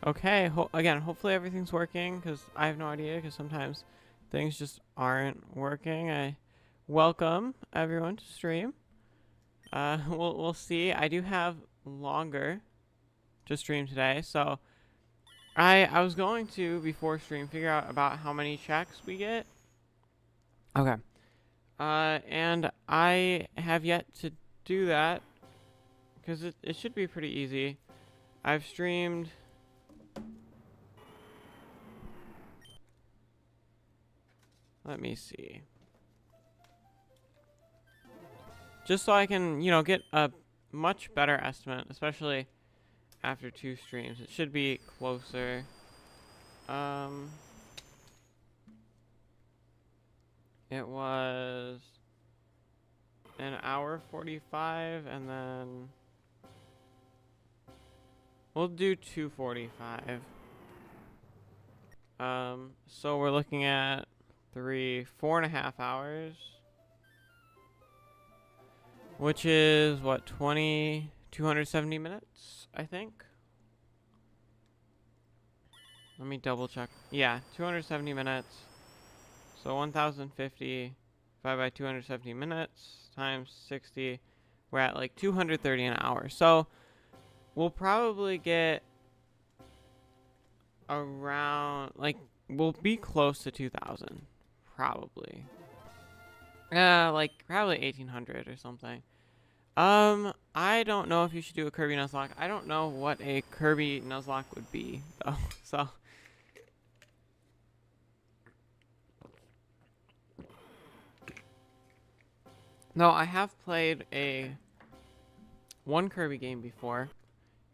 Okay, again, hopefully everything's working, because I have no idea, because sometimes things just aren't working. I welcome everyone to stream. We'll see. I do have longer to stream today, so I was going to, before stream, figure out about how many checks we get. Okay. And I have yet to do that, because it should be pretty easy. I've streamed... Let me see. Just so I can, get a much better estimate, especially after 2 streams. It should be closer. It was an hour 45, and then we'll do 2:45. So we're looking at 4.5 hours, which is what, 270 minutes, I think. Let me double check. Yeah, 270 minutes. So 1050 divided by 270 minutes times 60. We're at like 230 an hour. So we'll probably get around, like, we'll be close to 2000. Probably. Like probably 1800 or something. I don't know if you should do a Kirby Nuzlocke. I don't know what a Kirby Nuzlocke would be, though. So no, I have played one Kirby game before,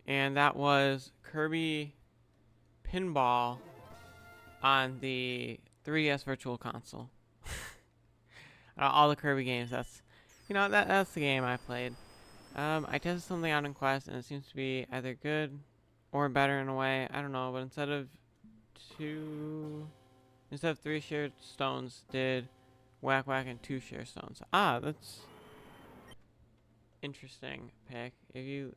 and that was Kirby Pinball on the 3DS Virtual Console. All the Kirby games, that's the game I played. I tested something out in Quest, and it seems to be either good or better in a way. I don't know, but instead of 3 shared stones, did whack whack and 2 share stones. That's interesting pick. If you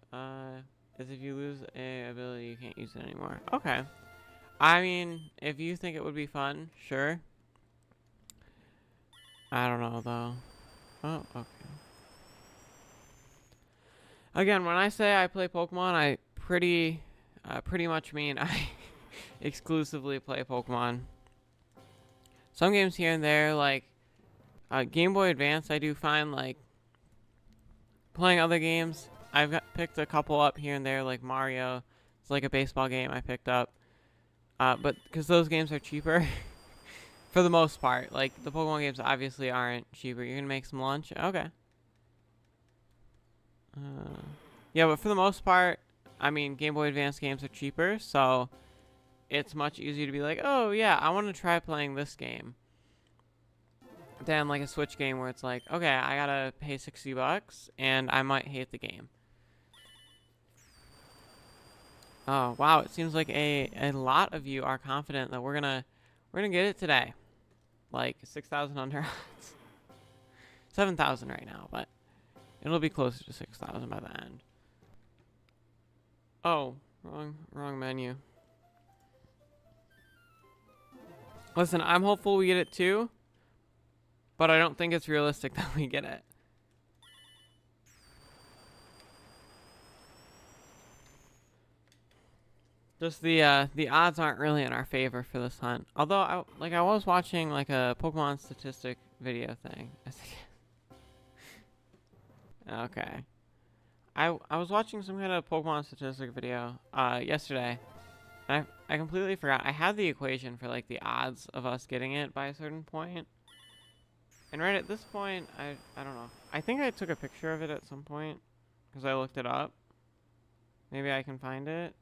lose a ability, you can't use it anymore. Okay. I mean, if you think it would be fun, sure. I don't know though. Oh, okay. Again, when I say I play Pokemon, I pretty much mean I exclusively play Pokemon. Some games here and there, like Game Boy Advance, I do find like playing other games. I've picked a couple up here and there, like Mario. It's like a baseball game I picked up. But because those games are cheaper, for the most part. Like, the Pokemon games obviously aren't cheaper. You're gonna make some lunch? Okay. Yeah, but for the most part, I mean, Game Boy Advance games are cheaper, so it's much easier to be like, oh yeah, I want to try playing this game, than like a Switch game where it's like, okay, I gotta pay $60 and I might hate the game. Oh wow, it seems like a lot of you are confident that we're gonna get it today. Like 6,000 under odds. 7,000 right now, but it'll be closer to 6,000 by the end. Oh, wrong menu. Listen, I'm hopeful we get it too, but I don't think it's realistic that we get it. Just the odds aren't really in our favor for this hunt. Although I was watching like a Pokemon statistic video thing. Okay. I was watching some kind of Pokemon statistic video yesterday. And I completely forgot. I had the equation for like the odds of us getting it by a certain point. And right at this point, I don't know. I think I took a picture of it at some point because I looked it up. Maybe I can find it.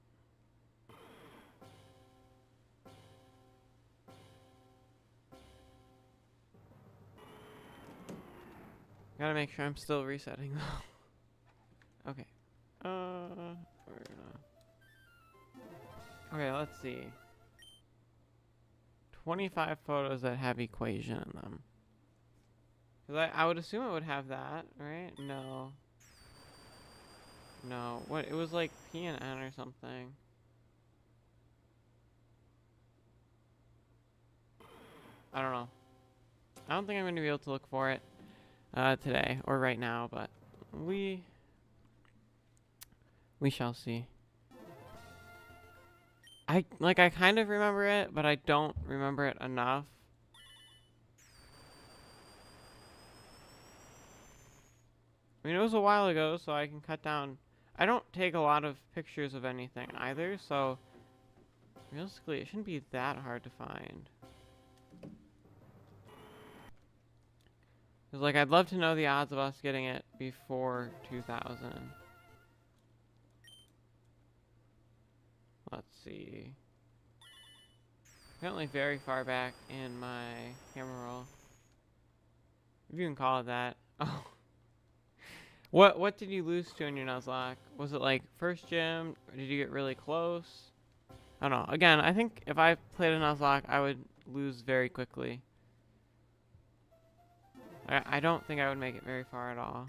Gotta make sure I'm still resetting though. Okay. We're gonna... Okay, let's see. 25 photos that have equation in them. Cause I would assume it would have that, right? No. No. What? It was like P and N or something. I don't know. I don't think I'm going to be able to look for it today or right now, but we shall see. I kind of remember it, but I don't remember it enough. I mean, it was a while ago, so I can cut down. I don't take a lot of pictures of anything either, so realistically, it shouldn't be that hard to find. Because, like, I'd love to know the odds of us getting it before 2000. Let's see. Apparently very far back in my camera roll. If you can call it that. Oh. What did you lose to in your Nuzlocke? Was it like first gym? Or did you get really close? I don't know. Again, I think if I played a Nuzlocke, I would lose very quickly. I don't think I would make it very far at all.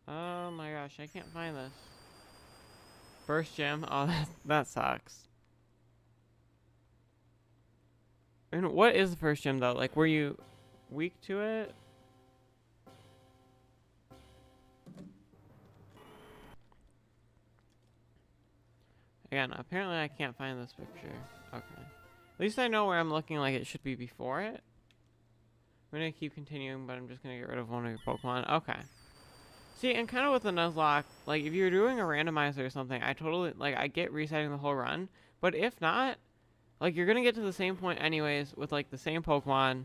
Oh my gosh, I can't find this. First gym? Oh, that sucks. I mean, what is the first gym though? Like, were you weak to it? Again, apparently I can't find this picture. Okay. At least I know where I'm looking like it should be before it. I'm gonna keep continuing, but I'm just gonna get rid of one of your Pokemon. Okay. See, and kind of with the Nuzlocke, like, if you're doing a randomizer or something, I totally, like, I get resetting the whole run. But if not, like, you're gonna get to the same point anyways with, like, the same Pokemon.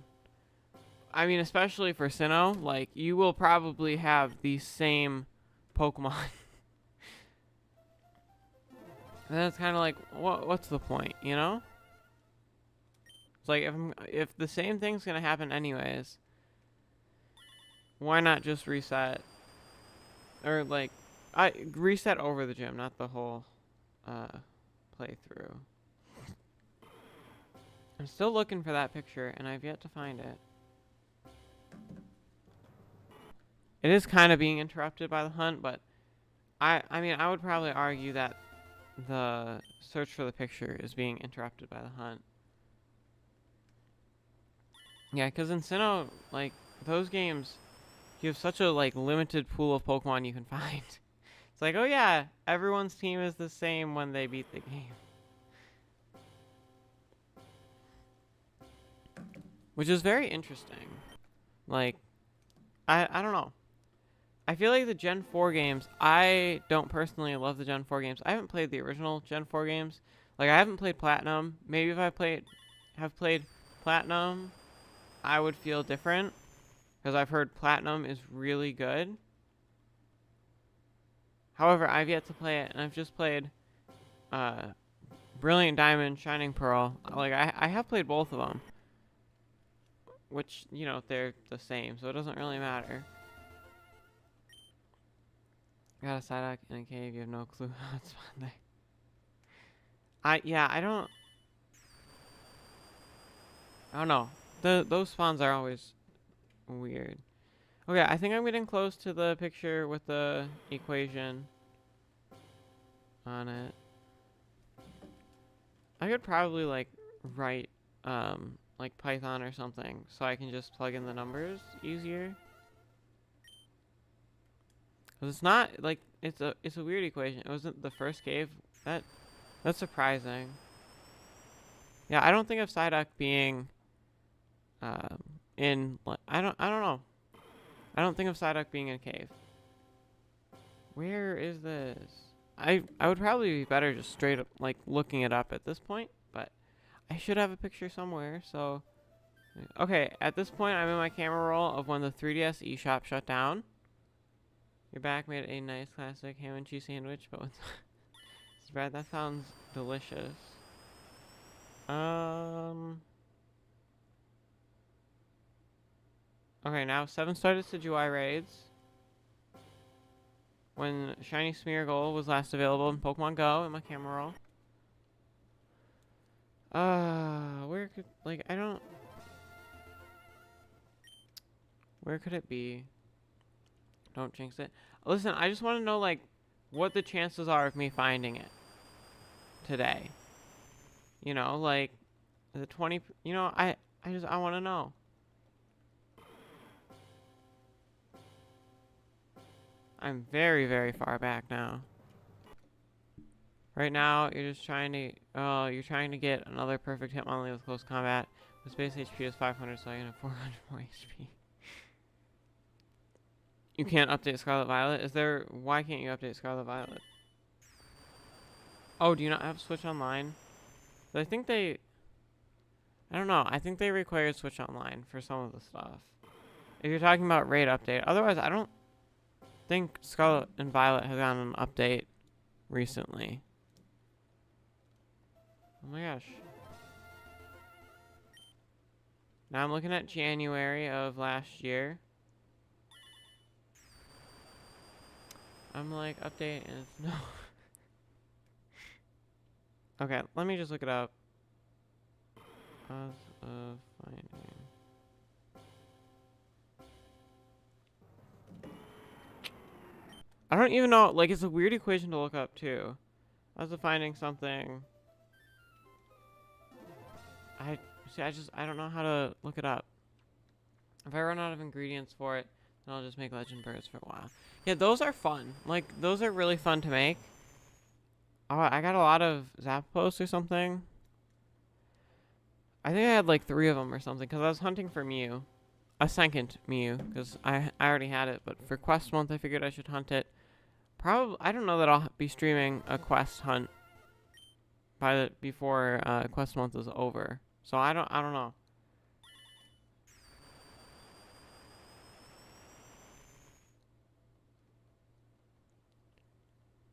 I mean, especially for Sinnoh, like, you will probably have the same Pokemon. And then it's kind of like, what's the point, you know? It's like, if the same thing's gonna happen anyways, why not just reset? Or, like, I reset over the gym, not the whole playthrough. I'm still looking for that picture, and I've yet to find it. It is kind of being interrupted by the hunt, but I mean, I would probably argue that the search for the picture is being interrupted by the hunt. Yeah, because in Sinnoh, like, those games, you have such a, like, limited pool of Pokemon you can find. It's like, oh yeah, everyone's team is the same when they beat the game. Which is very interesting. Like, I don't know. I feel like the Gen 4 games, I don't personally love the Gen 4 games. I haven't played the original Gen 4 games. Like, I haven't played Platinum. Maybe if I have played Platinum, I would feel different. Because I've heard Platinum is really good. However, I've yet to play it, and I've just played Brilliant Diamond, Shining Pearl. Like, I have played both of them. Which, you know, they're the same, so it doesn't really matter. Got a Psyduck in a cave, you have no clue how it's found there. Yeah, I don't know. Those spawns are always weird. Okay, I think I'm getting close to the picture with the equation on it. I could probably, like, write, like, Python or something, so I can just plug in the numbers easier. Cause it's not, like, it's a weird equation. It wasn't the first cave. That's surprising. Yeah, I don't think of Psyduck being, in, I don't know. I don't think of Psyduck being in a cave. Where is this? I would probably be better just straight up, like, looking it up at this point, but I should have a picture somewhere, so. Okay, at this point, I'm in my camera roll of when the 3DS eShop shut down. Your back made a nice classic ham and cheese sandwich, but what's bread? That sounds delicious. Okay, now 7-star Decidueye raids. When Shiny Smeargle was last available in Pokemon Go in my camera roll. Where could, like, where could it be? Don't jinx it. Listen, I just want to know, like, what the chances are of me finding it. today? You know, like the 20, you know, I want to know. I'm very, very far back now. Right now, you're just trying to, you're trying to get another perfect Hitmonlee with close combat. His base HP is 500, so I can have 400 more HP. You can't update Scarlet Violet? Why can't you update Scarlet Violet? Oh, do you not have Switch Online? I think I don't know. I think they require Switch Online for some of the stuff. If you're talking about raid update. Otherwise, I don't think Scarlet and Violet have gotten an update recently. Oh my gosh. Now I'm looking at January of last year. I'm like, update, and it's no. Okay, let me just look it up. Cause of finding. I don't even know, like, it's a weird equation to look up, too. Cause of finding something. I don't know how to look it up. If I run out of ingredients for it, then I'll just make legend birds for a while. Yeah, those are fun. Like, those are really fun to make. Oh, I got a lot of Zapdos or something. I think I had like 3 of them or something, because I was hunting for Mew. A second Mew, because I already had it, but for quest month I figured I should hunt it. Probably, I don't know that I'll be streaming a quest hunt before quest month is over. So I don't know.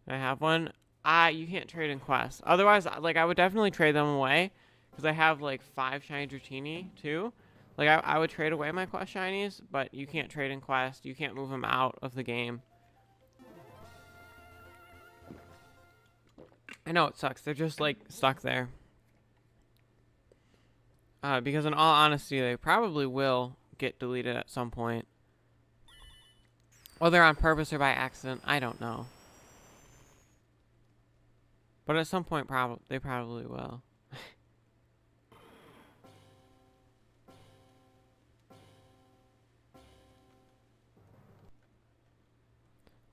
I have one. You can't trade in quests. Otherwise, like, I would definitely trade them away. Because I have, like, 5 shiny Dratini, too. Like, I would trade away my quest shinies. But you can't trade in quest. You can't move them out of the game. I know, it sucks. They're just, like, stuck there. Because in all honesty, they probably will get deleted at some point. Whether on purpose or by accident, I don't know. But at some point, they probably will.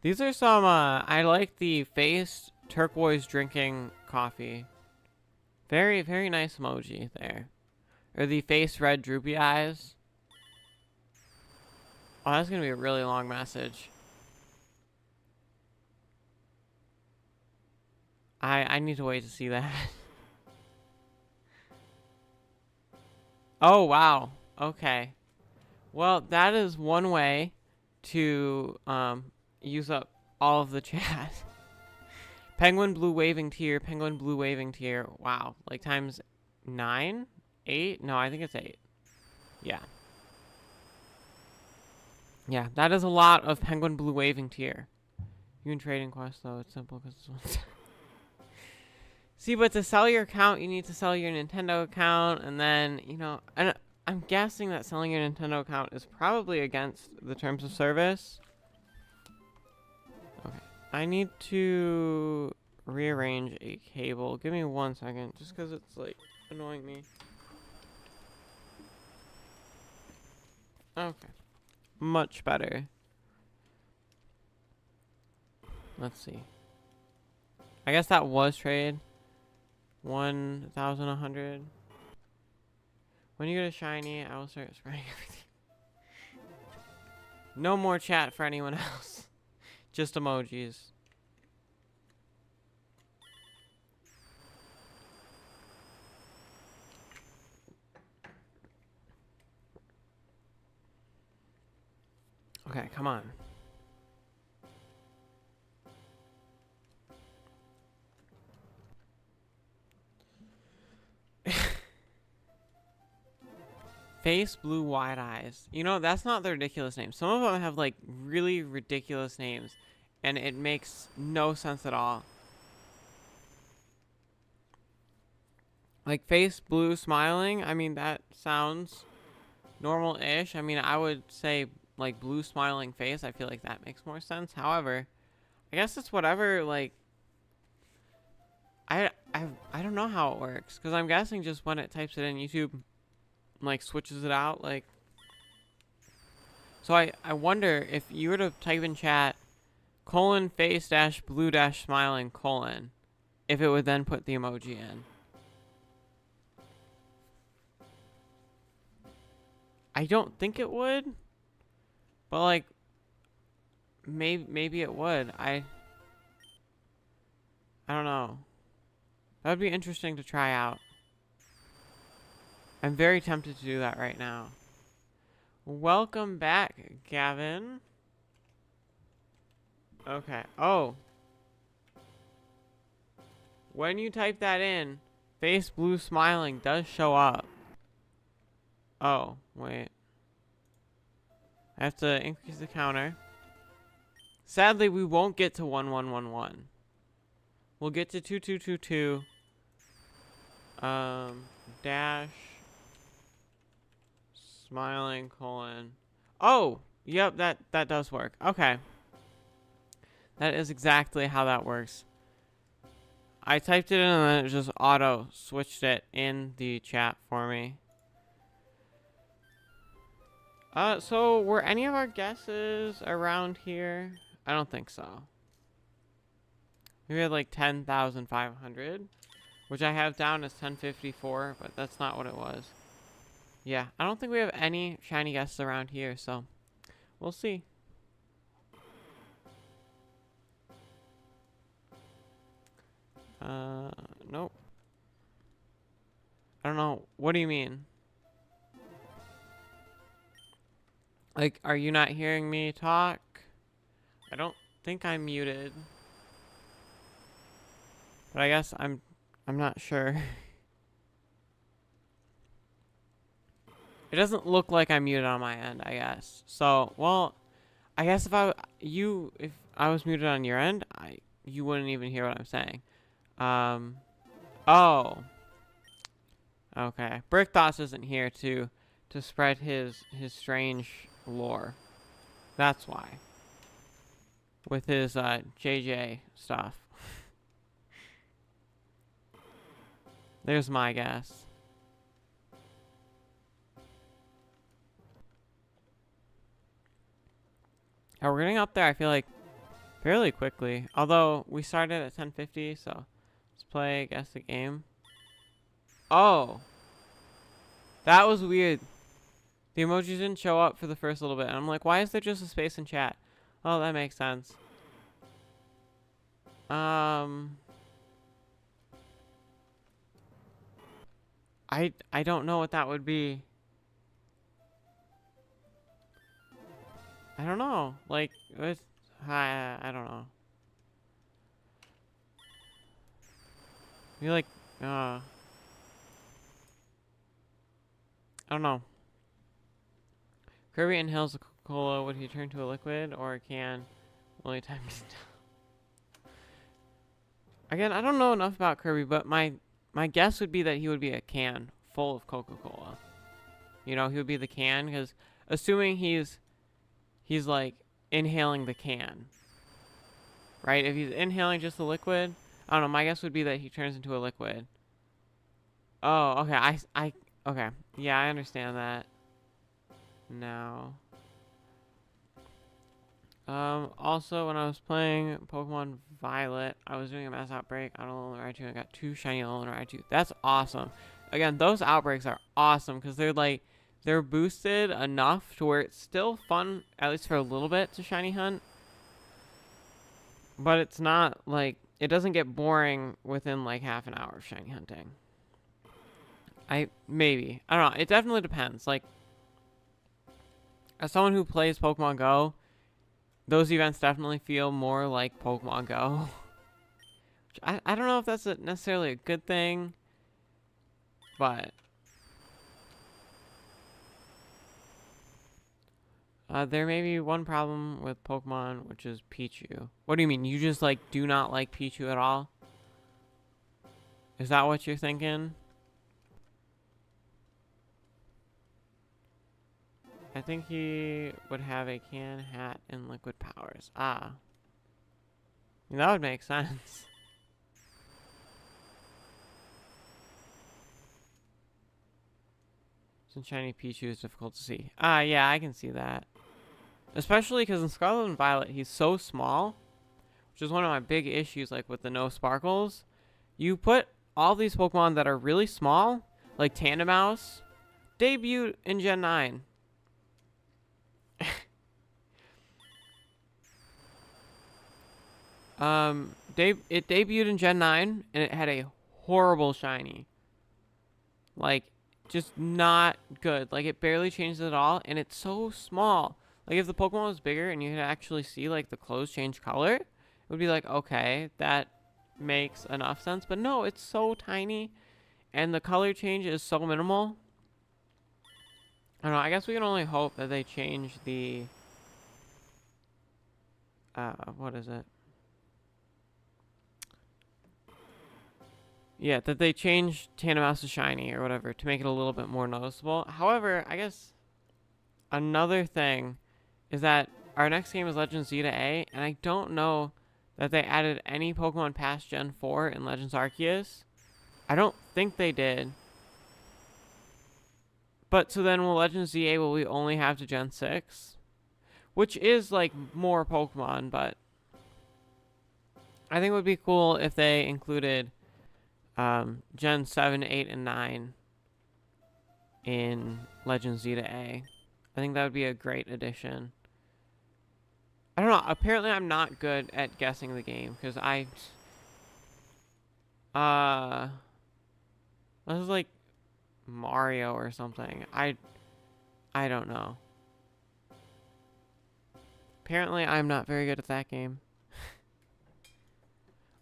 These are some, I like the face turquoise drinking coffee. Very, very nice emoji there. Or the face red droopy eyes. Oh, that's going to be a really long message. I need to wait to see that. Oh, wow. Okay. Well, that is one way to use up all of the chat. Penguin blue waving tear, penguin blue waving tear. Wow. Like times 9? 8? No, I think it's 8. Yeah. Yeah, that is a lot of penguin blue waving tear. You can trade in quest though. It's simple because this one's... See, but to sell your account, you need to sell your Nintendo account, and then, you know, I'm guessing that selling your Nintendo account is probably against the terms of service. Okay, I need to rearrange a cable. Give me 1 second, just because it's, like, annoying me. Okay, much better. Let's see. I guess that was trade. 1,100. When you get a shiny, I will start spreading everything. No more chat for anyone else. Just emojis. Okay, come on. Face blue wide eyes. You know, that's not the ridiculous name. Some of them have like really ridiculous names, and it makes no sense at all. Like face blue smiling. I mean, that sounds normal-ish. I mean, I would say like blue smiling face. I feel like that makes more sense. However, I guess it's whatever. Like, I I don't know how it works, because I'm guessing just when it types it in, YouTube like switches it out. Like, so I wonder if you were to type in chat :face dash blue dash smiling : if it would then put the emoji in. I don't think it would, but like maybe it would. I don't know. That would be interesting to try out. I'm very tempted to do that right now. Welcome back, Gavin. Okay. Oh. When you type that in, face blue smiling does show up. Oh, wait. I have to increase the counter. Sadly, we won't get to 1111. We'll get to 2222. Dash smiling : oh, yep, that does work. Okay. That is exactly how that works. I typed it in and then it just auto switched it in the chat for me. So were any of our guesses around here? I don't think so. We had like 10,500, which I have down as 1054, but that's not what it was. Yeah, I don't think we have any shiny guesses around here, so we'll see. Nope. I don't know. What do you mean? Like, are you not hearing me talk? I don't think I'm muted. But I guess I'm not sure. It doesn't look like I'm muted on my end, I guess. So, well, I guess if I was muted on your end, you wouldn't even hear what I'm saying. Oh. Okay. Brickthos isn't here to spread his strange lore. That's why. With his JJ stuff. There's my guess. Oh, we're getting up there, I feel like, fairly quickly. Although, we started at 10:50, so let's play Guess the Game. Oh. That was weird. The emojis didn't show up for the first little bit. And I'm like, why is there just a space in chat? Oh, that makes sense. I don't know what that would be. I don't know. Like, I don't know. You like, I don't know. Kirby inhales a Coca-Cola. Would he turn to a liquid or a can? Only time is down. Again, I don't know enough about Kirby, but my guess would be that he would be a can full of Coca-Cola. You know, he would be the can, because assuming he's like inhaling the can, right? If he's inhaling just the liquid, I don't know. My guess would be that he turns into a liquid. Oh, okay. Okay. Yeah, I understand that now. Also, when I was playing Pokemon Violet, I was doing a mass outbreak on a Alolan Raichu. I got 2 shiny Alolan Raichu. That's awesome. Again, those outbreaks are awesome because they're boosted enough to where it's still fun, at least for a little bit, to shiny hunt. But it's not like, it doesn't get boring within like half an hour of shiny hunting. Maybe. I don't know. It definitely depends. Like, as someone who plays Pokemon Go, those events definitely feel more like Pokemon Go. I don't know if that's necessarily a good thing, but there may be one problem with Pokemon, which is Pichu. What do you mean? You just like do not like Pichu at all? Is that what you're thinking? I think he would have a can, hat, and liquid powers. Ah. I mean, that would make sense. Since shiny Pichu is difficult to see. Yeah, I can see that. Especially because in Scarlet and Violet, he's so small, which is one of my big issues, like with the no sparkles. You put all these Pokemon that are really small, like Tandemaus, debuted in Gen 9. It debuted in Gen 9, and it had a horrible shiny. Like, just not good. Like, it barely changes at all, and it's so small. Like, if the Pokemon was bigger and you could actually see, like, the clothes change color, it would be like, okay, that makes enough sense. But no, it's so tiny, and the color change is so minimal. I don't know, I guess we can only hope that they change the... what is it? Yeah, that they change Tandemaus to shiny or whatever to make it a little bit more noticeable. However, I guess another thing is that our next game is Legends Z to A, and I don't know that they added any Pokemon past Gen 4 in Legends Arceus. I don't think they did. But so then will Legends ZA will we only have to Gen 6? Which is like more Pokemon, but I think it would be cool if they included Gen 7, 8, and 9 in Legends Z to A. I think that would be a great addition. I don't know. Apparently, I'm not good at guessing the game because this is like Mario or something. I don't know. Apparently, I'm not very good at that game.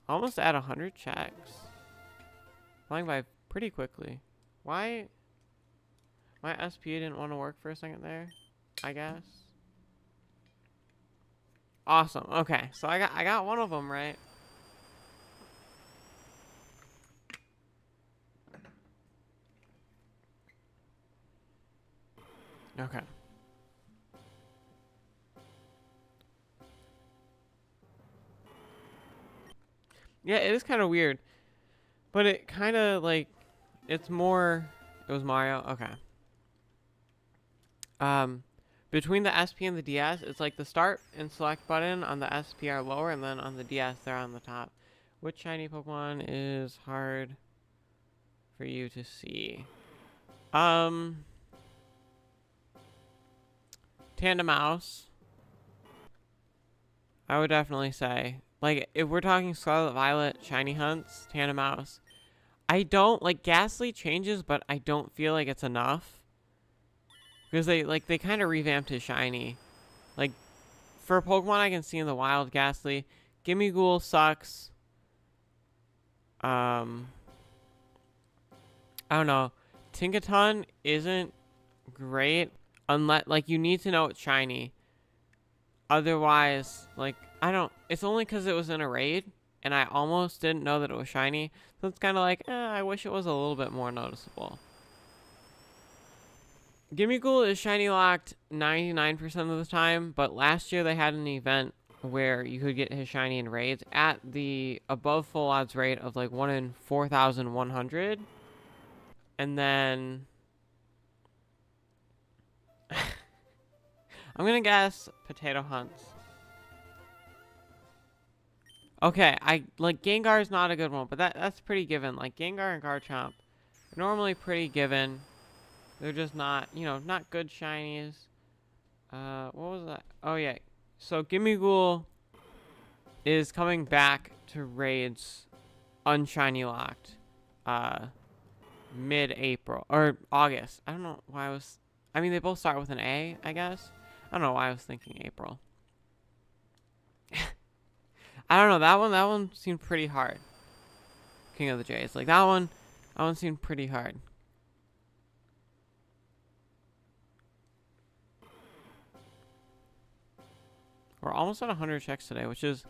Almost at 100 checks. Flying by pretty quickly. Why? My SP didn't want to work for a second there, I guess. Awesome. Okay, so I got one of them right. Okay. Yeah, it is kind of weird. But it kind of like it's more it was Mario. Okay. Between the SP and the DS, it's like the start and select button on the SP are lower, and then on the DS they're on the top. Which shiny Pokemon is hard for you to see? Tandemaus. I would definitely say. Like, if we're talking Scarlet Violet shiny hunts, Tandemaus. I don't like Ghastly changes, but I don't feel like it's enough. Because they kind of revamped his shiny. Like, for a Pokemon I can see in the wild, Ghastly, Gimmighoul sucks. I don't know. Tinkaton isn't great unless like you need to know it's shiny. Otherwise, like I don't. It's only because it was in a raid, and I almost didn't know that it was shiny. So it's kind of like, I wish it was a little bit more noticeable. Gimmighoul is shiny locked 99% of the time, but last year they had an event where you could get his shiny in raids at the above full odds rate of like 1 in 4,100. And then I'm gonna guess Potato Hunts. Okay, I like Gengar is not a good one, but that's pretty given. Like Gengar and Garchomp are normally pretty given. They're just not, not good shinies. What was that? Oh yeah. So Gimmighoul is coming back to raids unshiny locked. Mid-April or August. I don't know why I mean they both start with an A, I guess. I don't know why I was thinking April. I don't know, that one seemed pretty hard. King of the Jays. Like that one seemed pretty hard. We're almost at 100 checks today, which is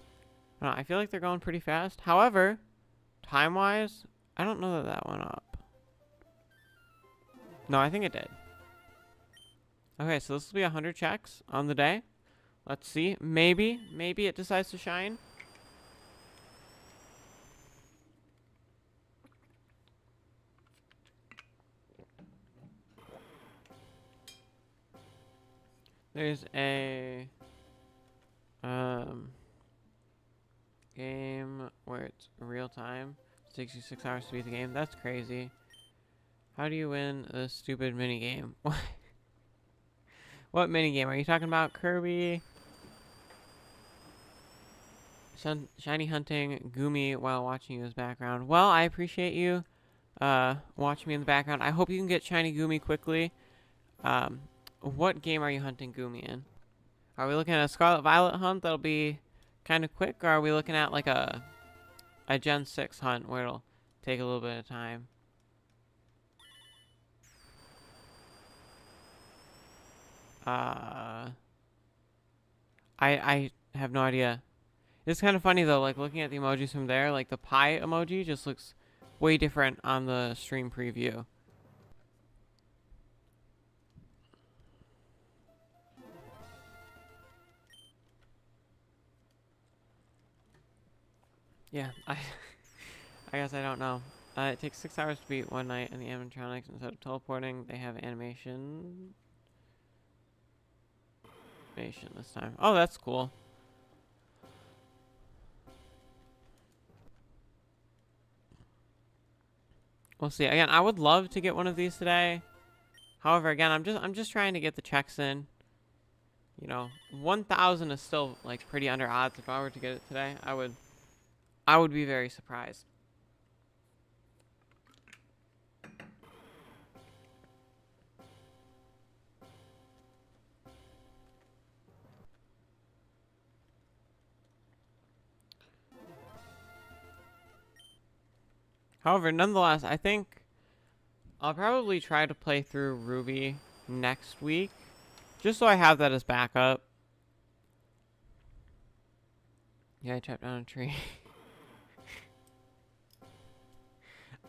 I don't know, I feel like they're going pretty fast. However, time-wise, I don't know that went up. No, I think it did. Okay, so this will be 100 checks on the day. Let's see. Maybe it decides to shine. There's a game where it's real time. It takes you 6 hours to beat the game. That's crazy. How do you win a stupid mini game? What mini game are you talking about? Kirby? Shiny hunting Gumi while watching you as background. Well, I appreciate you watching me in the background. I hope you can get shiny Gumi quickly. What game are you hunting Gumi in? Are we looking at a Scarlet Violet hunt that'll be kind of quick, or are we looking at like a Gen 6 hunt where it'll take a little bit of time? I have no idea. It's kind of funny though, like looking at the emojis from there, like the pie emoji just looks way different on the stream preview. Yeah, I guess I don't know. It takes 6 hours to beat one night in the animatronics. Instead of teleporting, they have animation this time. Oh, that's cool. We'll see. Again, I would love to get one of these today. However, again, I'm just trying to get the checks in. You know, 1,000 is still like pretty under odds. If I were to get it today, I would be very surprised. However, nonetheless, I think I'll probably try to play through Ruby next week, just so I have that as backup. Yeah, I chopped down a tree.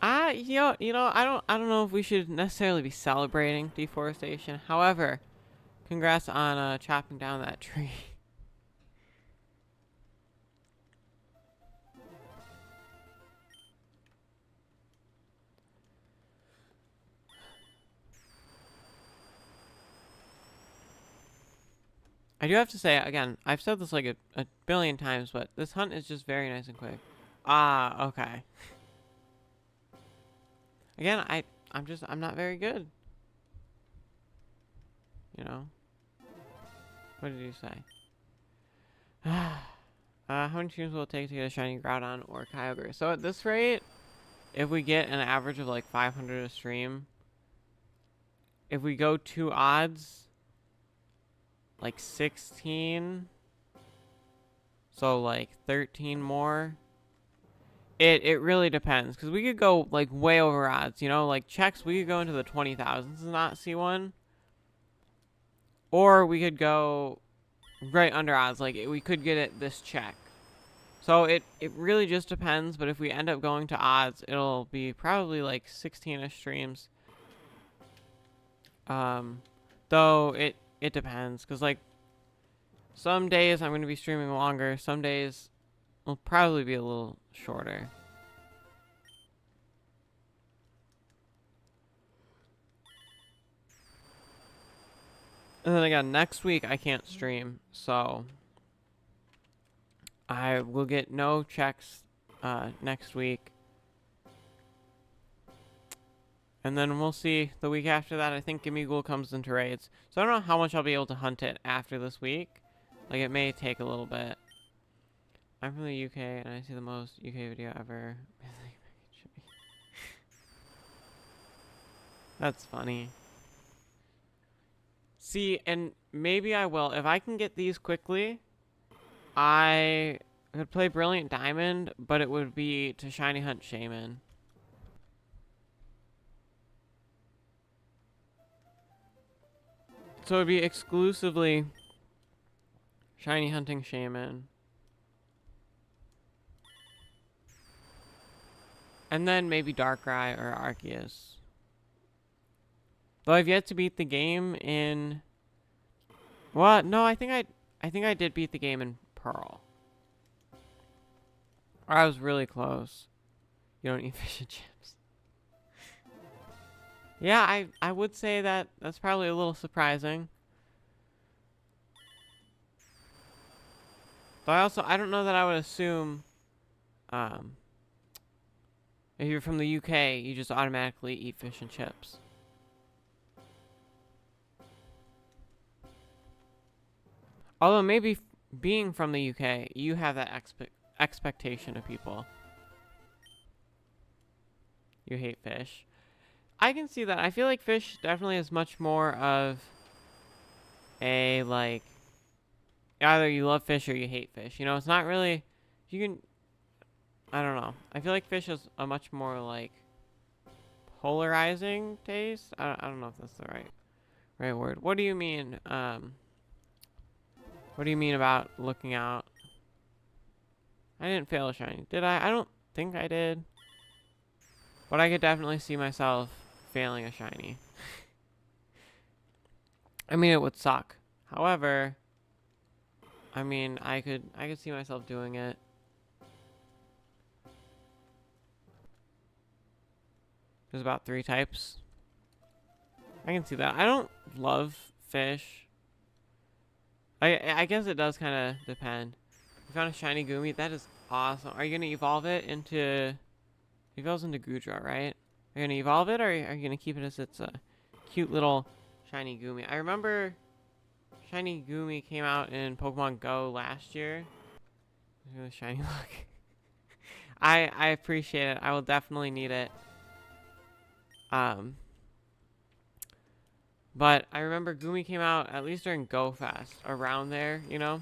You know, I don't know if we should necessarily be celebrating deforestation. However, congrats on chopping down that tree. I do have to say, again, I've said this like a billion times, but this hunt is just very nice and quick. Ah, okay. Again, I'm not very good. You know? What did you say? How many streams will it take to get a shiny Groudon or Kyogre? So at this rate, if we get an average of like 500 a stream, if we go 2 odds, like 16, so like 13 more. It really depends, because we could go like way over odds, you know, like checks, we could go into the 20,000s and not see one, or we could go right under odds, like we could get it this check. So it really just depends, but if we end up going to odds, it'll be probably like 16ish streams. Though it depends, because like some days I'm going to be streaming longer, some days will probably be a little shorter. And then again, next week I can't stream, so I will get no checks next week. And then we'll see the week after that. I think Gimme Ghoul comes into raids. So I don't know how much I'll be able to hunt it after this week. Like, it may take a little bit. I'm from the UK, and I see the most UK video ever. That's funny. See, and maybe I will. If I can get these quickly, I could play Brilliant Diamond, but it would be to Shiny Hunt Shaman. So it would be exclusively Shiny Hunting Shaman. And then maybe Darkrai or Arceus. Though I've yet to beat the game in... Well, no, I think I did beat the game in Pearl. Or I was really close. You don't eat fish and chips. Yeah, I would say that that's probably a little surprising. Though I don't know that I would assume, um, if you're from the UK, you just automatically eat fish and chips. Although maybe being from the UK, you have that expectation of people. You hate fish. I can see that. I feel like fish definitely is much more of a, like, either you love fish or you hate fish. You know, it's not really, you can, I don't know. I feel like fish is a much more, like, polarizing taste. I don't know if that's the right word. What do you mean? What do you mean about looking out? I didn't fail a shiny. Did I? I don't think I did. But I could definitely see myself failing a shiny. I mean, it would suck. However, I mean, I could see myself doing it. There's about 3 types. I can see that. I don't love fish. I guess it does kind of depend. You found a shiny Gumi. That is awesome. Are you going to evolve it into... It evolves into Groudon, right? Are you going to evolve it, or are you going to keep it as its cute little shiny Gumi? I remember shiny Gumi came out in Pokemon Go last year. Look at the shiny look. I appreciate it. I will definitely need it. But I remember Gumi came out at least during Go Fest, around there, you know?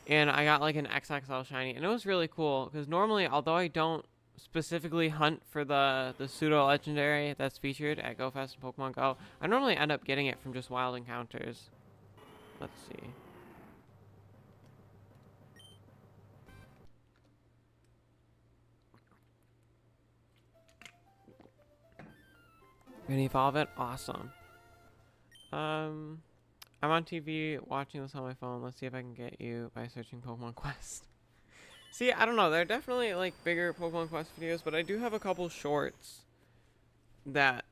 And I got like an XXL shiny, and it was really cool, because normally, although I don't specifically hunt for the pseudo legendary that's featured at Go Fest and Pokemon Go, I normally end up getting it from just wild encounters. Let's see. Gonna evolve it? Awesome. I'm on TV watching this on my phone. Let's see if I can get you by searching Pokemon Quest. See, I don't know. They're definitely like bigger Pokemon Quest videos, but I do have a couple shorts that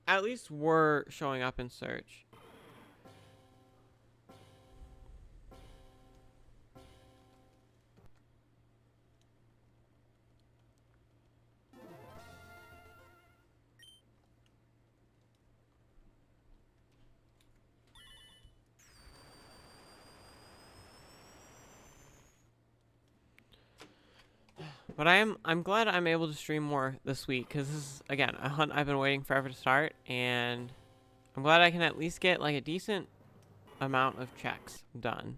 at least were showing up in search. But I'm glad I'm able to stream more this week, because this is, again, a hunt I've been waiting forever to start, and I'm glad I can at least get like a decent amount of checks done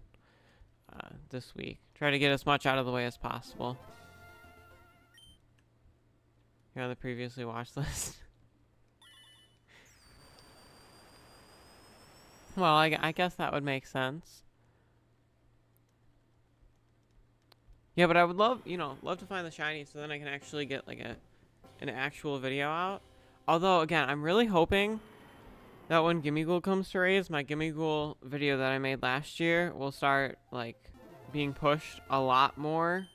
this week. Try to get as much out of the way as possible. You're on the previously watched list. Well, I guess that would make sense. Yeah, but I would love, love to find the shiny, so then I can actually get like an actual video out. Although, again, I'm really hoping that when Gimmighoul comes to raids, my Gimmighoul video that I made last year will start like being pushed a lot more.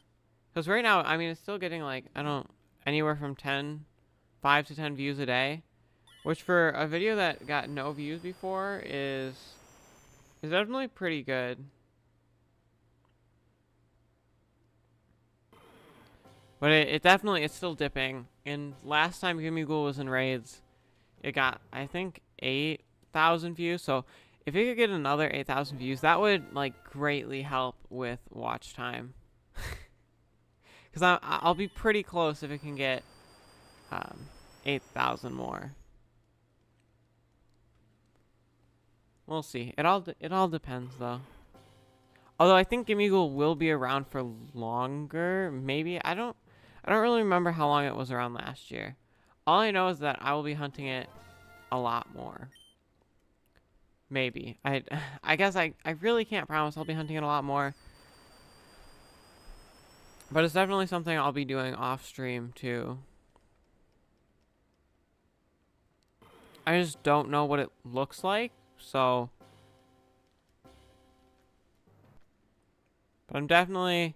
Because right now, I mean, it's still getting like, anywhere from 5 to 10 views a day, which for a video that got no views before is definitely pretty good. But it's still dipping. And last time Gimmighoul was in raids, it got, I think, 8,000 views. So if it could get another 8,000 views, that would like greatly help with watch time. Because I'll be pretty close if it can get 8,000 more. We'll see. It all depends though. Although I think Gimmighoul will be around for longer. Maybe. I don't really remember how long it was around last year. All I know is that I will be hunting it a lot more. Maybe. I guess I really can't promise I'll be hunting it a lot more. But it's definitely something I'll be doing off stream too. I just don't know what it looks like, so. But I'm definitely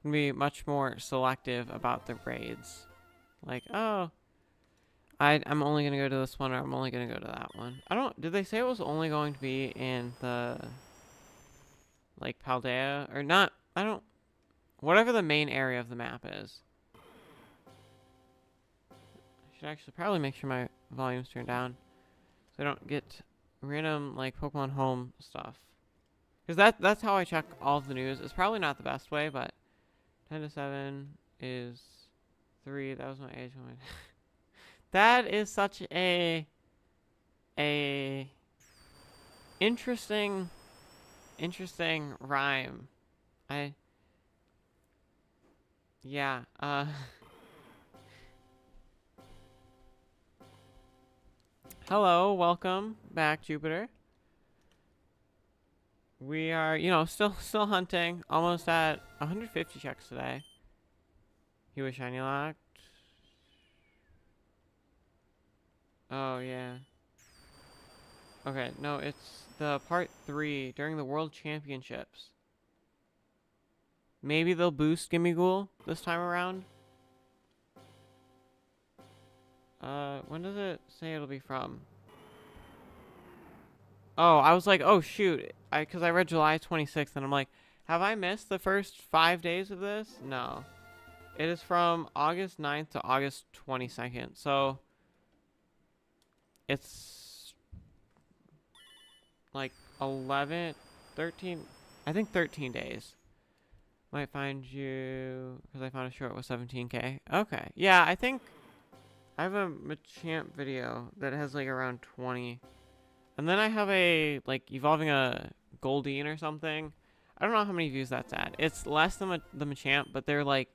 gonna be much more selective about the raids. Like, oh, I'm only gonna go to this one, or I'm only gonna go to that one. Did they say it was only going to be in the like Paldea, or not, I don't, whatever the main area of the map is. I should actually probably make sure my volume's turned down so I don't get random like Pokemon Home stuff. Because that's how I check all of the news. It's probably not the best way, but 10 to 7 is 3. That was my age limit. That is such a interesting rhyme. Yeah, hello, welcome back, Jupiter. We are, you know, still hunting. Almost at 150 checks today. He was shiny locked. Oh, yeah. Okay, no, it's the part 3 during the World Championships. Maybe they'll boost Gimmighoul this time around. When does it say it'll be from? Oh, I was like, oh shoot, because I read July 26th, and I'm like, have I missed the first 5 days of this? No. It is from August 9th to August 22nd, so it's like 11, 13, I think 13 days. Might find you, because I found a short with 17k. Okay, yeah, I think I have a Machamp video that has like around 20. And then I have a, like, evolving a Goldeen or something. I don't know how many views that's at. It's less than the Machamp, but they're like,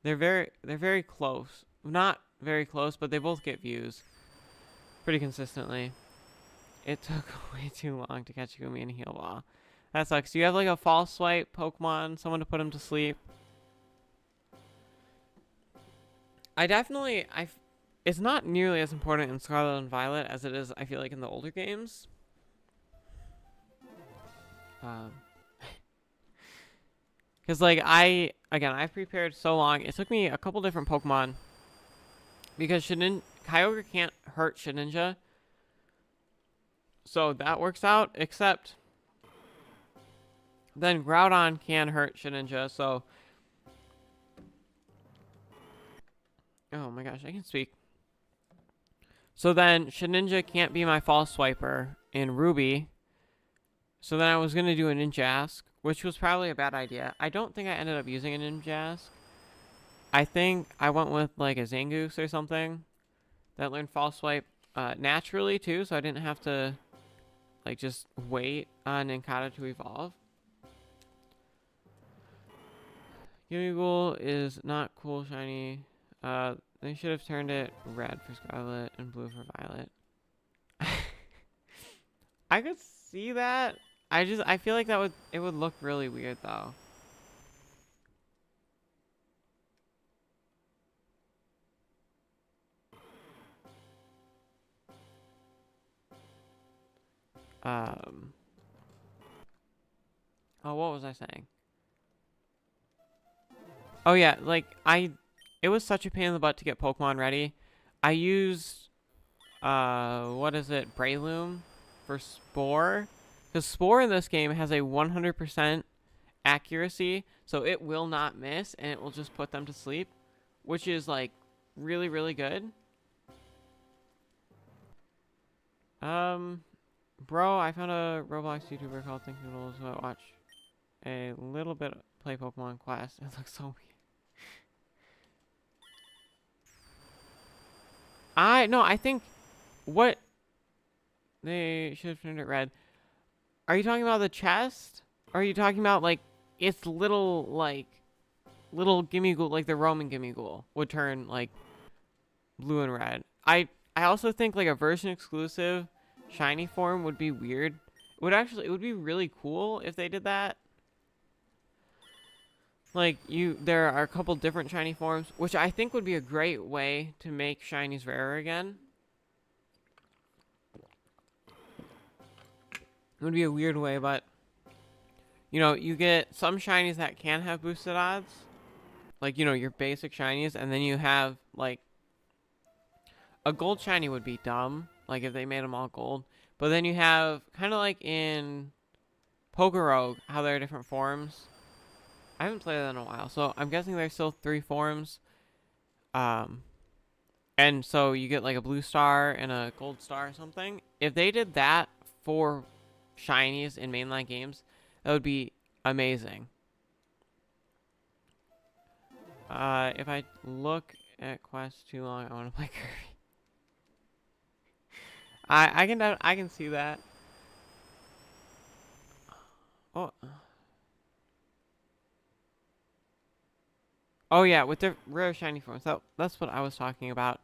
they're very close. Not very close, but they both get views pretty consistently. It took way too long to catch Gumi and Heal Ball. That sucks. Do you have like a false swipe Pokemon, someone to put him to sleep? It's not nearly as important in Scarlet and Violet as it is, I feel like, in the older games. Because, like, I've prepared so long. It took me a couple different Pokemon. Because Kyogre can't hurt Shedinja. So that works out, except then Groudon can hurt Shedinja, so... Oh my gosh, I can speak. So then Shedinja can't be my false swiper in Ruby. So then I was going to do a Ninjask, which was probably a bad idea. I don't think I ended up using a Ninjask. I think I went with like a Zangoose or something that learned false swipe naturally too, so I didn't have to like just wait on Nincada to evolve. Gimmighoul is not cool shiny. They should have turned it red for Scarlet and blue for Violet. I could see that. I feel like it would look really weird though. Oh, what was I saying? Oh yeah, like it was such a pain in the butt to get Pokemon ready. I used, what is it, Breloom for Spore. Because Spore in this game has a 100% accuracy, so it will not miss, and it will just put them to sleep, which is, like, really, really good. Bro, I found a Roblox YouTuber called Think Noodles who I watch a little bit play Pokemon Quest. It looks so weird. I think what they should have turned it red. Are you talking about the chest? Or are you talking about like its little Gimmighoul, like the Roman Gimmighoul would turn like blue and red? I also think like a version exclusive shiny form would be weird. It would be really cool if they did that. Like, there are a couple different shiny forms, which I think would be a great way to make shinies rarer again. It would be a weird way, but, you know, you get some shinies that can have boosted odds. Like, you know, your basic shinies, and then you have, like, a gold shiny would be dumb, like, if they made them all gold. But then you have, kind of like in Pokorogue, how there are different forms. I haven't played that in a while, so I'm guessing there's still 3 forms. And so you get like a blue star and a gold star or something. If they did that for shinies in mainline games, that would be amazing. If I look at quests too long, I want to play Kirby. I can see that. Oh. Oh yeah, with the rare shiny forms. That's what I was talking about.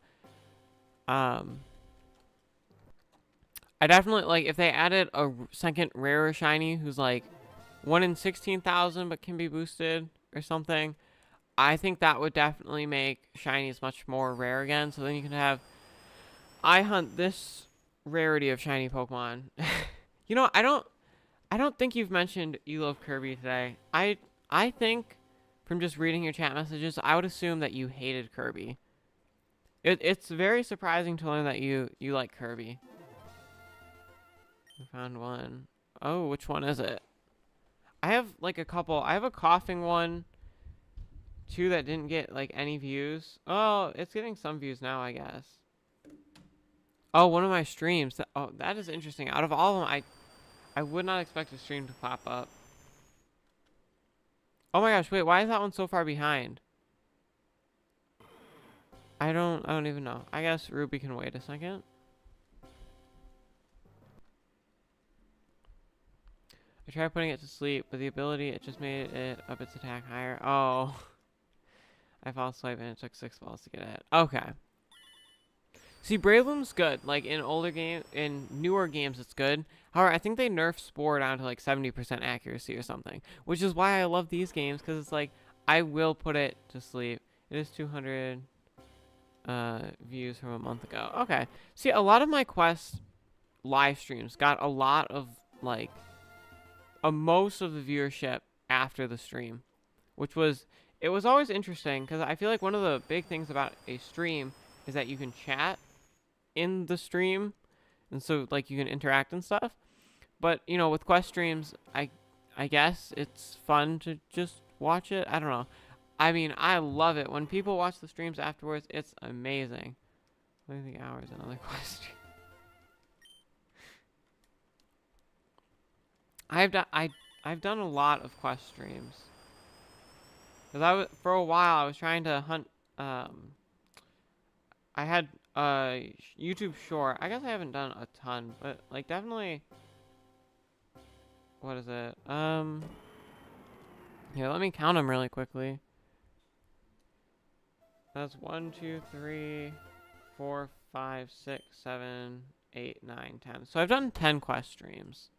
I definitely like if they added a second rarer shiny who's like 1 in 16,000 but can be boosted or something. I think that would definitely make shinies much more rare again. So then you can have I hunt this rarity of shiny Pokemon. You know, I don't think you've mentioned you love Kirby today. I think from just reading your chat messages, I would assume that you hated Kirby. It's very surprising to learn that you like Kirby. I found one. Oh, which one is it? I have like a couple. I have a coughing one. 2 that didn't get like any views. Oh, it's getting some views now, I guess. Oh, one of my streams. Oh, that is interesting. Out of all of them, I would not expect a stream to pop up. Oh my gosh, wait, why is that one so far behind? I don't even know. I guess Ruby can wait a second. I tried putting it to sleep, but the ability, it just made it up its attack higher. Oh. I fell asleep and it took 6 balls to get it. Okay. See, Breloom's good. Like, in newer games, it's good. However, I think they nerfed Spore down to, like, 70% accuracy or something. Which is why I love these games, because it's like, I will put it to sleep. It is 200 views from a month ago. Okay. See, a lot of my Quest live streams got a lot of, like, most of the viewership after the stream. Which was, it was always interesting, because I feel like one of the big things about a stream is that you can chat in the stream, and so like you can interact and stuff. But you know, with Quest streams, I guess it's fun to just watch it. I don't know. I mean, I love it when people watch the streams afterwards. It's amazing. What do you think hours another Quest stream? I've done a lot of Quest streams. Because for a while I was trying to hunt. I had YouTube Short. I guess I haven't done a ton, but like definitely. What is it? Here, let me count them really quickly. That's 1, 2, 3, 4, 5, 6, 7, 8, 9, 10. So I've done 10 Quest streams.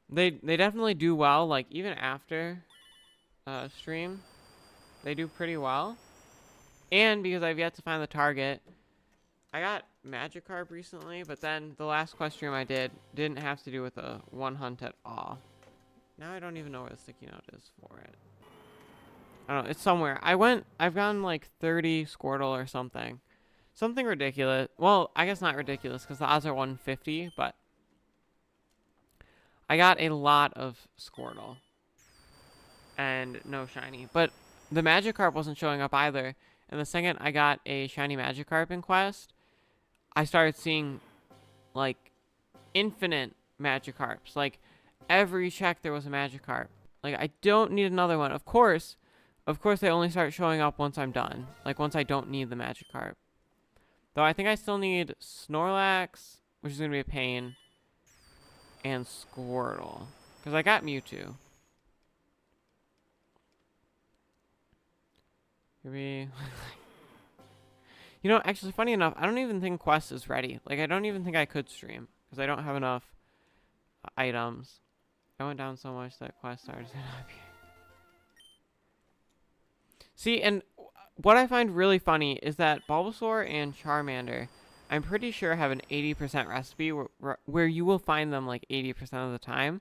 They definitely do well. Like even after stream, they do pretty well. And because I've yet to find the target, I got Magikarp recently, but then the last Quest stream I didn't have to do with a one hunt at all. Now I don't even know where the sticky note is for it. I don't know, it's somewhere. I've gotten like 30 Squirtle or something. Something ridiculous. Well, I guess not ridiculous because the odds are 150, but I got a lot of Squirtle. And no shiny. But the Magikarp wasn't showing up either. And the second I got a shiny Magikarp in Quest, I started seeing, like, infinite Magikarps. Like, every check there was a Magikarp. Like, I don't need another one. Of course, they only start showing up once I'm done. Like, once I don't need the Magikarp. Though I think I still need Snorlax, which is going to be a pain, and Squirtle. Because I got Mewtwo. Maybe. You know, actually, funny enough, I don't even think Quest is ready. Like, I don't even think I could stream. Because I don't have enough items. I went down so much that Quest started to up here. See, and what I find really funny is that Bulbasaur and Charmander, I'm pretty sure have an 80% recipe where you will find them like 80% of the time.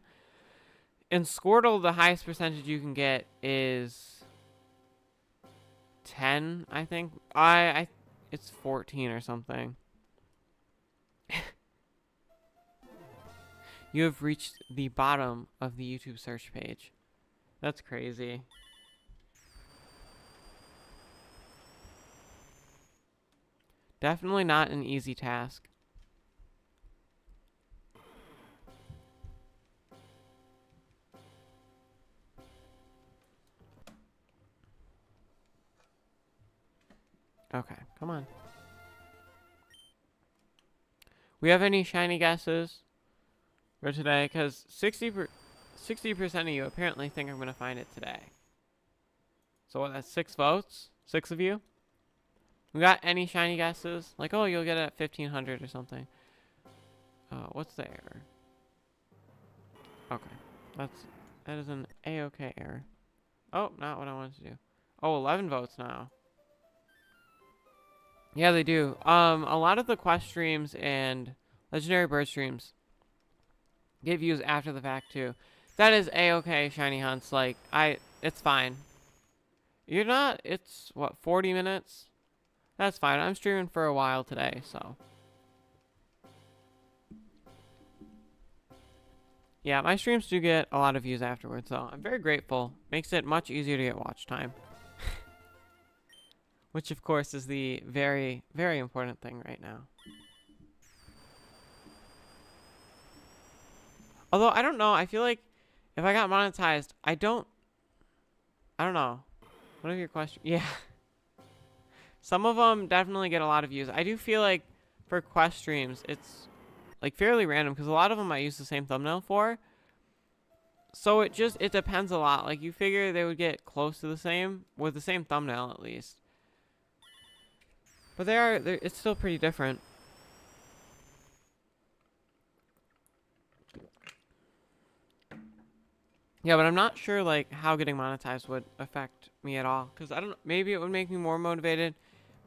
In Squirtle, the highest percentage you can get is 10, I think. It's 14 or something. You have reached the bottom of the YouTube search page. That's crazy. Definitely not an easy task. Okay, come on. We have any shiny guesses for today? Because 60% of you apparently think I'm going to find it today. So what, that's 6 votes? 6 of you? We got any shiny guesses? Like, oh, you'll get it at 1500 or something. What's the error? Okay. That is an A-okay error. Oh, not what I wanted to do. Oh, 11 votes now. Yeah, they do. A lot of the quest streams and legendary bird streams get views after the fact too. That is A-okay, shiny hunts. Like, it's fine. You're not, it's what, 40 minutes? That's fine. I'm streaming for a while today, so. Yeah, my streams do get a lot of views afterwards, so I'm very grateful. Makes it much easier to get watch time. Which, of course, is the very, very important thing right now. Although, I don't know. I feel like if I got monetized, I don't know. What are your questions? Yeah. Some of them definitely get a lot of views. I do feel like for quest streams, it's like fairly random because a lot of them I use the same thumbnail for. So it depends a lot. Like you figure they would get close to the same with the same thumbnail at least. But it's still pretty different. Yeah, but I'm not sure like how getting monetized would affect me at all. Cause I don't. Maybe it would make me more motivated.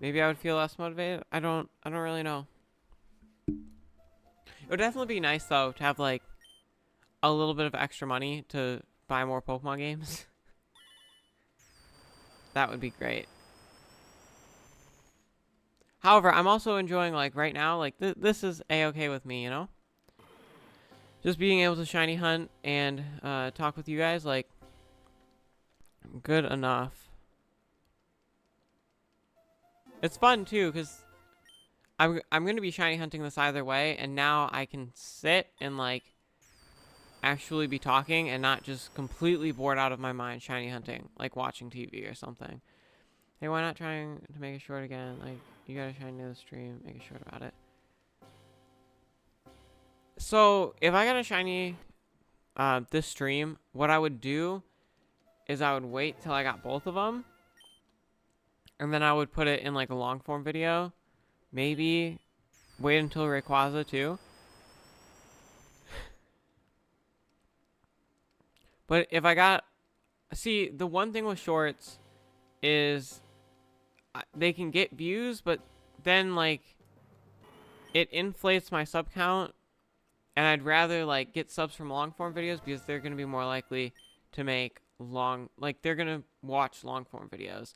Maybe I would feel less motivated. I don't really know. It would definitely be nice though to have like a little bit of extra money to buy more Pokemon games. That would be great. However, I'm also enjoying like right now, like this is A-okay with me, you know? Just being able to shiny hunt and talk with you guys, like, good enough. It's fun too, because I'm going to be shiny hunting this either way, and now I can sit and like actually be talking and not just completely bored out of my mind shiny hunting, like watching TV or something. Hey, why not trying to make it short again? Like, you gotta shine near the stream, make it short about it. So, if I got a shiny this stream, what I would do is I would wait till I got both of them. And then I would put it in like a long form video. Maybe wait until Rayquaza too. But if I got... See, the one thing with shorts is they can get views, but then like it inflates my sub count, and I'd rather like get subs from long form videos because they're going to be more likely to make they're going to watch long form videos.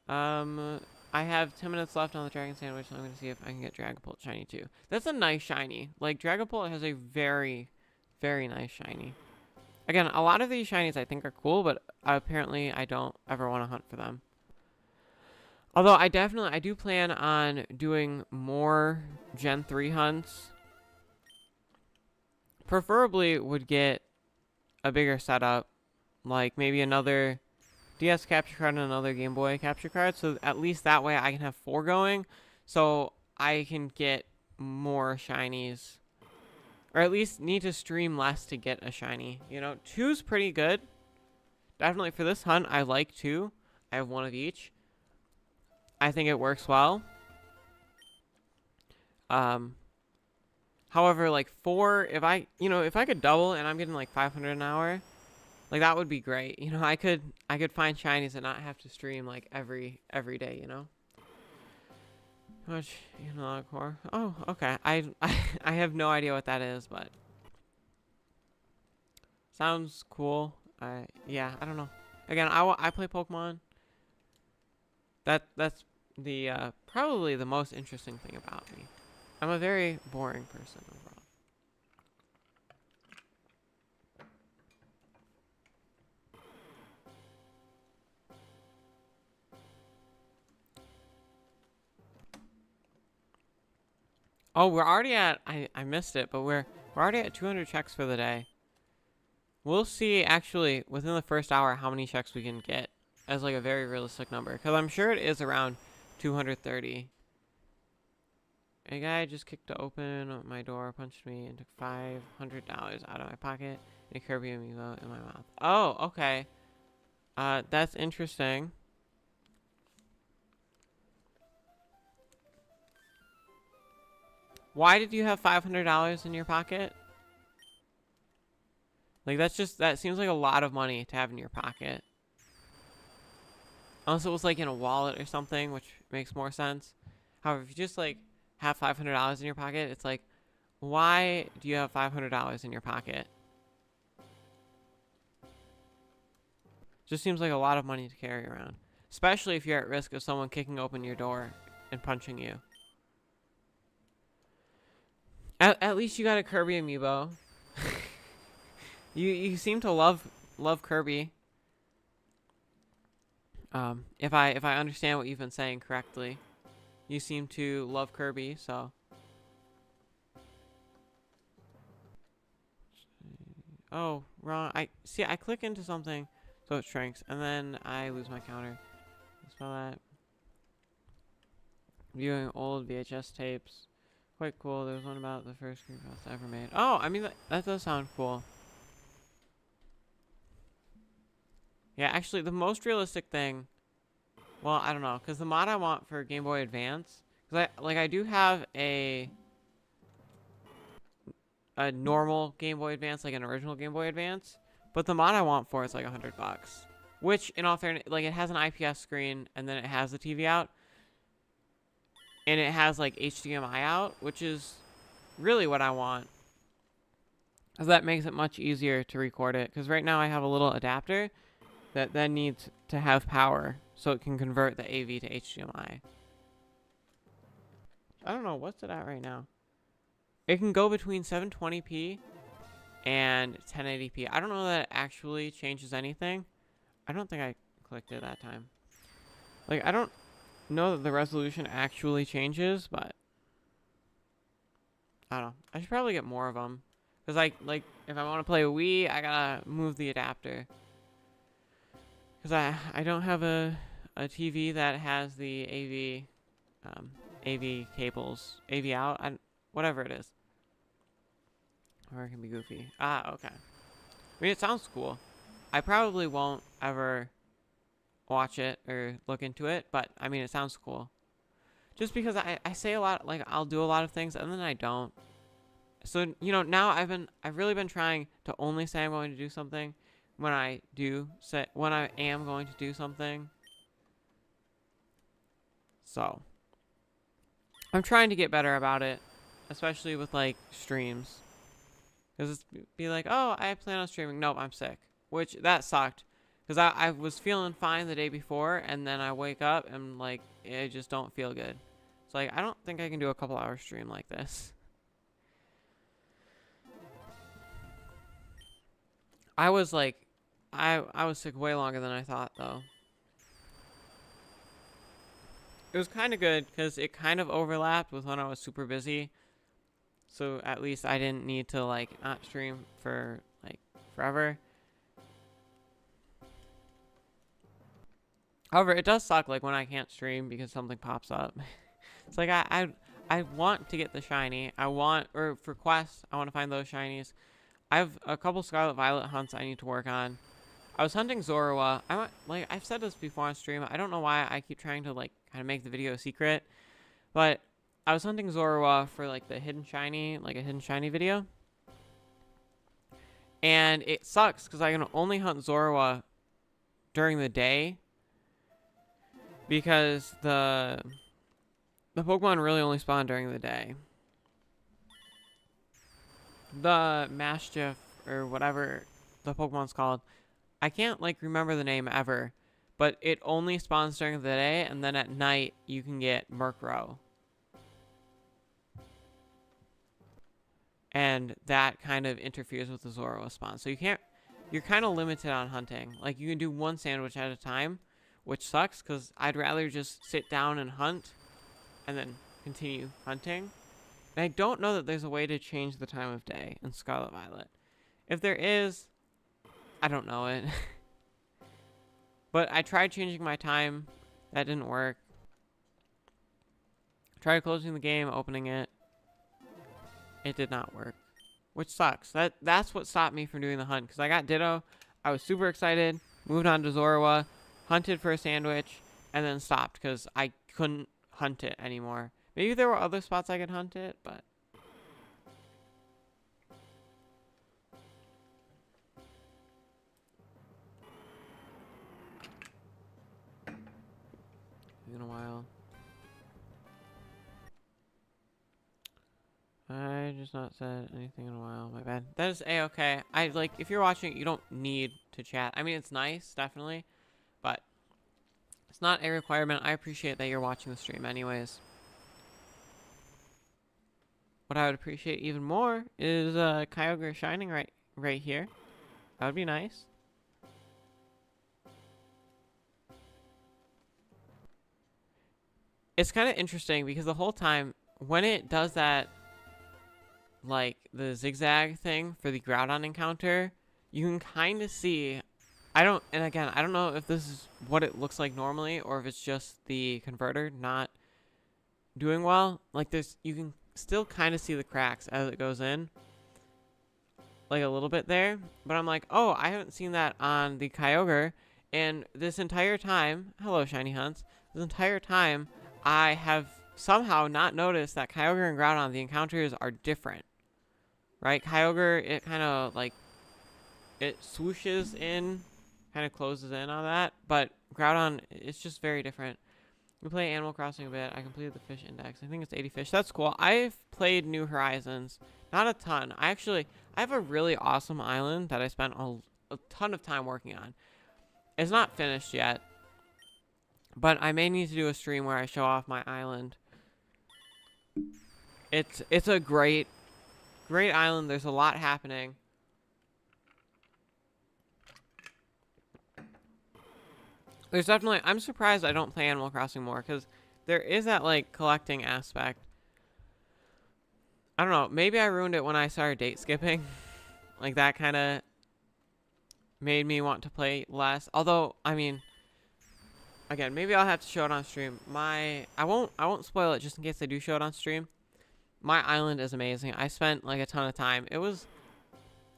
I have 10 minutes left on the Dragon Sandwich, so I'm going to see if I can get Dragapult shiny too. That's a nice shiny. Like Dragapult has a very, very nice shiny. Again, a lot of these shinies I think are cool, but apparently I don't ever want to hunt for them. Although I do plan on doing more Gen 3 hunts. Preferably would get a bigger setup, like maybe another DS capture card and another Game Boy capture card, so at least that way I can have 4 going, so I can get more shinies. Or at least need to stream less to get a shiny. You know, 2's pretty good. Definitely for this hunt, I like 2. I have 1 of each. I think it works well. However, like 4, if I could double and I'm getting like 500 an hour, like that would be great. You know, I could find shinies and not have to stream like every day, you know? How much analog core? Oh, okay. I have no idea what that is, but sounds cool. Yeah, I don't know. Again, I play Pokemon. That's the probably the most interesting thing about me. I'm a very boring person overall. Oh, we're already at, I missed it, but we're already at 200 checks for the day. We'll see, actually, within the first hour, how many checks we can get as, like, a very realistic number. Because I'm sure it is around 230. A guy just kicked open my door, punched me, and took $500 out of my pocket and a Kirby amiibo in my mouth. Oh, okay. That's interesting. Why did you have $500 in your pocket? Like, that seems like a lot of money to have in your pocket. Unless it was, like, in a wallet or something, which makes more sense. However, if you just, like, have $500 in your pocket, it's like, why do you have $500 in your pocket? Just seems like a lot of money to carry around. Especially if you're at risk of someone kicking open your door and punching you. At least you got a Kirby amiibo. You seem to love Kirby. If I understand what you've been saying correctly, you seem to love Kirby, so. Oh, wrong. I click into something, so it shrinks, and then I lose my counter. Spell that. Viewing old VHS tapes. Quite cool. There's one about the first screencast ever made. Oh, I mean, that does sound cool. Yeah, actually, the most realistic thing... Well, I don't know, because the mod I want for Game Boy Advance... Because I do have a normal Game Boy Advance, like an original Game Boy Advance. But the mod I want for is like $100. Which, in all fairness, like, it has an IPS screen, and then it has the TV out. And it has, like, HDMI out, which is really what I want. Because that makes it much easier to record it. Because right now I have a little adapter that then needs to have power so it can convert the AV to HDMI. I don't know, what's it at right now? It can go between 720p and 1080p. I don't know that it actually changes anything. I don't think I clicked it that time. Like, I don't know that the resolution actually changes, but I don't know. I should probably get more of them. Because, if I want to play a Wii, I gotta move the adapter. Because I don't have a TV that has the AV cables, AV out, whatever it is. Or it can be goofy. Ah, okay. I mean, it sounds cool. I probably won't ever watch it or look into it, but I mean, it sounds cool. Just because I say a lot, like, I'll do a lot of things and then I don't. So, you know, now I've really been trying to only say I'm going to do something when I am going to do something. So, I'm trying to get better about it, especially with, like, streams. Because it's be like, oh, I plan on streaming. Nope, I'm sick. Which, that sucked. Because I was feeling fine the day before, and then I wake up and, like, I just don't feel good. It's like, I don't think I can do a couple hour stream like this. I was, like, I was sick way longer than I thought, though. It was kind of good, because it kind of overlapped with when I was super busy. So, at least I didn't need to, like, not stream for, like, forever. However, it does suck, like, when I can't stream because something pops up. It's like, I want to get the shiny. Or for quests, I want to find those shinies. I have a couple Scarlet Violet hunts I need to work on. I was hunting Zorua. I've said this before on stream. I don't know why I keep trying to, like, kind of make the video a secret. But I was hunting Zorua for, like, the hidden shiny, like a hidden shiny video. And it sucks because I can only hunt Zorua during the day. Because the Pokemon really only spawn during the day. The Mastiff, or whatever the Pokemon's called, I can't, like, remember the name ever, but it only spawns during the day, and then at night you can get Murkrow. And that kind of interferes with the Zorua spawn. So you're kind of limited on hunting. Like, you can do one sandwich at a time, which sucks, because I'd rather just sit down and hunt, and then continue hunting. And I don't know that there's a way to change the time of day in Scarlet Violet. If there is, I don't know it. But I tried changing my time. That didn't work. Tried closing the game, opening it. It did not work. Which sucks. That's what stopped me from doing the hunt. Because I got Ditto. I was super excited. Moved on to Zorua. Hunted for a sandwich. And then stopped because I couldn't hunt it anymore. Maybe there were other spots I could hunt it, but... in a while. I just not said anything in a while. My bad. That is a-okay. If you're watching, you don't need to chat. I mean, it's nice, definitely. But it's not a requirement. I appreciate that you're watching the stream anyways. What I would appreciate even more is Kyogre shining right here. That would be nice. It's kind of interesting because the whole time when it does that, like the zigzag thing for the Groudon encounter, you can kind of see. I don't know if this is what it looks like normally or if it's just the converter not doing well. Like you can still kind of see the cracks as it goes in, like a little bit there. But I'm like, oh, I haven't seen that on the Kyogre, and this entire time, hello, Shiny Hunts. This entire time, I have somehow not noticed that Kyogre and Groudon, the encounters are different. Right? Kyogre, it kind of like, it swooshes in, kind of closes in on that. But Groudon, it's just very different. We play Animal Crossing a bit. I completed the fish index. I think it's 80 fish. That's cool. I've played New Horizons. Not a ton. I have a really awesome island that I spent a ton of time working on. It's not finished yet. But I may need to do a stream where I show off my island. It's a great island. There's a lot happening. There's definitely... I'm surprised I don't play Animal Crossing more, because there is that, like, collecting aspect. I don't know. Maybe I ruined it when I started date skipping. Like, that kind of made me want to play less. Although, I mean... Again, maybe I'll have to show it on stream. I won't spoil it just in case I do show it on stream. My island is amazing. I spent, like, a ton of time. It was,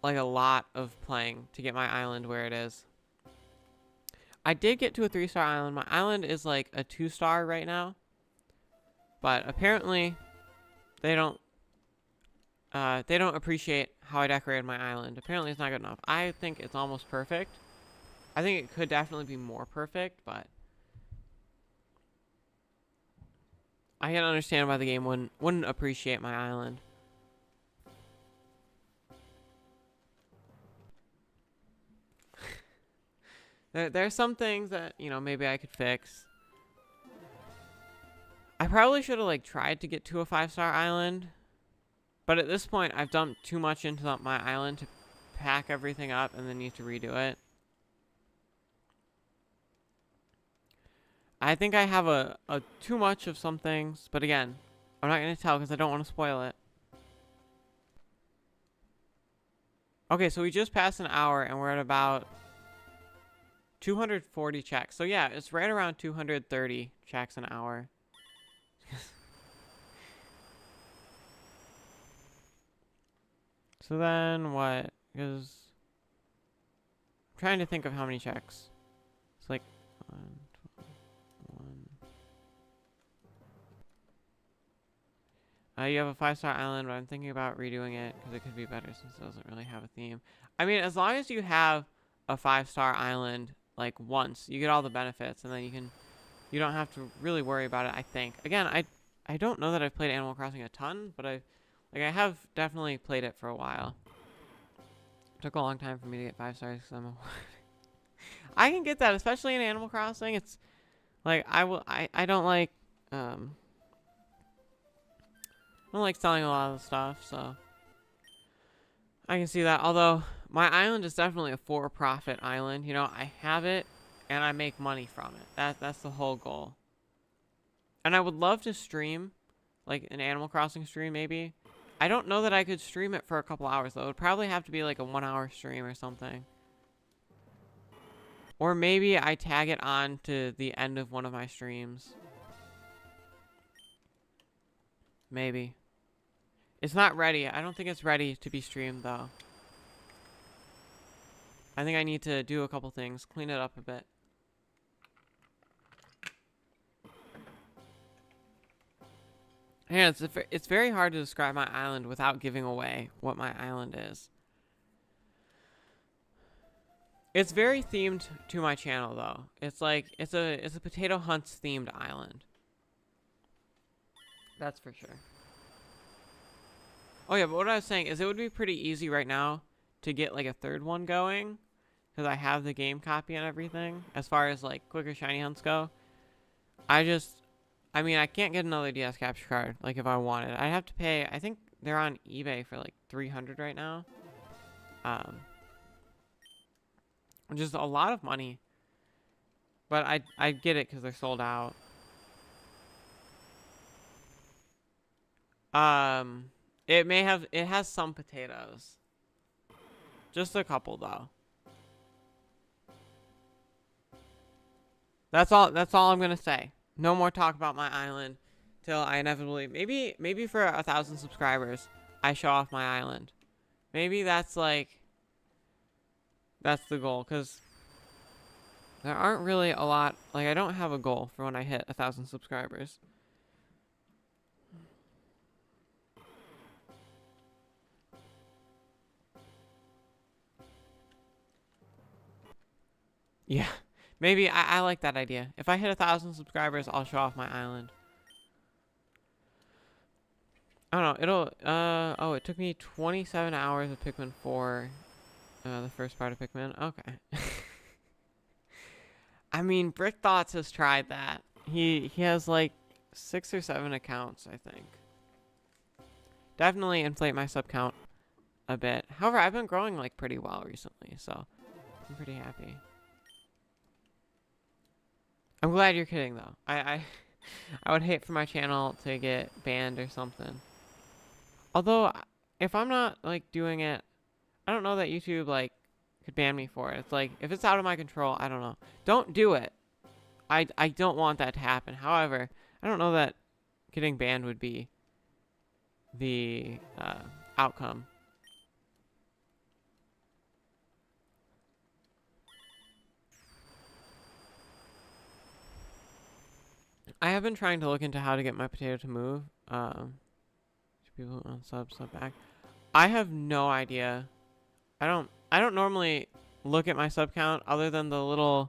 like, a lot of playing to get my island where it is. I did get to a 3-star island. My island is like a 2-star right now. But apparently they don't appreciate how I decorated my island. Apparently it's not good enough. I think it's almost perfect. I think it could definitely be more perfect, but I can understand why the game wouldn't appreciate my island. There's some things that, you know, maybe I could fix. I probably should have, like, tried to get to a 5-star island. But at this point, I've dumped too much into my island to pack everything up and then need to redo it. I think I have a too much of some things. But again, I'm not going to tell because I don't want to spoil it. Okay, so we just passed an hour and we're at about 240 checks. So yeah, it's right around 230 checks an hour. So then what? Because I'm trying to think of how many checks. It's like 1, 1. You have a 5-star island, but I'm thinking about redoing it because it could be better since it doesn't really have a theme. I mean, as long as you have a 5-star island, like, once, you get all the benefits, and then you don't have to really worry about it, I think. Again, I don't know that I've played Animal Crossing a ton, but I have definitely played it for a while. It took a long time for me to get 5 stars because I'm a I can get that, especially in Animal Crossing. It's like I don't like selling a lot of the stuff, so I can see that. Although my island is definitely a for-profit island. You know, I have it and I make money from it. That's the whole goal. And I would love to stream like an Animal Crossing stream maybe. I don't know that I could stream it for a couple hours though. It would probably have to be like a 1-hour stream or something. Or maybe I tag it on to the end of one of my streams. Maybe. It's not ready. I don't think it's ready to be streamed though. I think I need to do a couple things, clean it up a bit. Yeah, it's very hard to describe my island without giving away what my island is. It's very themed to my channel though. It's like it's a potato hunts themed island. That's for sure. Oh yeah, but what I was saying is it would be pretty easy right now to get like a third one going, because I have the game copy and everything. As far as like quicker shiny hunts go, I mean, I can't get another DS capture card like if I wanted. I'd have to pay. I think they're on eBay for like 300 right now. Just a lot of money. But I get it because they're sold out. It has some potatoes. Just a couple though. That's all I'm gonna say. No more talk about my island till I inevitably maybe for 1,000 subscribers I show off my island. Maybe that's the goal, because there aren't really a lot, like I don't have a goal for when I hit 1,000 subscribers. Yeah. Maybe I like that idea. If I hit 1,000 subscribers, I'll show off my island. I don't know. Oh, it took me 27 hours of Pikmin 4. The first part of Pikmin. Okay. I mean, Brick Thoughts has tried that. He has like 6 or 7 accounts, I think. Definitely inflate my sub count a bit. However, I've been growing like pretty well recently, so I'm pretty happy. I'm glad you're kidding though. I would hate for my channel to get banned or something. Although if I'm not like doing it, I don't know that YouTube like could ban me for it. It's like if it's out of my control, I don't know. Don't do it. I don't want that to happen. However, I don't know that getting banned would be the outcome. I have been trying to look into how to get my potato to move. People on sub back. I have no idea. I don't normally look at my sub count other than the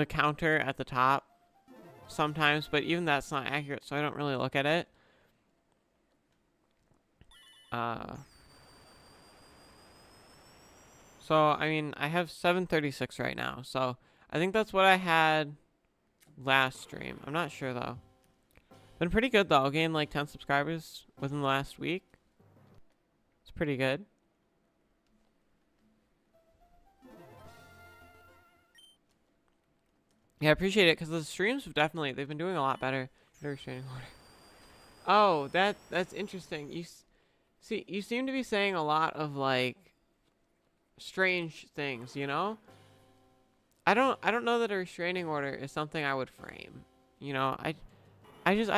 counter at the top sometimes, but even that's not accurate, so I don't really look at it. So I mean, I have 736 right now, so I think that's what I had last stream. I'm not sure though. Been pretty good though. Gained like 10 subscribers within the last week. It's pretty good. Yeah, I appreciate it because the streams have they've been doing a lot better. Oh, that's interesting. You seem to be saying a lot of like strange things, you know? I don't know that a restraining order is something I would frame. You know, I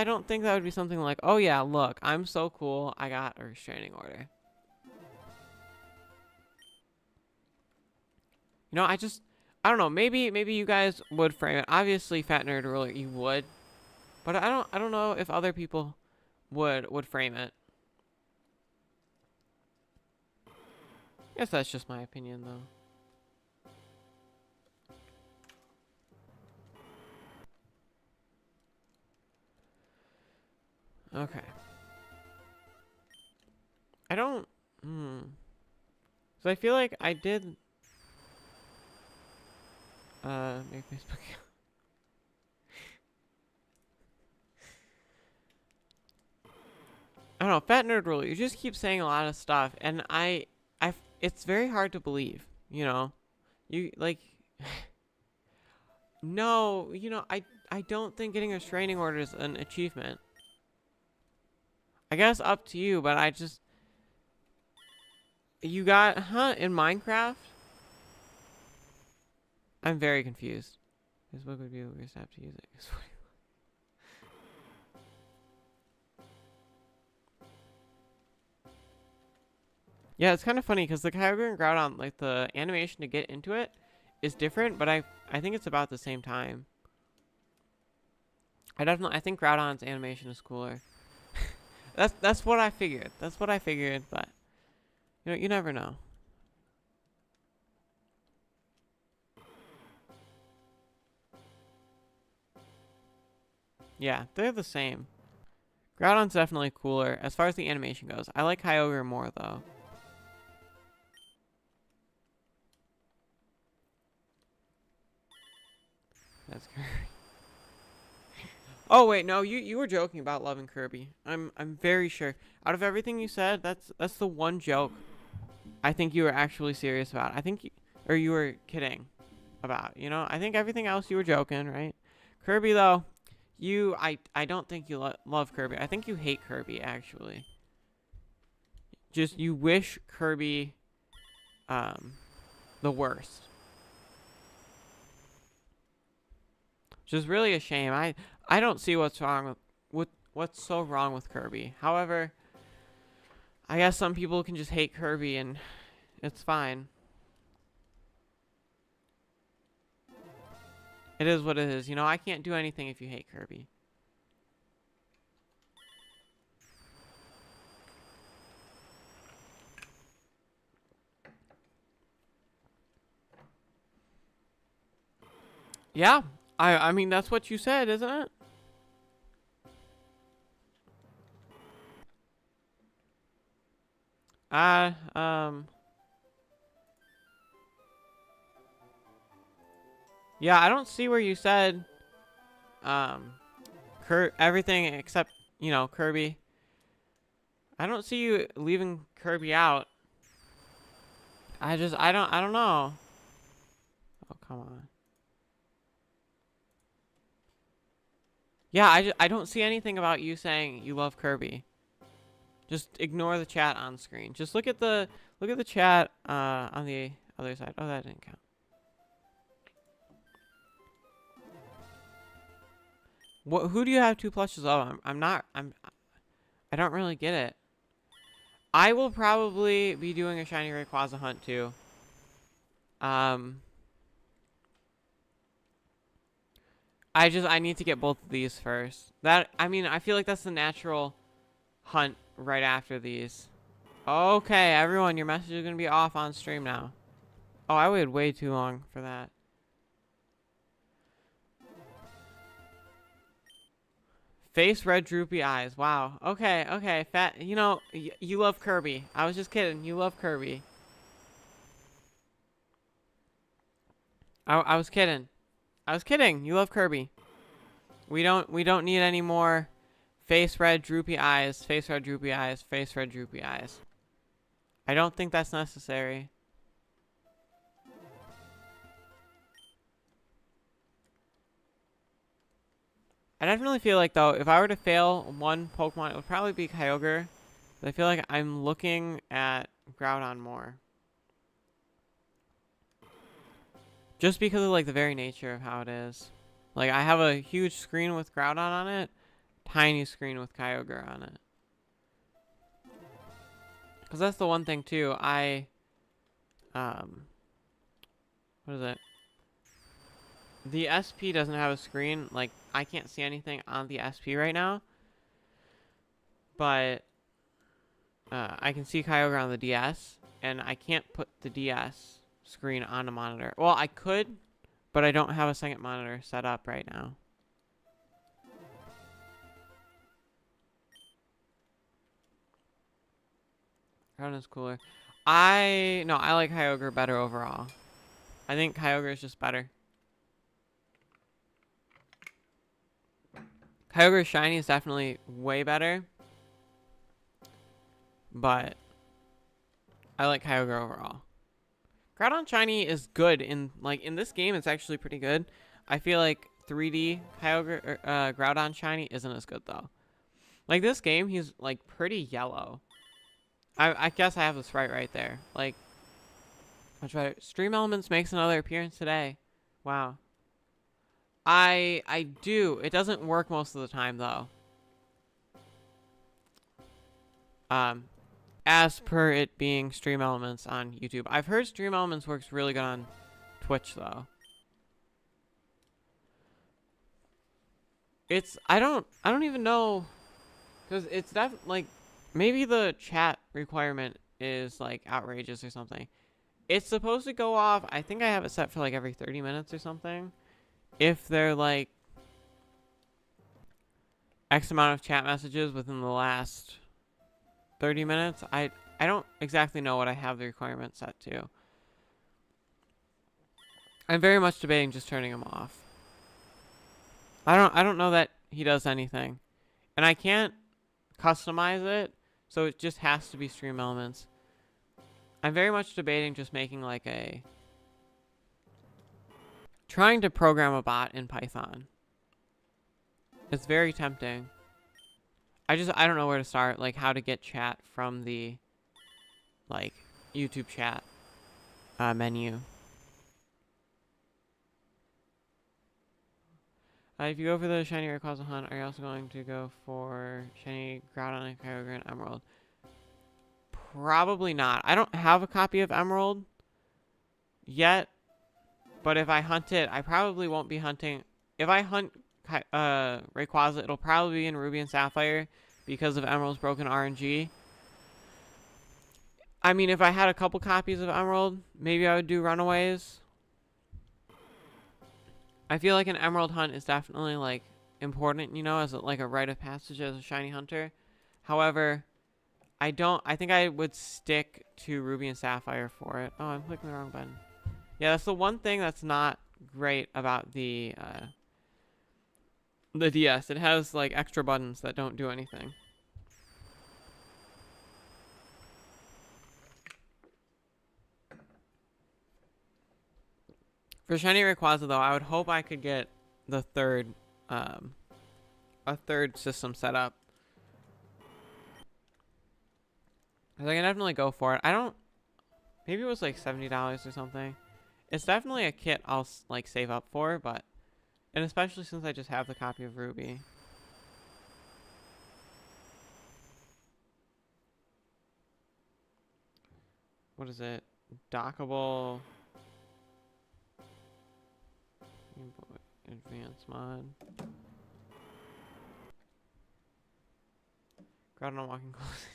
don't think that would be something like, "Oh yeah, look, I'm so cool. I got a restraining order." You know, I don't know. Maybe you guys would frame it. Obviously, Fat Nerd Ruler, you would. But I don't know if other people would frame it. I guess that's just my opinion though. Okay. I don't... So I feel like I did... make Facebook... I don't know, Fat Nerd Rule, you just keep saying a lot of stuff, and it's very hard to believe, you know? You, like... No, you know, I don't think getting a restraining order is an achievement. I guess up to you, but I just... You got... Huh? In Minecraft? I'm very confused. This book would be the worst app to use it. Yeah, it's kind of funny because the Kyogre and Groudon, like the animation to get into it is different, but I think it's about the same time. I think Groudon's animation is cooler. That's what I figured. That's what I figured, but you know, you never know. Yeah, they're the same. Groudon's definitely cooler as far as the animation goes. I like Kyogre more though. That's Kirby. Oh wait, no, you were joking about loving Kirby. I'm very sure. Out of everything you said, that's the one joke I think you were actually serious about. I think or you were kidding about, you know? I think everything else you were joking, right? Kirby though, I don't think you love Kirby. I think you hate Kirby actually. Just you wish Kirby the worst. Which is really a shame. I don't see what's wrong with what's so wrong with Kirby. However, I guess some people can just hate Kirby and it's fine. It is what it is. You know, I can't do anything if you hate Kirby. Yeah. I mean, that's what you said, isn't it? Uh, um... Yeah, I don't see where you said, everything except, you know, Kirby. I don't see you leaving Kirby out. I don't know. Oh, come on. Yeah, I don't see anything about you saying you love Kirby. Just ignore the chat on screen. Just look at the chat on the other side. Oh, that didn't count. Who do you have 2 plushes of? I don't really get it. I will probably be doing a shiny Rayquaza hunt too. I need to get both of these first. I mean, I feel like that's the natural hunt right after these. Okay, everyone, your message is going to be off on stream now. Oh, I waited way too long for that. Face red droopy eyes. Wow. Okay, okay. Fat, you know, you love Kirby. I was just kidding. You love Kirby. I was kidding. I was kidding. You love Kirby. We don't need any more face red droopy eyes, face red droopy eyes, face red droopy eyes. I don't think that's necessary. I definitely feel like, though, if I were to fail one Pokemon, it would probably be Kyogre. But I feel like I'm looking at Groudon more. Just because of, like, the very nature of how it is. Like, I have a huge screen with Groudon on it. Tiny screen with Kyogre on it. Because that's the one thing, too. What is it? The SP doesn't have a screen. Like, I can't see anything on the SP right now. But I can see Kyogre on the DS. And I can't put the DS screen on a monitor. Well, I could, but I don't have a second monitor set up right now. Groudon's cooler. I like Kyogre better overall. I think Kyogre is just better. Kyogre Shiny is definitely way better. But I like Kyogre overall. Groudon Shiny is good in this game. It's actually pretty good. I feel like 3D Kyogre Groudon Shiny isn't as good though. Like, this game, he's, like, pretty yellow. I guess I have the sprite right there. Like, I'll try it. Stream Elements makes another appearance today. Wow. I do. It doesn't work most of the time, though. As per it being Stream Elements on YouTube. I've heard Stream Elements works really good on Twitch, though. I don't even know, because it's like, maybe the chat requirement is like outrageous or something. It's supposed to go off, I think I have it set for like every 30 minutes or something. If they're like X amount of chat messages within the last 30 minutes. I don't exactly know what I have the requirement set to. I'm very much debating just turning him off. I don't know that he does anything. And I can't customize it, so it just has to be Stream Elements. I'm very much debating just making like trying to program a bot in Python. It's very tempting. I don't know where to start, like how to get chat from the like YouTube chat menu. If you go for the shiny Rayquaza hunt, are you also going to go for shiny Groudon and Kyogre and Emerald? Probably not. I don't have a copy of Emerald yet, but if I hunt it, I probably won't be hunting. If I hunt Rayquaza, it'll probably be in Ruby and Sapphire because of Emerald's broken RNG. I mean, if I had a couple copies of Emerald, maybe I would do Runaways. I feel like an Emerald hunt is definitely like important, you know, as like a rite of passage as a shiny hunter. However, I think I would stick to Ruby and Sapphire for it. Oh, I'm clicking the wrong button. Yeah, that's the one thing that's not great about the DS. It has like extra buttons that don't do anything. For shiny Rayquaza, though, I would hope I could get the a third system set up. I can definitely go for it. Maybe it was like $70 or something. It's definitely a kit I'll like save up for, but, and especially since I just have the copy of Ruby. What is it? Dockable. Advanced mod. Groudon walking close.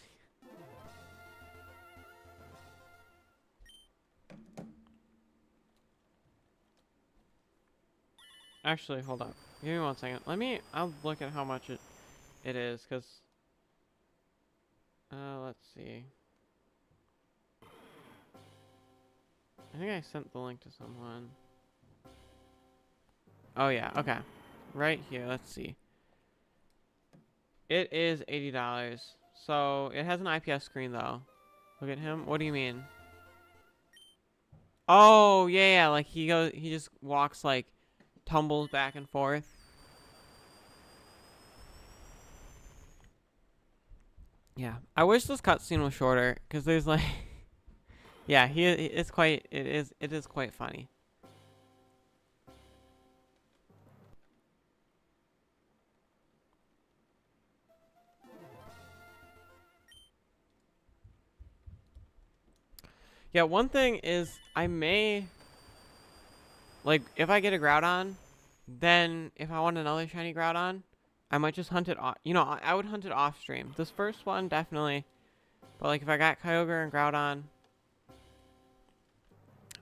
Actually, hold up. Give me 1 second. I'll look at how much it is, because let's see. I think I sent the link to someone. Oh yeah, okay. Right here, let's see. It is $80. So it has an IPS screen though. Look at him. What do you mean? Oh yeah, like he just walks like tumbles back and forth. Yeah, I wish this cutscene was shorter because there's like, yeah, it is quite funny. Yeah, one thing is I may, like, if I get a Groudon, then if I want another shiny Groudon, I might just hunt it off. You know, I would hunt it off stream. This first one, definitely. But, like, if I got Kyogre and Groudon,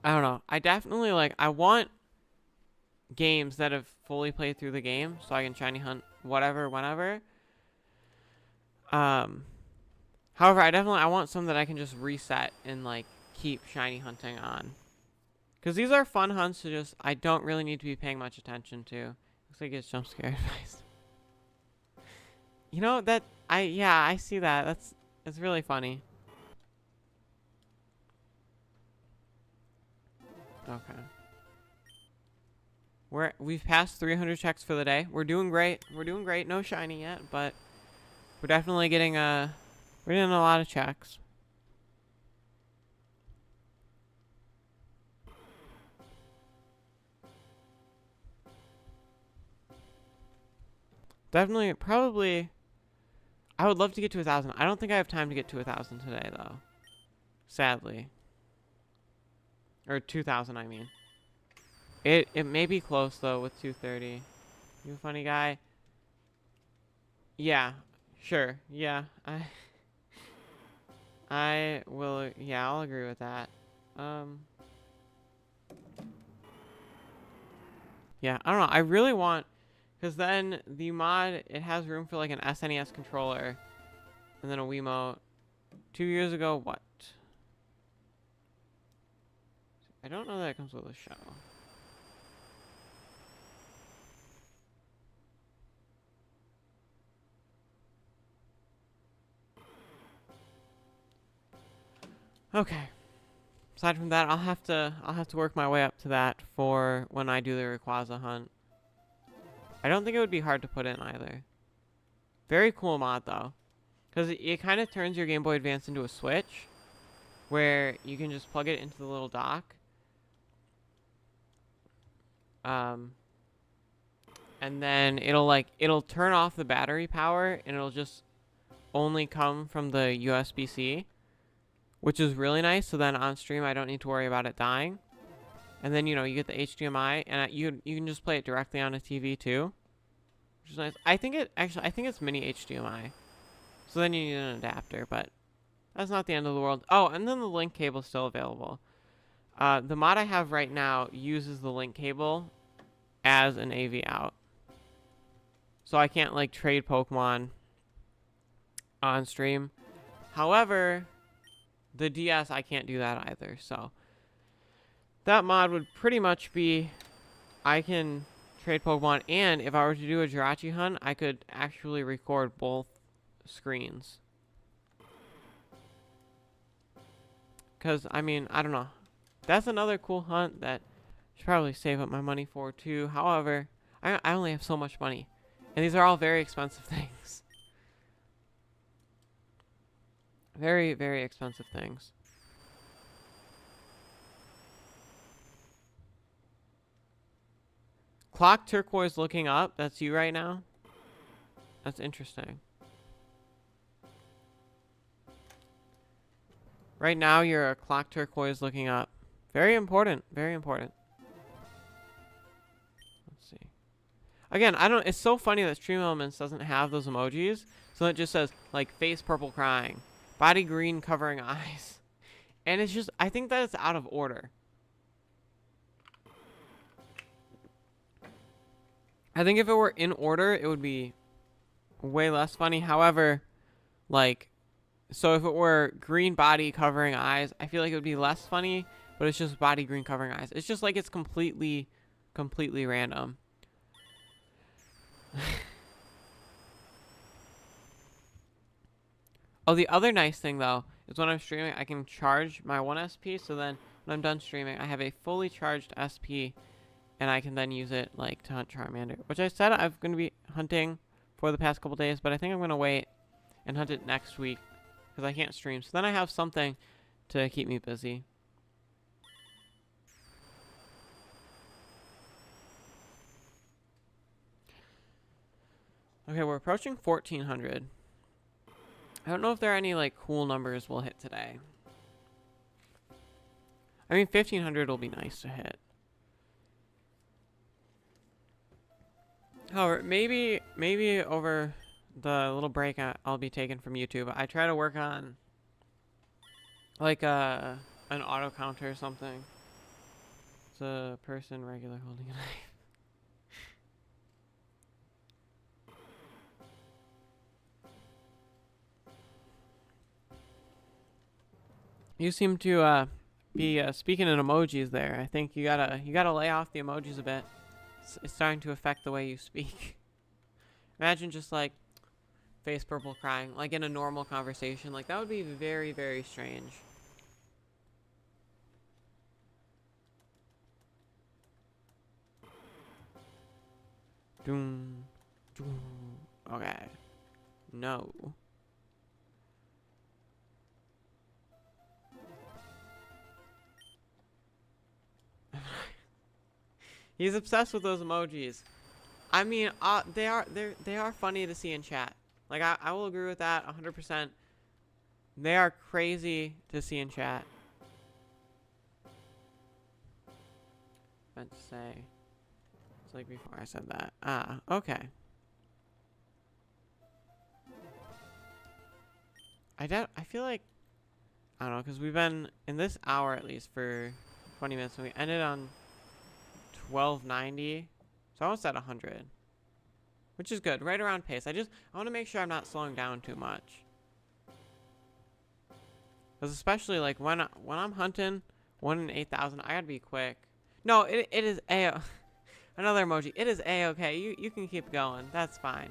I don't know. I definitely, like, I want games that have fully played through the game so I can shiny hunt whatever, whenever. However, I want some that I can just reset and, like, keep shiny hunting on. Because these are fun hunts to just, I don't really need to be paying much attention to. Looks like it's jump scare advice. You know, I see that. It's really funny. Okay. We've passed 300 checks for the day. We're doing great. We're doing great. No shiny yet, but We're definitely getting we're getting a lot of checks. Definitely, probably. I would love to get to 1,000. I don't think I have time to get to 1,000 today, though. Sadly. Or 2,000, I mean. It may be close, though, with 230. You a funny guy? Yeah. Sure. Yeah. I will... Yeah, I'll agree with that. Yeah, I don't know. I really want... Because then the mod, it has room for, like, an SNES controller. And then a Wiimote. 2 years ago, what? I don't know that it comes with a show. Okay. Aside from that, I'll have to work my way up to that for when I do the Rayquaza hunt. I don't think it would be hard to put in either. Very cool mod though, because it kind of turns your Game Boy Advance into a Switch, where you can just plug it into the little dock. And then it'll turn off the battery power, and it'll just only come from the USB-C. Which is really nice, so then on stream I don't need to worry about it dying. And then, you know, you get the HDMI, and you can just play it directly on a TV too. Which is nice. I think it's mini HDMI. So then you need an adapter, but that's not the end of the world. Oh, and then the link cable is still available. The mod I have right now uses the link cable as an AV out. So I can't, like, trade Pokemon on stream. However... the DS, I can't do that either, so that mod would pretty much be I can trade Pokemon, and if I were to do a Jirachi hunt, I could actually record both screens. Because, I mean, I don't know. That's another cool hunt that I should probably save up my money for, too. However, I only have so much money, and these are all very expensive things. Very, very expensive things. Clock Turquoise looking up. That's you right now? That's interesting. Right now, you're a Clock Turquoise looking up. Very important. Very important. Let's see. Again, it's so funny that Stream Elements doesn't have those emojis. So it just says, like, face purple crying. Body green covering eyes. And it's just, I think that it's out of order. I think if it were in order, it would be way less funny. However, like, so if it were green body covering eyes, I feel like it would be less funny, but it's just body green covering eyes. It's just like it's completely random. Oh, the other nice thing, though, is when I'm streaming, I can charge my 1 SP, so then when I'm done streaming, I have a fully charged SP, and I can then use it, like, to hunt Charmander, which I said I'm going to be hunting for the past couple days, but I think I'm going to wait and hunt it next week, because I can't stream, so then I have something to keep me busy. Okay, we're approaching 1,400. I don't know if there are any, like, cool numbers we'll hit today. I mean, 1,500 will be nice to hit. However, maybe over the little break I'll be taking from YouTube, I try to work on, like, an auto counter or something. It's a person regular holding a knife. You seem to be speaking in emojis there. I think you gotta lay off the emojis a bit. It's starting to affect the way you speak. Imagine just like face purple crying, like in a normal conversation. Like that would be very, very strange. Doom, doom. Okay. No. He's obsessed with those emojis. I mean, they are funny to see in chat. Like I will agree with that 100%. They are crazy to see in chat. Meant to say. It's like before I said that. Ah, okay. I feel like, I don't know, because we've been in this hour at least for 20 minutes, and we ended on 1290, so almost at 100, which is good, right around pace. I want to make sure I'm not slowing down too much, because especially like when I'm hunting 1 in 8,000, I gotta be quick. No, it is another emoji. It is okay. You can keep going. That's fine.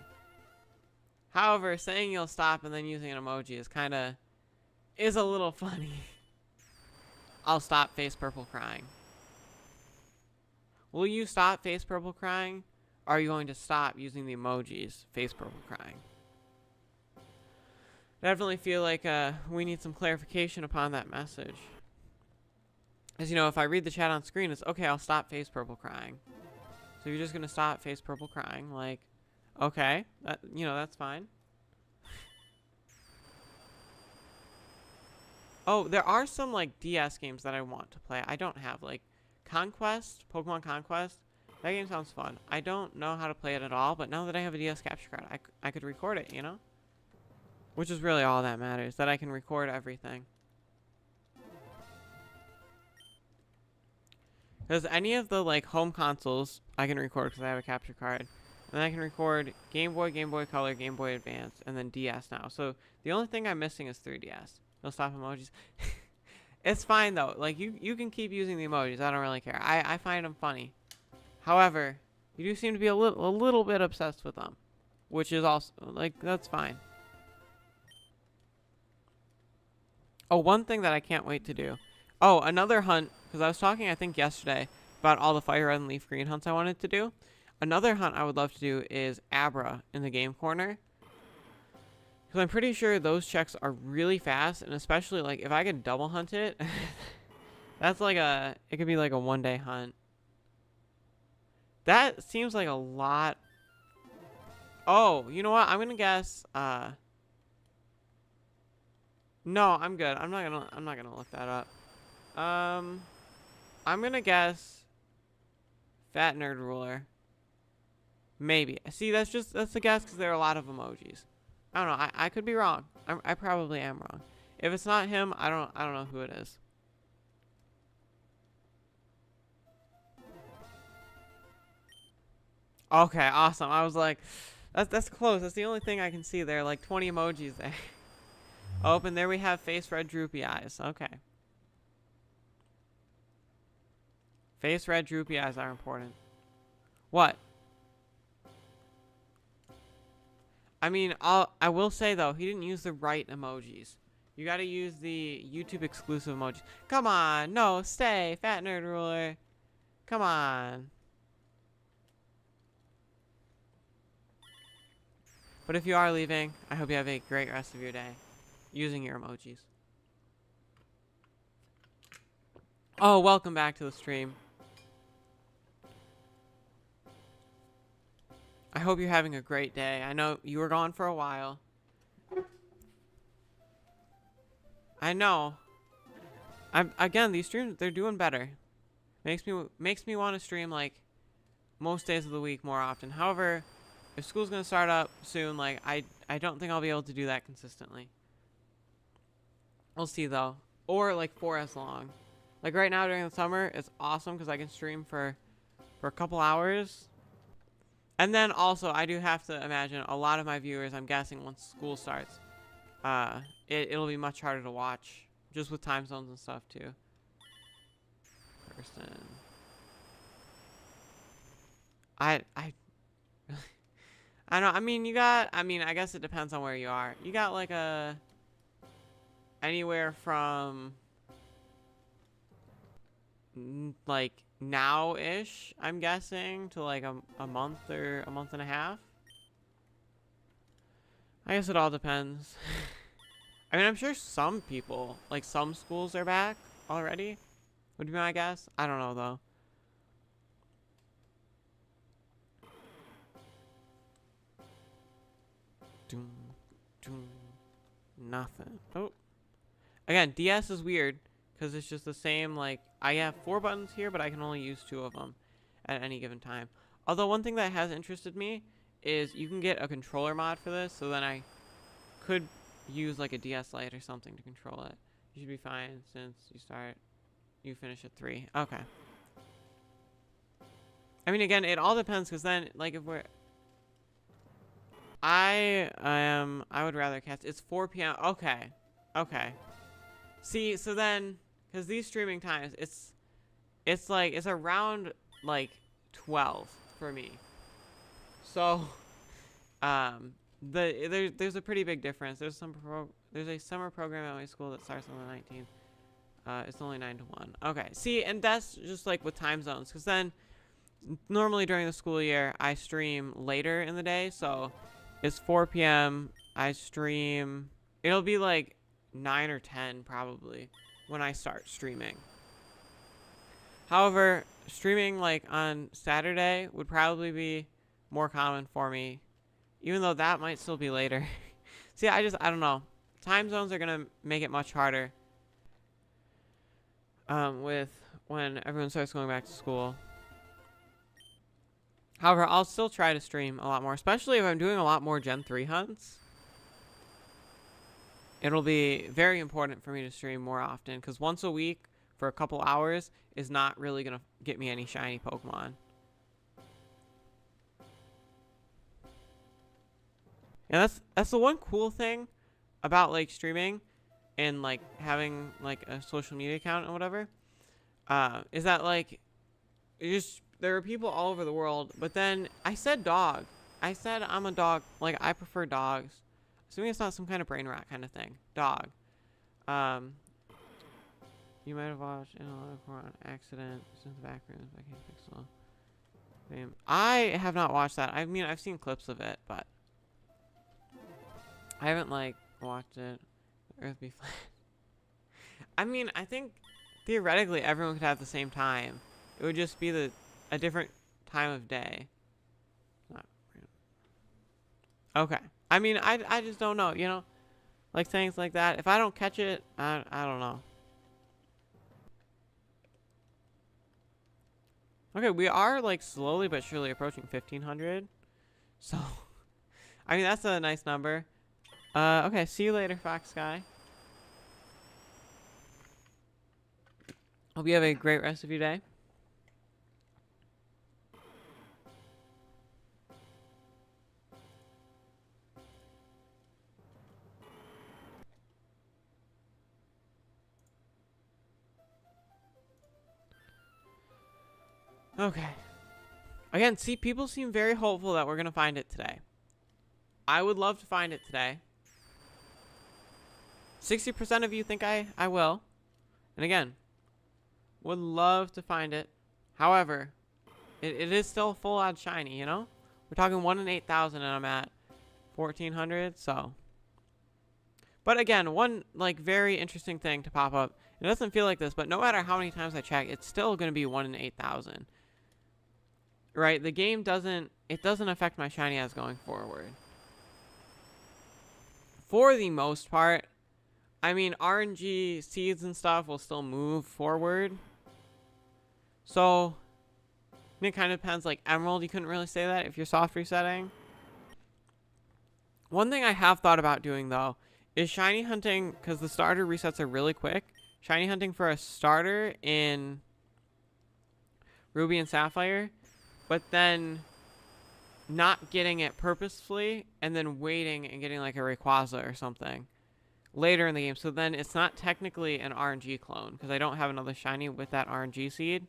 However, saying you'll stop and then using an emoji is a little funny. I'll stop face purple crying. Will you stop face purple crying? Or are you going to stop using the emojis face purple crying? Definitely feel like we need some clarification upon that message. As you know, if I read the chat on screen, it's okay, I'll stop face purple crying. So you're just gonna stop face purple crying, like, okay, that's fine. Oh, there are some like DS games that I want to play. I don't have, like Conquest, Pokemon Conquest. That game sounds fun. I don't know how to play it at all, but now that I have a DS capture card, I could record it, Which is really all that matters, that I can record everything. Because any of the like home consoles I can record because I have a capture card. And then I can record Game Boy, Game Boy Color, Game Boy Advance, and then DS now. So the only thing I'm missing is 3DS. No stop emojis. It's fine though. Like you can keep using the emojis. I don't really care. I find them funny. However, you do seem to be a little bit obsessed with them, which is also like that's fine. Oh, one thing that I can't wait to do. Oh, another hunt, because I was talking, I think, yesterday about all the fire red and leaf green hunts I wanted to do. Another hunt I would love to do is Abra in the game corner. Because I'm pretty sure those checks are really fast, and especially, like, if I could double hunt it, that's like it could be like a one-day hunt. That seems like a lot. Oh, you know what? I'm going to guess, no, I'm good. I'm not gonna look that up. I'm gonna guess Fat Nerd Ruler. Maybe. See, that's a guess because there are a lot of emojis. I don't know. I could be wrong. I probably am wrong. If it's not him, I don't know who it is. Okay, awesome. I was like, that's close. That's the only thing I can see there. Like 20 emojis there. Oh, and there we have face red droopy eyes. Okay. Face red droopy eyes are important. What? I mean, I will say though, he didn't use the right emojis. You gotta use the YouTube exclusive emojis. Come on, no, stay, Fat Nerd Ruler. Come on. But if you are leaving, I hope you have a great rest of your day using your emojis. Oh, welcome back to the stream. I hope you're having a great day. I know you were gone for a while. I know. Again, these streams, they're doing better. Makes me want to stream like most days of the week more often. However, if school's gonna start up soon, like I don't think I'll be able to do that consistently. We'll see though. Or like for as long. Like right now during the summer, it's awesome because I can stream for a couple hours. And then also, I do have to imagine a lot of my viewers, I'm guessing once school starts, it'll be much harder to watch, just with time zones and stuff too. Person. I don't know. I mean, I guess it depends on where you are. You got like anywhere from like now-ish, I'm guessing, to like a month or a month and a half. I guess it all depends. I mean, I'm sure some people, like some schools are back already, would be my guess. I don't know, though. Doom, doom, nothing. Oh. Again, DS is weird because it's just the same, like, I have 4 buttons here, but I can only use 2 of them at any given time. Although one thing that has interested me is you can get a controller mod for this, so then I could use like a DS Lite or something to control it. You should be fine since you finish at 3. Okay. I mean, again, it all depends because then, like, if we're, I would rather cast. It's 4 p.m. Okay. Okay. See, so then, because these streaming times, it's like, it's around like 12 for me. So, there's a pretty big difference. There's a summer program at my school that starts on the 19th. It's only 9 to 1. Okay. See, and that's just like with time zones, because then normally during the school year I stream later in the day, so it's 4 p.m. I stream. It'll be like 9 or 10 probably when I start streaming. However, streaming like on Saturday would probably be more common for me, even though that might still be later. See, I don't know. Time zones are gonna make it much harder with when everyone starts going back to school. However, I'll still try to stream a lot more, especially if I'm doing a lot more Gen 3 hunts. It'll be very important for me to stream more often, because once a week for a couple hours is not really going to get me any shiny Pokemon. And that's the one cool thing about like streaming and like having like a social media account and whatever, is that like there are people all over the world. But then I said dog. I said I'm a dog. Like, I prefer dogs. Assuming it's not some kind of brain rot kind of thing. Dog. You might have watched in a on accident since the background. I can't fix it. I have not watched that. I mean, I've seen clips of it, but I haven't like watched it. Earth be flat. I mean, I think theoretically everyone could have the same time. It would just be a different time of day. Not okay. I mean, I just don't know, you know? Like things like that. If I don't catch it, I don't know. Okay, we are like slowly but surely approaching 1,500. So, I mean, that's a nice number. Okay, see you later, Fox Guy. Hope you have a great rest of your day. Okay. Again, see, people seem very hopeful that we're going to find it today. I would love to find it today. 60% of you think I will. And again, would love to find it. However, it is still a full odd shiny, you know? We're talking 1 in 8,000 and I'm at 1,400, so. But again, one like very interesting thing to pop up. It doesn't feel like this, but no matter how many times I check, it's still going to be 1 in 8,000. Right? The game doesn't affect my shiny as going forward. For the most part, I mean, RNG seeds and stuff will still move forward. So, it kind of depends. Like Emerald, you couldn't really say that if you're soft resetting. One thing I have thought about doing, though, is shiny hunting, because the starter resets are really quick. Shiny hunting for a starter in Ruby and Sapphire, but then not getting it purposefully, and then waiting and getting like a Rayquaza or something later in the game. So then it's not technically an RNG clone, because I don't have another shiny with that RNG seed.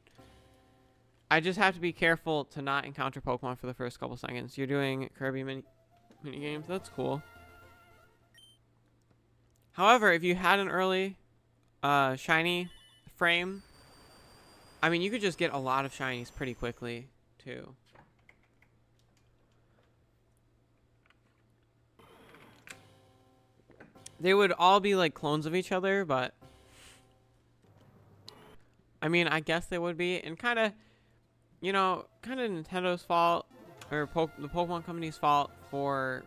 I just have to be careful to not encounter Pokemon for the first couple seconds. You're doing Kirby mini games. That's cool. However, if you had an early shiny frame, I mean, you could just get a lot of shinies pretty quickly, too. They would all be like clones of each other, but I mean, I guess they would be, and kind of, you know, kind of Nintendo's fault, or the Pokemon Company's fault for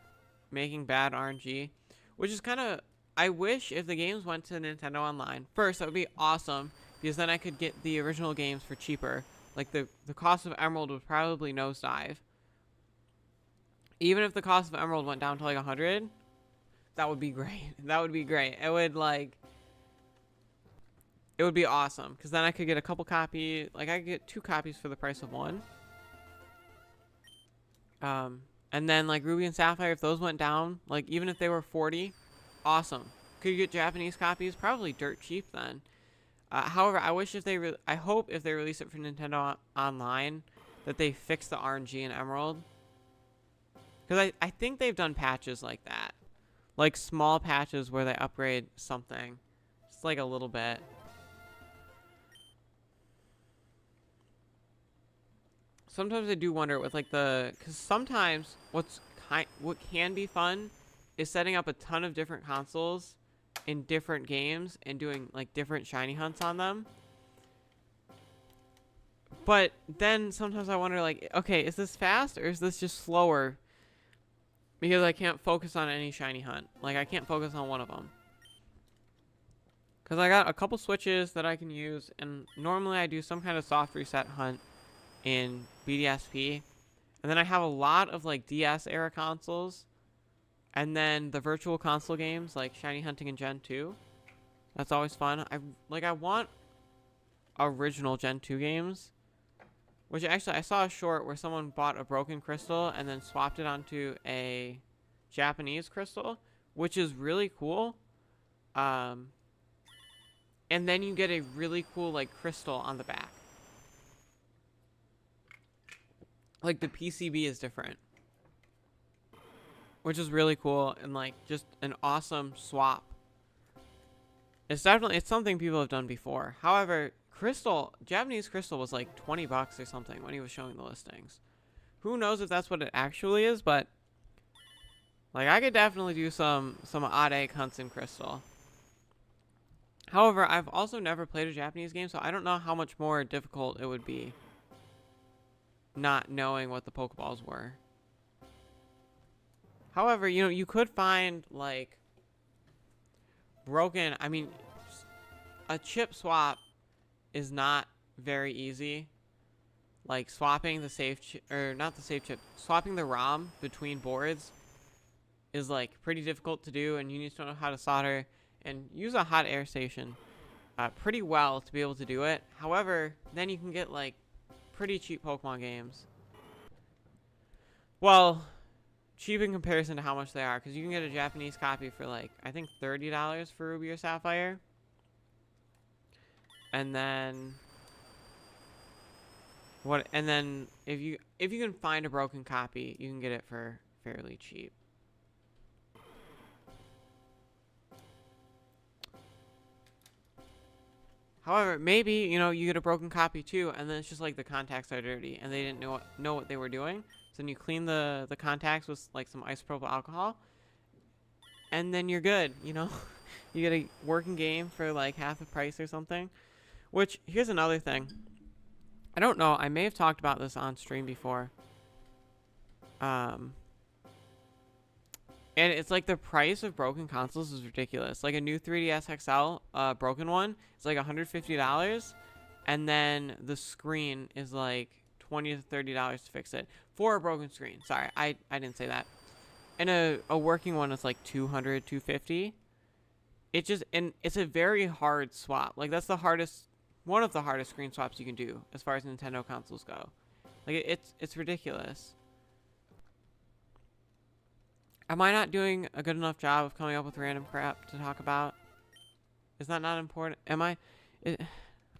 making bad RNG, which is kind of, I wish if the games went to Nintendo Online. First, that would be awesome, because then I could get the original games for cheaper. Like, the cost of Emerald would probably nosedive. Even if the cost of Emerald went down to like 100, that would be great. That would be great. It would, like, it would be awesome, because then I could get a couple copies. Like, I could get 2 copies for the price of 1. And then, like, Ruby and Sapphire, if those went down, like, even if they were 40, awesome. Could you get Japanese copies? Probably dirt cheap then. However, I wish if they, I hope if they release it for Nintendo Online, that they fix the RNG in Emerald. Because I think they've done patches like that. Like, small patches where they upgrade something. Just, like, a little bit. Sometimes I do wonder with, like, because sometimes what can be fun is setting up a ton of different consoles in different games and doing, like, different shiny hunts on them. But then sometimes I wonder, like, okay, is this fast or is this just slower? Because I can't focus on any shiny hunt. Like, I can't focus on one of them. Because I got a couple switches that I can use, and normally I do some kind of soft reset hunt in BDSP. And then I have a lot of, like, DS era consoles. And then the virtual console games, like Shiny Hunting and Gen 2. That's always fun. I want original Gen 2 games. Which actually, I saw a short where someone bought a broken crystal and then swapped it onto a Japanese crystal, which is really cool. And then you get a really cool, like, crystal on the back. Like, the PCB is different. Which is really cool and, like, just an awesome swap. It's something people have done before. However, Japanese crystal was like $20 or something when he was showing the listings. Who knows if that's what it actually is, but like, I could definitely do some odd egg hunts in crystal. However, I've also never played a Japanese game, so I don't know how much more difficult it would be not knowing what the Pokeballs were. However, you know, you could find, like, broken, I mean, a chip swap is not very easy. Like, swapping the save chip, or not the save chip, swapping the ROM between boards is, like, pretty difficult to do, and you need to know how to solder and use a hot air station pretty well to be able to do it. However, then you can get, like, pretty cheap Pokemon games. Well, cheap in comparison to how much they are, because you can get a Japanese copy for, like, I think $30 for Ruby or Sapphire. And then if you can find a broken copy, you can get it for fairly cheap. However, maybe, you know, you get a broken copy too, and then it's just like the contacts are dirty and they didn't know what they were doing. So then you clean the contacts with, like, some isopropyl alcohol, and then you're good, you know? You get a working game for, like, half the price or something. Which, here's another thing. I don't know, I may have talked about this on stream before. And it's like the price of broken consoles is ridiculous. Like, a new 3DS XL, broken one, it's like $150. And then the screen is like $20 to $30 to fix it. For a broken screen. Sorry, I didn't say that. And a working one is like $200, $250. And it's a very hard swap. Like, that's one of the hardest screen swaps you can do as far as Nintendo consoles go. Like, it's ridiculous. Am I not doing a good enough job of coming up with random crap to talk about? Is that not important? Am I?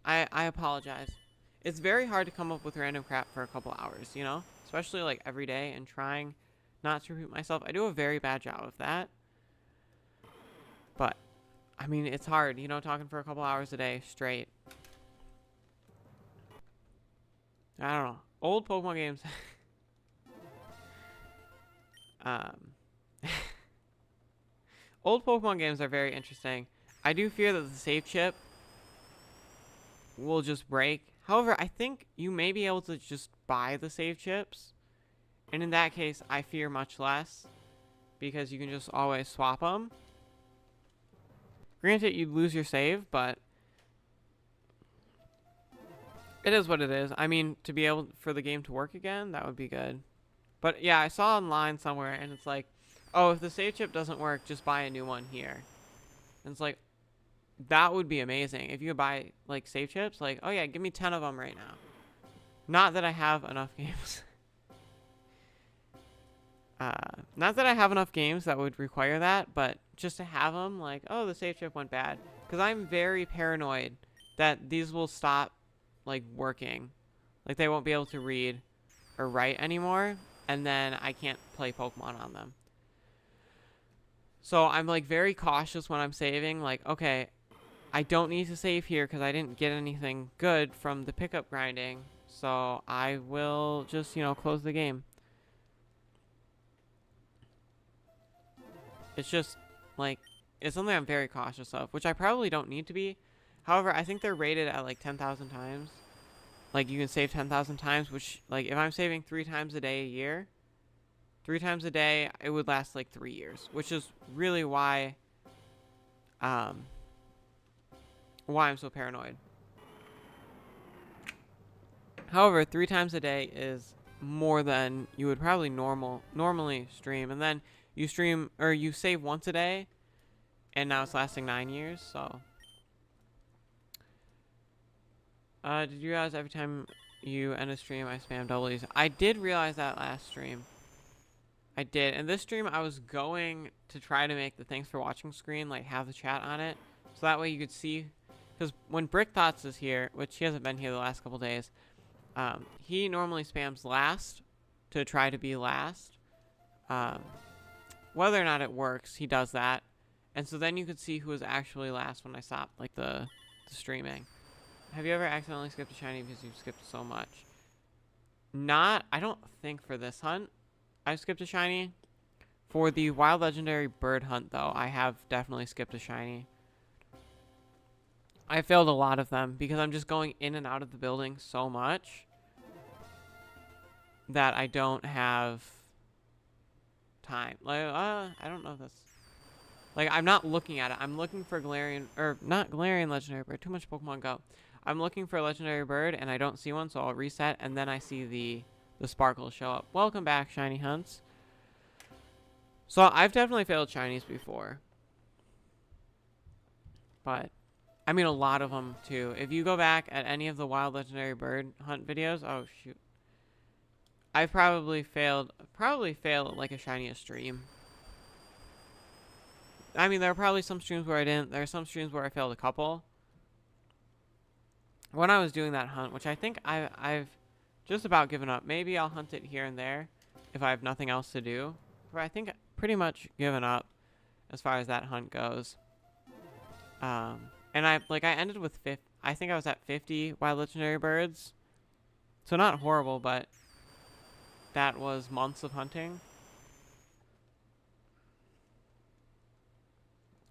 I apologize. It's very hard to come up with random crap for a couple hours, you know? Especially, like, every day, and trying not to repeat myself. I do a very bad job of that. But, I mean, it's hard, you know, talking for a couple hours a day straight. I don't know. Old Pokemon games. Old Pokemon games are very interesting. I do fear that the save chip will just break. However, I think you may be able to just buy the save chips. And in that case, I fear much less. Because you can just always swap them. Granted, you'd lose your save, but it is what it is. I mean, to be able for the game to work again, that would be good. But yeah, I saw online somewhere, and it's like, oh, if the save chip doesn't work, just buy a new one here. And it's like, that would be amazing. If you could buy, like, save chips, like, oh yeah, give me 10 of them right now. Not that I have enough games. Not that I have enough games that would require that, but just to have them, like, oh, the save chip went bad. Because I'm very paranoid that these will stop, like, working. Like, they won't be able to read or write anymore, and then I can't play Pokemon on them. So I'm, like, very cautious when I'm saving. Like, okay, I don't need to save here because I didn't get anything good from the pickup grinding. So I will just, you know, close the game. It's just, like, it's something I'm very cautious of, which I probably don't need to be. However, I think they're rated at, like, 10,000 times. Like, you can save 10,000 times, which, like, if I'm saving 3 times a day a year, 3 times a day, it would last, like, 3 years. Which is really why I'm so paranoid. However, 3 times a day is more than you would probably normally stream. And then you stream, or you save once a day, and now it's lasting 9 years, so. Did you realize every time you end a stream, I spam W's? I did realize that last stream. I did. And this stream, I was going to try to make the thanks for watching screen, like, have the chat on it. So that way you could see. Because when Brick Thoughts is here, which he hasn't been here the last couple days, he normally spams last to try to be last. Whether or not it works, he does that. And so then you could see who was actually last when I stopped, like, the streaming. Have you ever accidentally skipped a shiny because you've skipped so much? I don't think for this hunt I've skipped a shiny. For the wild legendary bird hunt, though, I have definitely skipped a shiny. I failed a lot of them because I'm just going in and out of the building so much that I don't have time. Like, I don't know if that's... Like, I'm not looking at it. I'm looking for Galarian... Or, not Galarian legendary bird. Too much Pokemon Go. I'm looking for a legendary bird, and I don't see one, so I'll reset, and then I see the sparkles show up. Welcome back, Shiny Hunts. So, I've definitely failed shinies before. But, I mean, a lot of them, too. If you go back at any of the wild legendary bird hunt videos... Oh, shoot. I've probably failed like a shiny a stream. I mean, there are probably some streams where I didn't. There are some streams where I failed a couple. When I was doing that hunt, which I think I've just about given up. Maybe I'll hunt it here and there if I have nothing else to do. But I think pretty much given up as far as that hunt goes. And I ended with I think I was at 50 wild legendary birds. So not horrible, but that was months of hunting.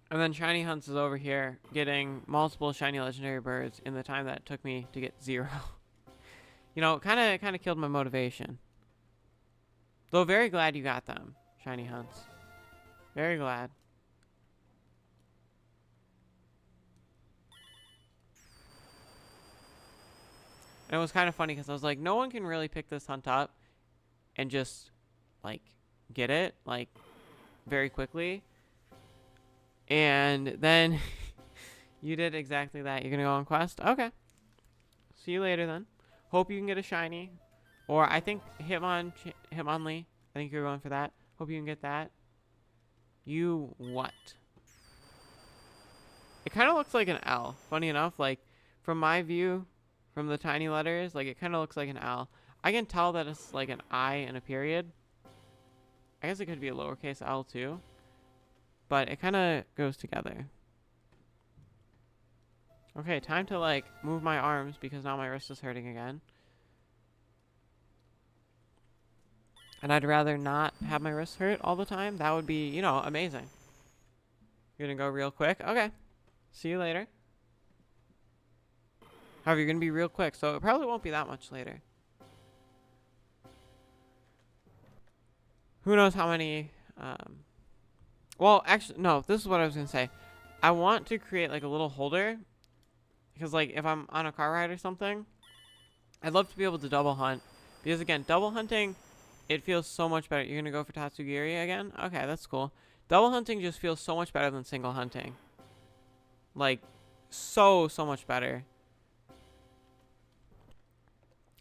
And then Shiny Hunts is over here getting multiple shiny legendary birds in the time that it took me to get 0. You know, kind of killed my motivation. Though very glad you got them, Shiny Hunts. Very glad. And it was kind of funny because I was like, no one can really pick this hunt up and just, like, get it, like, very quickly. And then you did exactly that. You're going to go on quest? Okay. See you later then. Hope you can get a shiny. Or I think Hitmonlee. I think you're going for that. Hope you can get that. You what? It kind of looks like an L. Funny enough, like, from my view, from the tiny letters, like, it kind of looks like an L. I can tell that it's like an I and a period. I guess it could be a lowercase L too. But it kind of goes together. Okay, time to, like, move my arms because now my wrist is hurting again. And I'd rather not have my wrist hurt all the time. That would be, you know, amazing. You're gonna go real quick? Okay. See you later. However, you're gonna be real quick, so it probably won't be that much later. Who knows how many, well, actually, no, this is what I was gonna say. I want to create, like, a little holder, because, like, if I'm on a car ride or something, I'd love to be able to double hunt, because, again, double hunting, it feels so much better. You're gonna go for Tatsugiri again? Okay, that's cool. Double hunting just feels so much better than single hunting. Like, so much better.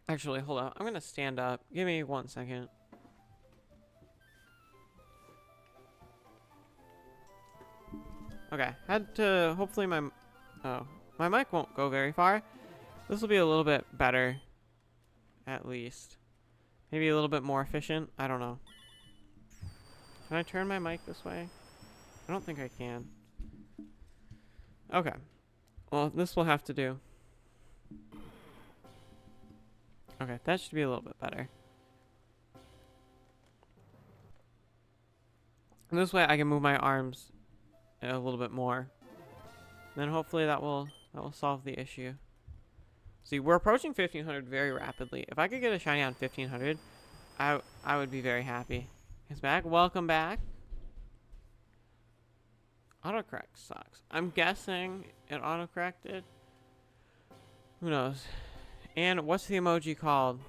Actually, hold on. I'm gonna stand up. Give me 1 second. Okay, had to, hopefully my mic won't go very far. This will be a little bit better, at least. Maybe a little bit more efficient. I don't know. Can I turn my mic this way? I don't think I can. Okay. Well, this will have to do. Okay, that should be a little bit better. And this way I can move my arms a little bit more. Then hopefully that will solve the issue. See, we're approaching 1500 very rapidly. If I could get a shiny on 1500, I would be very happy. He's back. Welcome back. Autocorrect sucks. I'm guessing it autocorrected. Who knows? And what's the emoji called?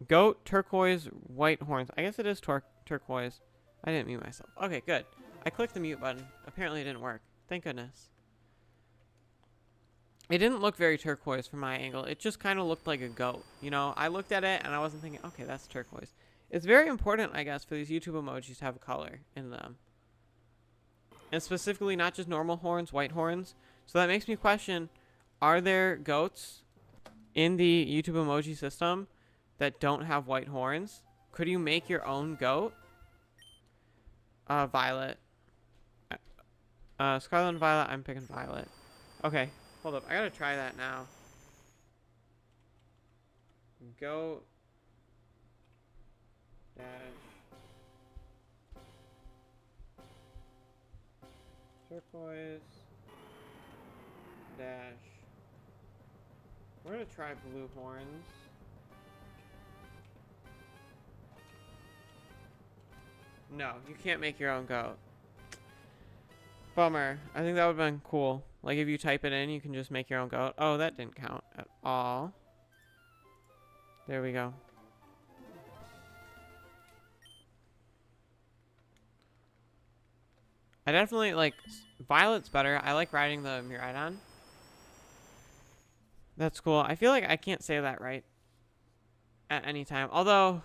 Goat, turquoise, white horns. I guess it is turquoise. I didn't mute myself. Okay, good. I clicked the mute button. Apparently it didn't work. Thank goodness. It didn't look very turquoise from my angle. It just kind of looked like a goat. You know, I looked at it and I wasn't thinking, okay, that's turquoise. It's very important, I guess, for these YouTube emojis to have color in them. And specifically not just normal horns, white horns. So that makes me question, are there goats in the YouTube emoji system that don't have white horns? Could you make your own goat? Violet. Scarlet and Violet, I'm picking Violet. Okay, hold up. I gotta try that now. Goat. Dash. Turquoise. Dash. We're gonna try blue horns. No, you can't make your own goat. Bummer. I think that would have been cool. Like, if you type it in, you can just make your own goat. Oh, that didn't count at all. There we go. I definitely, like, Violet's better. I like riding the Miraidon. That's cool. I feel like I can't say that right at any time. Although,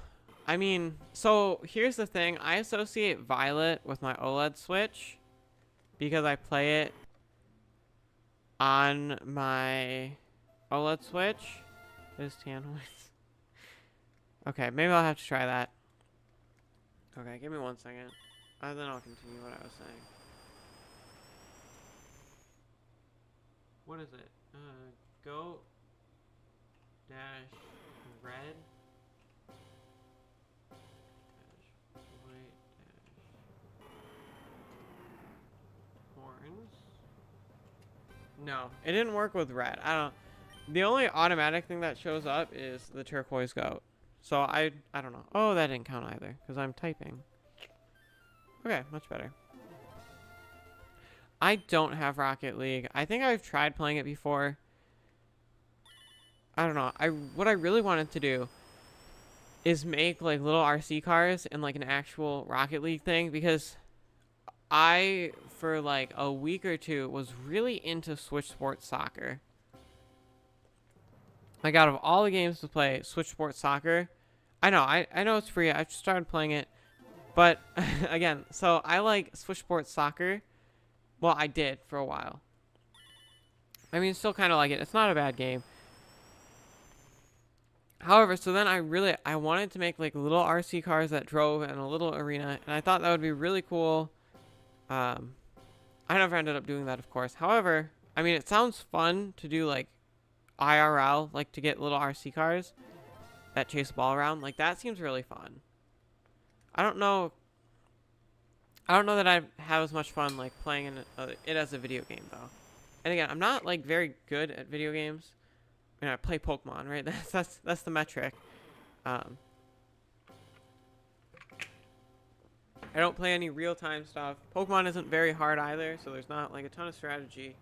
I mean, so here's the thing. I associate Violet with my OLED Switch because I play it on my OLED Switch. There's tan horns. Okay, maybe I'll have to try that. Okay, give me 1 second. And then I'll continue what I was saying. What is it? Goat dash red dash white dash horns. No, it didn't work with red. I don't. The only automatic thing that shows up is the turquoise goat. So I don't know. Oh, that didn't count either because I'm typing. Okay, much better. I don't have Rocket League. I think I've tried playing it before. I don't know. What I really wanted to do is make like little RC cars in like an actual Rocket League thing because I, for like a week or two, was really into Switch Sports Soccer. Like out of all the games to play, Switch Sports Soccer, I know it's free. I just started playing it. But, again, so I like Switch Sports Soccer. Well, I did for a while. I mean, still kind of like it. It's not a bad game. However, so then I wanted to make like little RC cars that drove in a little arena. And I thought that would be really cool. I never ended up doing that, of course. However, I mean, it sounds fun to do like IRL, like to get little RC cars that chase a ball around. Like, that seems really fun. I don't know I don't know that I have as much fun like playing it as a video game though. And again, I'm not like very good at video games. I mean, I play Pokemon, right? That's the metric. I don't play any real-time stuff. Pokemon isn't very hard either, so there's not like a ton of strategy.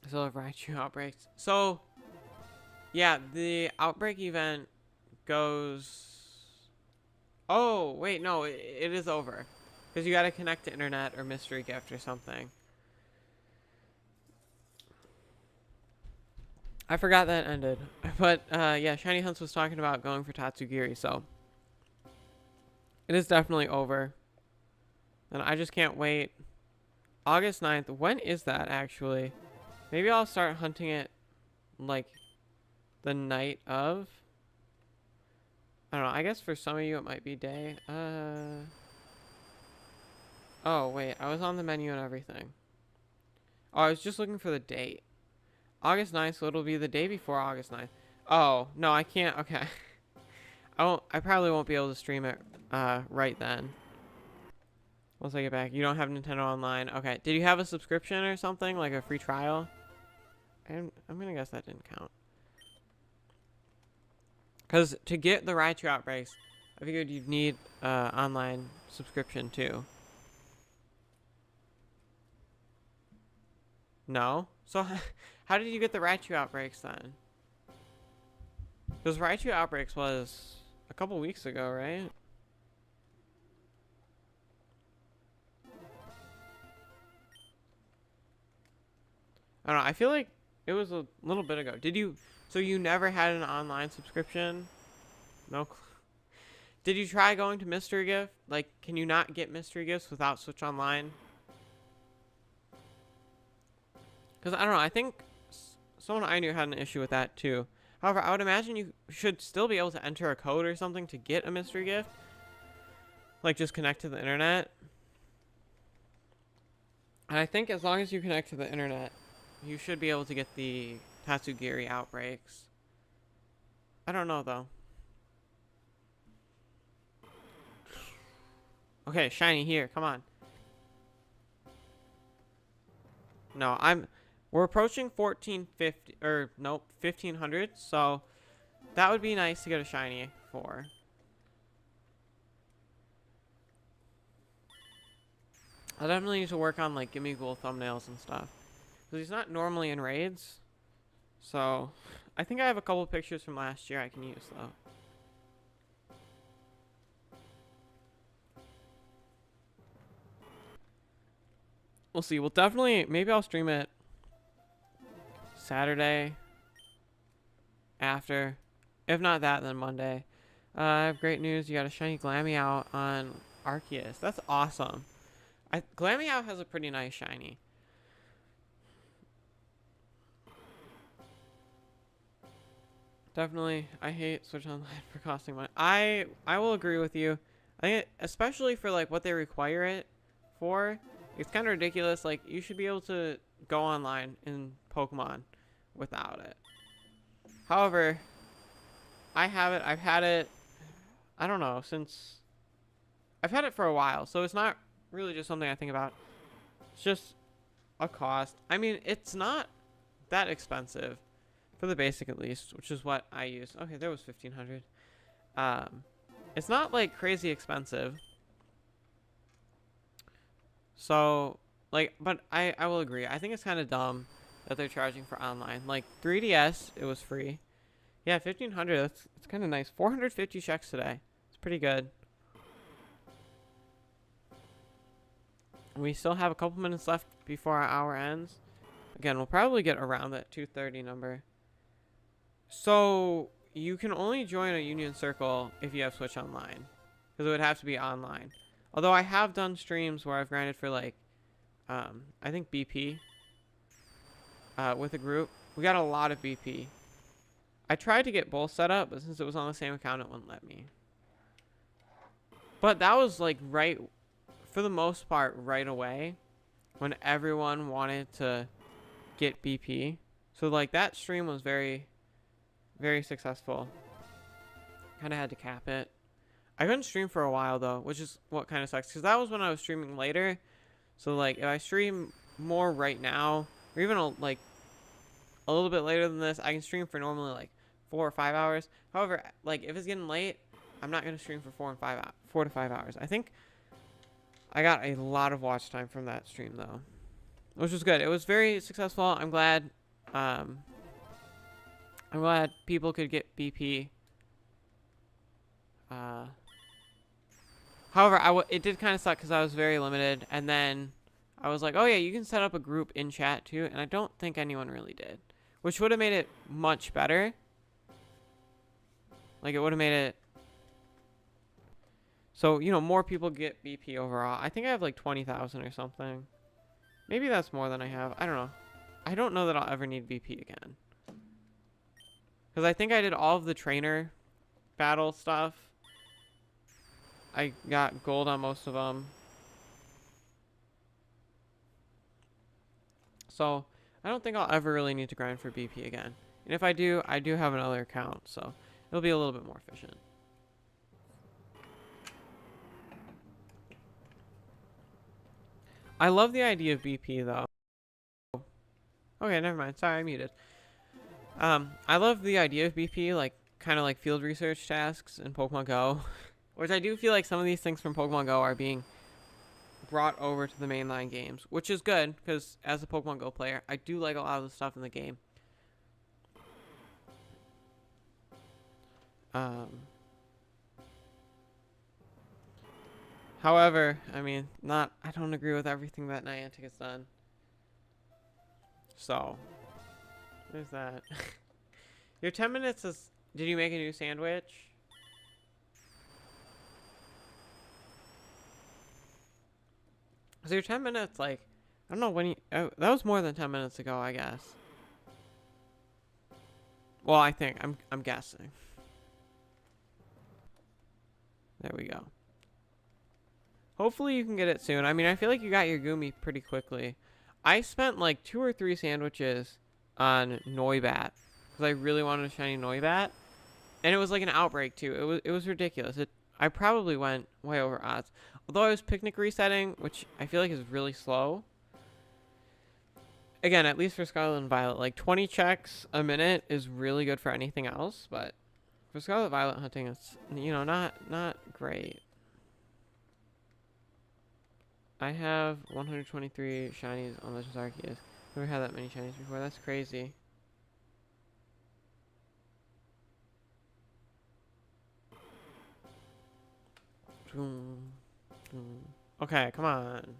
So I've Raichu outbreaks. So yeah, the outbreak event goes. Oh wait, no, it is over, because you got to connect to internet or mystery gift or something. I forgot that ended, but yeah, Shiny Hunts was talking about going for Tatsugiri, so it is definitely over. And I just can't wait. August 9th, when is that actually? Maybe I'll start hunting it like the night of. I don't know, I guess for some of you it might be day. Oh wait, I was on the menu and everything. Oh, I was just looking for the date. August 9th, so it'll be the day before August 9th. Oh, no, I can't. Okay. I probably won't be able to stream it right then. Once I get back. You don't have Nintendo Online. Okay. Did you have a subscription or something? Like a free trial? I'm going to guess that didn't count. Because to get the Raichu outbreaks, I figured you'd need online subscription too. No? So how did you get the Raichu outbreaks then? Because Raichu outbreaks was a couple weeks ago, right? I don't know. I feel like it was a little bit ago. Did you? So you never had an online subscription? No. Did you try going to Mystery Gift? Like, can you not get Mystery Gifts without Switch Online? Because I don't know. I think someone I knew had an issue with that too. However, I would imagine you should still be able to enter a code or something to get a mystery gift. Like, just connect to the internet. And I think as long as you connect to the internet, you should be able to get the Tatsugiri outbreaks. I don't know, though. Okay, shiny here. Come on. No, we're approaching 1450, or nope, 1500, so that would be nice to get a shiny for. I definitely need to work on like gimme ghoul thumbnails and stuff, because he's not normally in raids. So I think I have a couple pictures from last year I can use though. We'll see. We'll definitely, maybe I'll stream it Saturday after. If not that, then Monday. I have great news. You got a shiny Glameow on Arceus. That's awesome. Glameow has a pretty nice shiny. Definitely, I hate Switch Online for costing money. I will agree with you. I think especially for like what they require it for, it's kind of ridiculous. Like, you should be able to go online in Pokemon without it. However, I have it. I've had it, I don't know, since I've had it for a while, so it's not really just something I think about. It's just a cost. I mean, it's not that expensive for the basic, at least, which is what I use. Okay, there was 1500. It's not like crazy expensive. So, like, but I will agree. I think it's kind of dumb that they're charging for online. Like 3DS, it was free. Yeah, 1500. That's kind of nice. 450 checks today. It's pretty good. We still have a couple minutes left before our hour ends. Again, we'll probably get around that 230 number. So you can only join a Union Circle if you have Switch Online, because it would have to be online. Although I have done streams where I've grinded for like, I think BP with a group. We got a lot of BP. I tried to get both set up, but since it was on the same account, it wouldn't let me. But that was like right, for the most part, right away when everyone wanted to get BP. So like that stream was very, very successful. Kind of had to cap it. I couldn't stream for a while though, which is what kind of sucks, because that was when I was streaming later. So like, if I stream more right now, or even like a little bit later than this, I can stream for normally like 4 or 5 hours. However, like if it's getting late, I'm not gonna stream for 4 to 5 hours. I think I got a lot of watch time from that stream though, which was good. It was very successful. I'm glad. I'm glad people could get BP. However, it did kind of suck because I was very limited, and then I was like, oh yeah, you can set up a group in chat too, and I don't think anyone really did, which would have made it much better. Like, it would have made it so, you know, more people get BP overall. I think I have like 20,000 or something. Maybe that's more than I have. I don't know. I don't know that I'll ever need BP again, because I think I did all of the trainer battle stuff. I got gold on most of them. So I don't think I'll ever really need to grind for BP again. And if I do have another account, so it'll be a little bit more efficient. I love the idea of BP though. Okay, never mind. Sorry, I muted. I love the idea of BP, like kind of like field research tasks in Pokemon Go, which I do feel like some of these things from Pokemon Go are being brought over to the mainline games, which is good because as a Pokemon Go player, I do like a lot of the stuff in the game. However, I mean, I don't agree with everything that Niantic has done. So, there's that. Your 10 minutes is... Did you make a new sandwich? So your 10 minutes, like... I don't know when you... Oh, that was more than 10 minutes ago, I guess. Well, I think. I'm guessing. There we go. Hopefully you can get it soon. I mean, I feel like you got your Gumi pretty quickly. I spent like 2 or 3 sandwiches on Noibat because I really wanted a shiny Noibat, and it was like an outbreak too. It was ridiculous. I probably went way over odds. Although I was picnic resetting, which I feel like is really slow. Again, at least for Scarlet and Violet, like 20 checks a minute is really good for anything else, but for Scarlet Violet hunting, it's, you know, not great. I have 123 shinies on Legends Arceus. Never had that many shinies before. That's crazy. Okay, come on.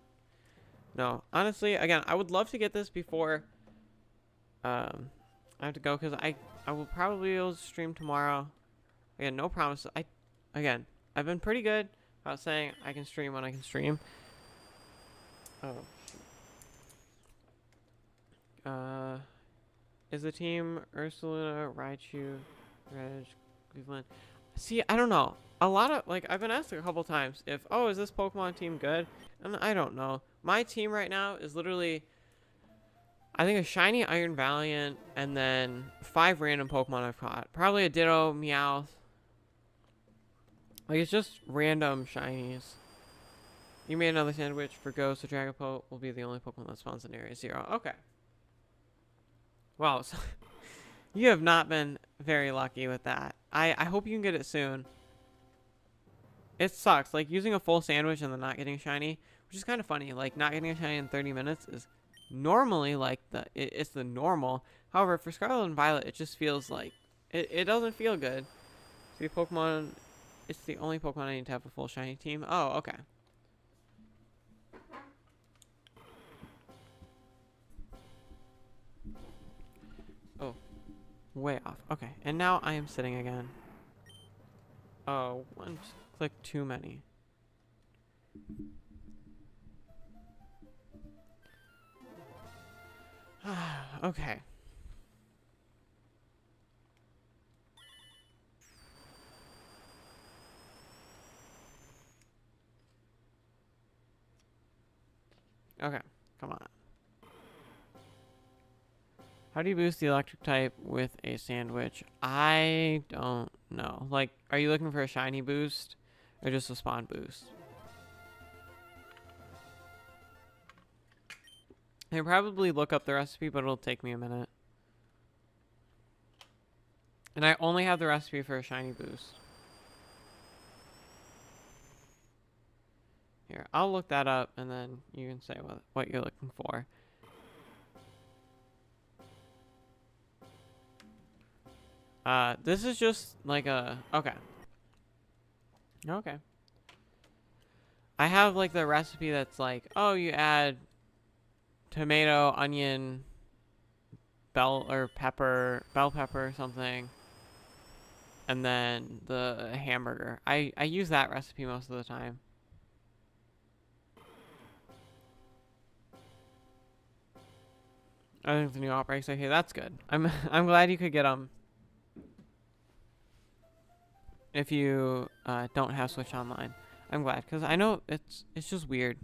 No, honestly, again, I would love to get this before I have to go, because I will probably be able to stream tomorrow. Again, no promises. I've been pretty good about saying I can stream when I can stream. Oh. Is the team Ursaluna, Raichu, Reg, Cleveland? See, I don't know. A lot of, like, I've been asked a couple times if, oh, is this Pokemon team good? And I don't know. My team right now is literally, I think, a shiny Iron Valiant and then 5 random Pokemon I've caught. Probably a Ditto, Meowth. Like, it's just random shinies. You made another sandwich for Ghost. The Dragapult will be the only Pokemon that spawns in Area 0. Okay. Wow. So you have not been very lucky with that. I hope you can get it soon. It sucks. Like, using a full sandwich and then not getting a shiny, which is kind of funny. Like, not getting a shiny in 30 minutes is normally, like, it's the normal. However, for Scarlet and Violet, it just feels like... It doesn't feel good. See, Pokemon... It's the only Pokemon I need to have a full shiny team. Oh, okay. Oh. Way off. Okay. And now I am sitting again. Oh, one click too many. Okay. Okay, come on. How do you boost the electric type with a sandwich? I don't know. Like, are you looking for a shiny boost? or just a spawn boost. I can probably look up the recipe, but it'll take me a minute. And I only have the recipe for a shiny boost. Here, I'll look that up, and then you can say what you're looking for. This is just like a... Okay. Okay. I have like the recipe that's like, oh, you add tomato, onion, bell pepper or something, and then the hamburger. I use that recipe most of the time. I think the new outbreaks. Okay, that's good. I'm glad you could get them. If you don't have Switch Online, I'm glad, because I know it's just weird.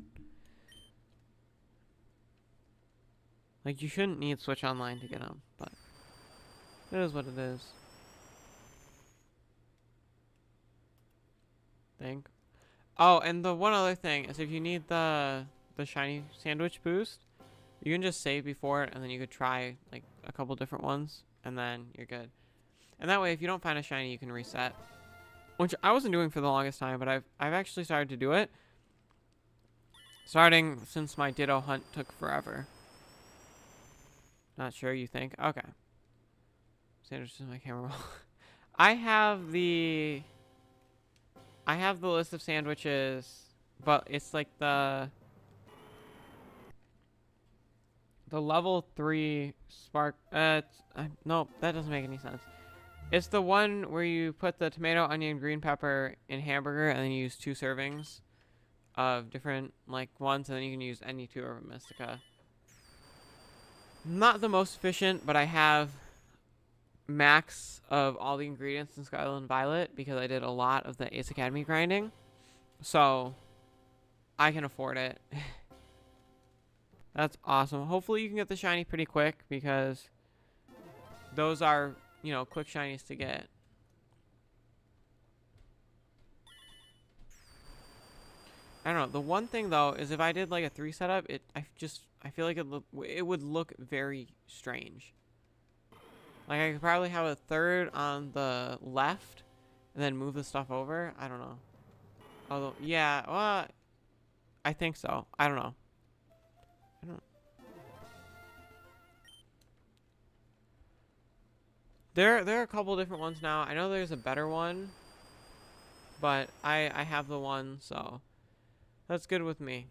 Like, you shouldn't need Switch Online to get them, but it is what it is. Think. Oh, and the one other thing is, if you need the shiny sandwich boost, you can just save before it, and then you could try like a couple different ones, and then you're good. And that way, if you don't find a shiny, you can reset. Which I wasn't doing for the longest time, but I've actually started to do it. Starting since my Ditto hunt took forever. Not sure you think? Okay. Sandwich is my camera roll. I have the list of sandwiches, but it's like the level 3 spark. No, that doesn't make any sense. It's the one where you put the tomato, onion, green pepper in hamburger, and then you use 2 servings of different like ones, and then you can use any 2 Urban Mystica. Not the most efficient, but I have max of all the ingredients in Scarlet and Violet because I did a lot of the Ace Academy grinding, so I can afford it. That's awesome. Hopefully you can get the shiny pretty quick, because those are, you know, quick shinies to get. I don't know. The one thing though is, if I did like a 3 setup, I feel like it would look very strange. Like, I could probably have a 3rd on the left and then move the stuff over. I don't know. Although, yeah, well, I think so. I don't know. There are a couple different ones now. I know there's a better one, but I have the one, so that's good with me.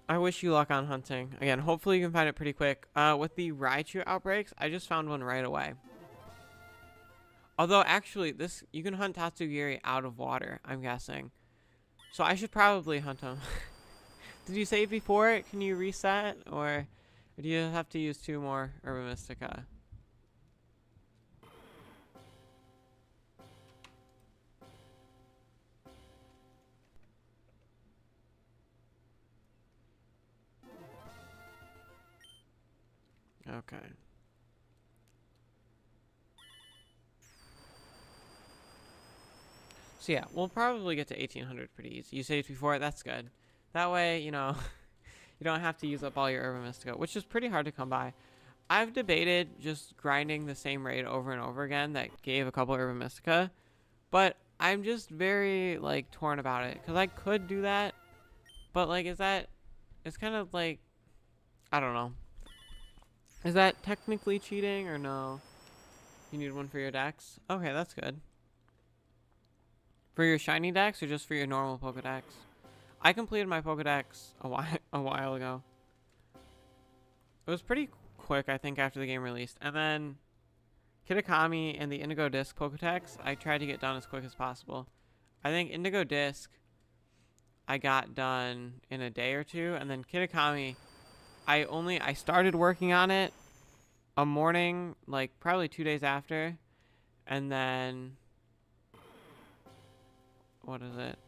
I wish you luck on hunting. Again, hopefully you can find it pretty quick. With the Raichu outbreaks, I just found one right away. Although, actually, you can hunt Tatsugiri out of water, I'm guessing. So I should probably hunt him. Did you save before it? Can you reset? Or do you have to use 2 more Urban Mystica? Okay. So yeah, we'll probably get to 1800 pretty easy. You saved before it, that's good. That way, you know, you don't have to use up all your Urban Mystica, which is pretty hard to come by. I've debated just grinding the same raid over and over again that gave a couple Urban Mystica, but I'm just very, like, torn about it, because I could do that, but, like, it's kind of like, I don't know. Is that technically cheating, or no? You need one for your dex? Okay, that's good. For your shiny dex, or just for your normal Pokedex? I completed my Pokedex a while ago. It was pretty quick, I think, after the game released. And then Kitakami and the Indigo Disc Pokedex, I tried to get done as quick as possible. I think Indigo Disc, I got done in a day or 2. And then Kitakami, I started working on it a morning, like probably 2 days after. And then, what is it?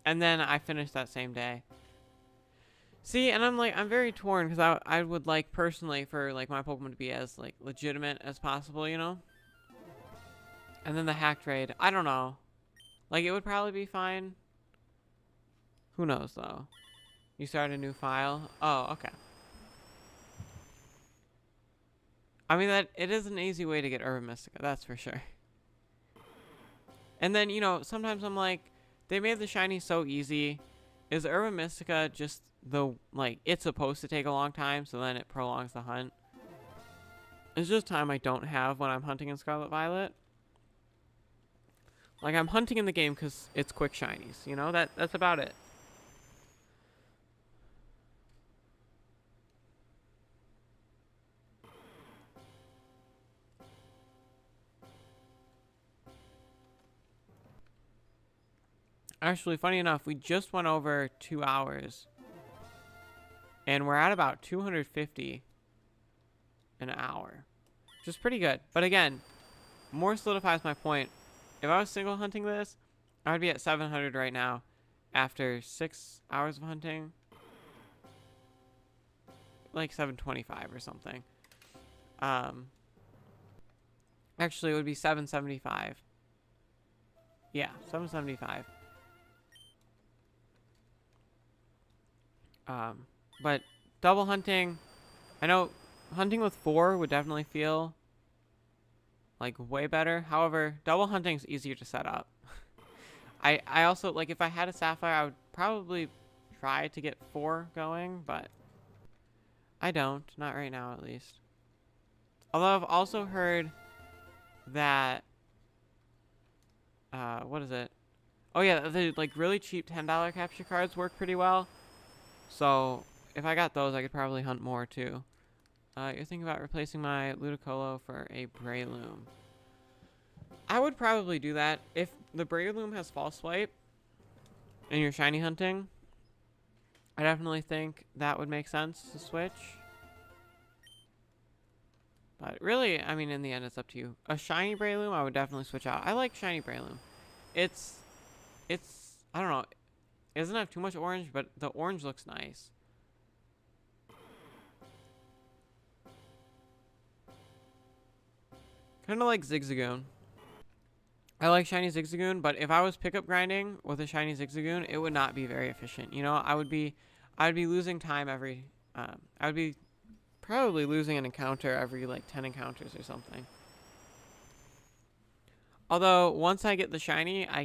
And then I finished that same day. See, and I'm very torn because I would like personally for like my Pokemon to be as like legitimate as possible, you know? And then the hack trade, I don't know. Like it would probably be fine. Who knows though? You start a new file. Oh, okay. I mean that it is an easy way to get Urban Mystica, that's for sure. And then, you know, sometimes I'm like, they made the shiny so easy. Is Urban Mystica just the, like, it's supposed to take a long time, so then it prolongs the hunt? It's just time I don't have when I'm hunting in Scarlet Violet. Like, I'm hunting in the game because it's quick shinies, you know? That's about it. Actually, funny enough, we just went over 2 hours. And we're at about 250 an hour. Which is pretty good. But again, more solidifies my point. If I was single hunting this, I would be at 700 right now. After 6 hours of hunting. Like 725 or something. Actually, it would be 775. Yeah, 775. But double hunting, I know hunting with 4 would definitely feel like way better. However, double hunting is easier to set up. I also, like, if I had a Sapphire, I would probably try to get 4 going, but I don't. Not right now, at least. Although I've also heard that, what is it? Oh yeah, the, like, really cheap $10 capture cards work pretty well. So, if I got those, I could probably hunt more, too. You're thinking about replacing my Ludicolo for a Breloom. I would probably do that. If the Breloom has False Swipe and you're shiny hunting, I definitely think that would make sense to switch. But really, I mean, in the end, it's up to you. A shiny Breloom, I would definitely switch out. I like shiny Breloom. It's, I don't know. It doesn't have too much orange, but the orange looks nice. Kind of like Zigzagoon. I like shiny Zigzagoon, but if I was pickup grinding with a shiny Zigzagoon, it would not be very efficient. You know, I would be losing time every, I would be probably losing an encounter every like 10 encounters or something. Although once I get the shiny, I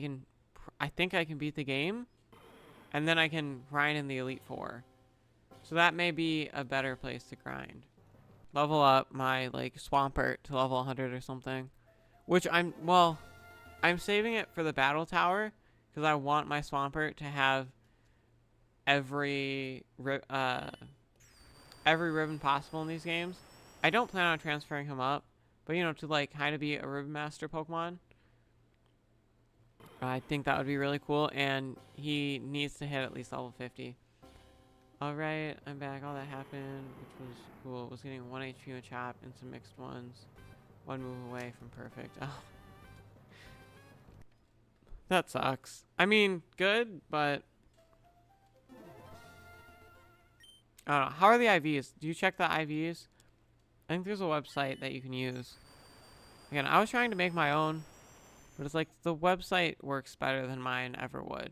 think I can beat the game, and then I can grind in the Elite Four. So that may be a better place to grind. Level up my like Swampert to level 100 or something, which I'm saving it for the battle tower because I want my Swampert to have every ribbon possible in these games. I don't plan on transferring him up, but you know, to like kind of be a Ribbon Master Pokemon, I think that would be really cool, and he needs to hit at least level 50. Alright, I'm back. All that happened, which was cool, was getting 1 HP in a chop and some mixed ones. 1 move away from perfect. Oh. That sucks. I mean, good, but I don't know. How are the IVs? Do you check the IVs? I think there's a website that you can use. Again, I was trying to make my own, but it's like the website works better than mine ever would.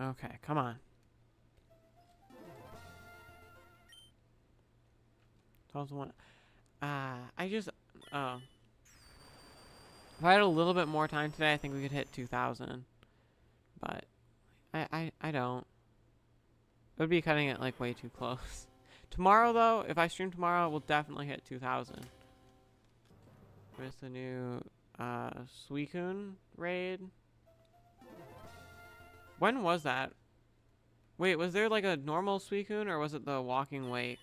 Okay, come on. I just, if I had a little bit more time today, I think we could hit 2,000. But I don't. It would be cutting it like way too close. Tomorrow though, if I stream tomorrow, we'll definitely hit 2,000. Where's the new Suicune raid? When was that? Wait, was there like a normal Suicune or was it the Walking Wake?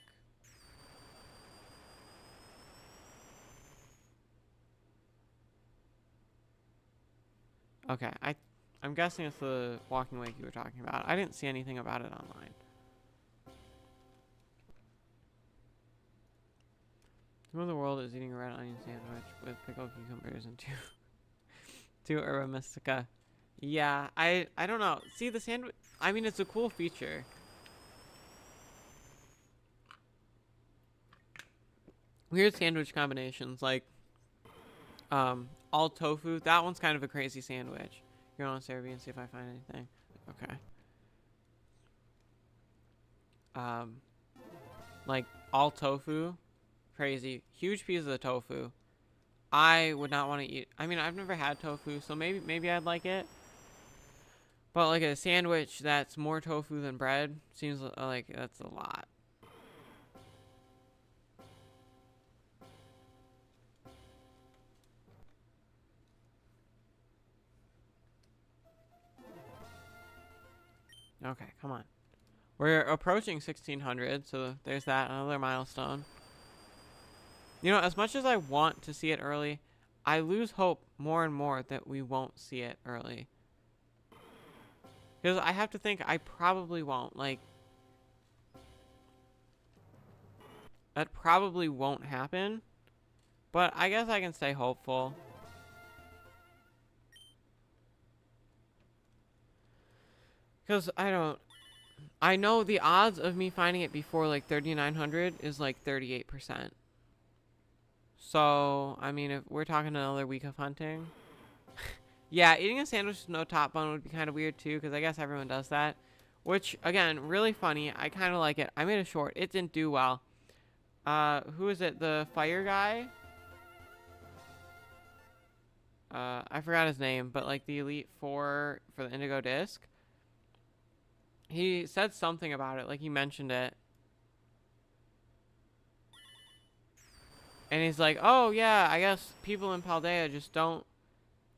Okay, I'm guessing it's the Walking Wake you were talking about. I didn't see anything about it online. Who in the world is eating a red onion sandwich with pickled cucumbers and two herba mystica? Yeah, I don't know. See, the sandwich, I mean, it's a cool feature. Weird sandwich combinations, like, all tofu. That one's kind of a crazy sandwich. You're on Cerebi and see if I find anything. Okay. Like, all tofu. Crazy. Huge pieces of tofu. I would not want to eat. I mean, I've never had tofu, so maybe I'd like it. But like a sandwich that's more tofu than bread seems like that's a lot. Okay, come on. We're approaching 1600, so there's that, another milestone. You know, as much as I want to see it early, I lose hope more and more that we won't see it early. Because I have to think I probably won't. Like, that probably won't happen. But I guess I can stay hopeful. Because I know the odds of me finding it before like 3900 is like 38%. So, I mean, if we're talking another week of hunting. Yeah, eating a sandwich with no top bun would be kind of weird too, because I guess everyone does that. Which, again, really funny. I kind of like it. I made a short. It didn't do well. Who is it? The fire guy? I forgot his name, but like the Elite Four for the Indigo Disc. He said something about it, like he mentioned it. And he's like, oh yeah, I guess people in Paldea just don't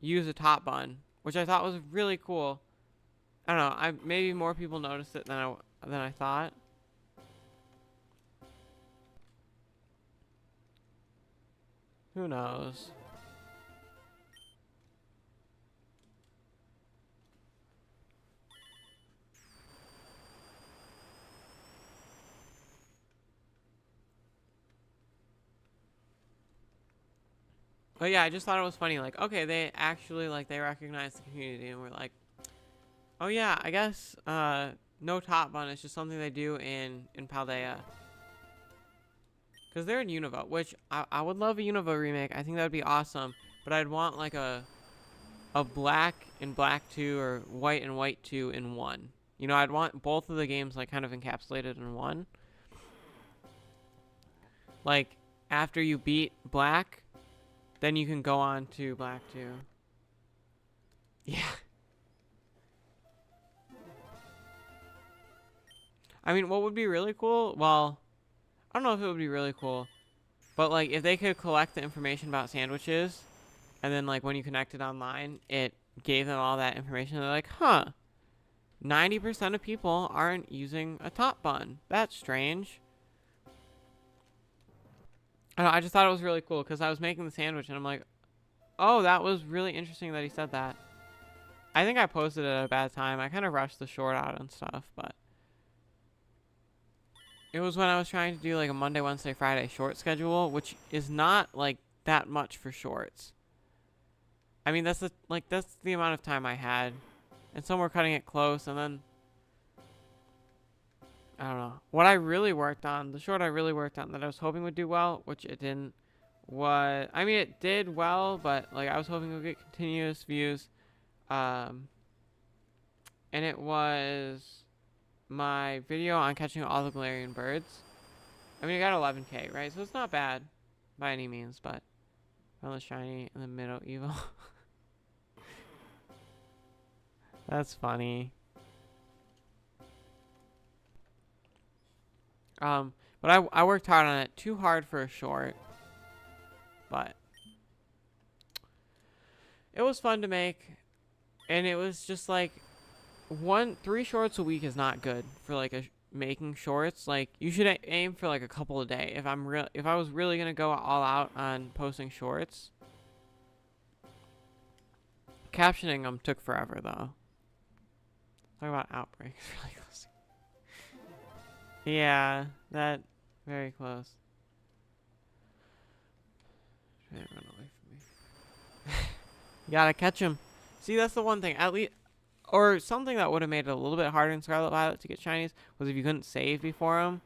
use a top bun, which I thought was really cool. I don't know, maybe more people noticed it than I thought. Who knows? But yeah, I just thought it was funny. Like, okay, they actually, like, they recognize the community and we're like, oh yeah, I guess, no top bun is just something they do in Paldea. Because they're in Unova, which I would love a Unova remake. I think that would be awesome. But I'd want, like, a black and black 2 or white and white 2 in one. You know, I'd want both of the games, like, kind of encapsulated in one. Like, after you beat black, then you can go on to black 2. Yeah. I mean, what would be really cool? Well, I don't know if it would be really cool. But, like, if they could collect the information about sandwiches, and then, like, when you connected online, it gave them all that information. They're like, huh, 90% of people aren't using a top bun. That's strange. I don't know, I just thought it was really cool because I was making the sandwich and I'm like, oh, that was really interesting that he said that. I think I posted it at a bad time. I kind of rushed the short out and stuff, but it was when I was trying to do like a Monday, Wednesday, Friday short schedule, which is not like that much for shorts. I mean, that's the amount of time I had, and some were cutting it close, and then I don't know. What I really worked on, the short I really worked on that I was hoping would do well, which it didn't, was, I mean, it did well, but, like, I was hoping it would get continuous views. And it was my video on catching all the Galarian birds. I mean, it got 11K, right? So it's not bad by any means, but found the shiny in the middle evil. That's funny. But I worked hard on it. Too hard for a short. But it was fun to make. And it was just like 3 shorts a week is not good for like making shorts. Like you should aim for like a couple a day. If I was really gonna go all out on posting shorts. Captioning them took forever though. Talk about outbreaks really close. Yeah, that very close. You gotta catch him. See, that's the one thing. At least, or something that would have made it a little bit harder in Scarlet Violet to get shinies was if you couldn't save before them.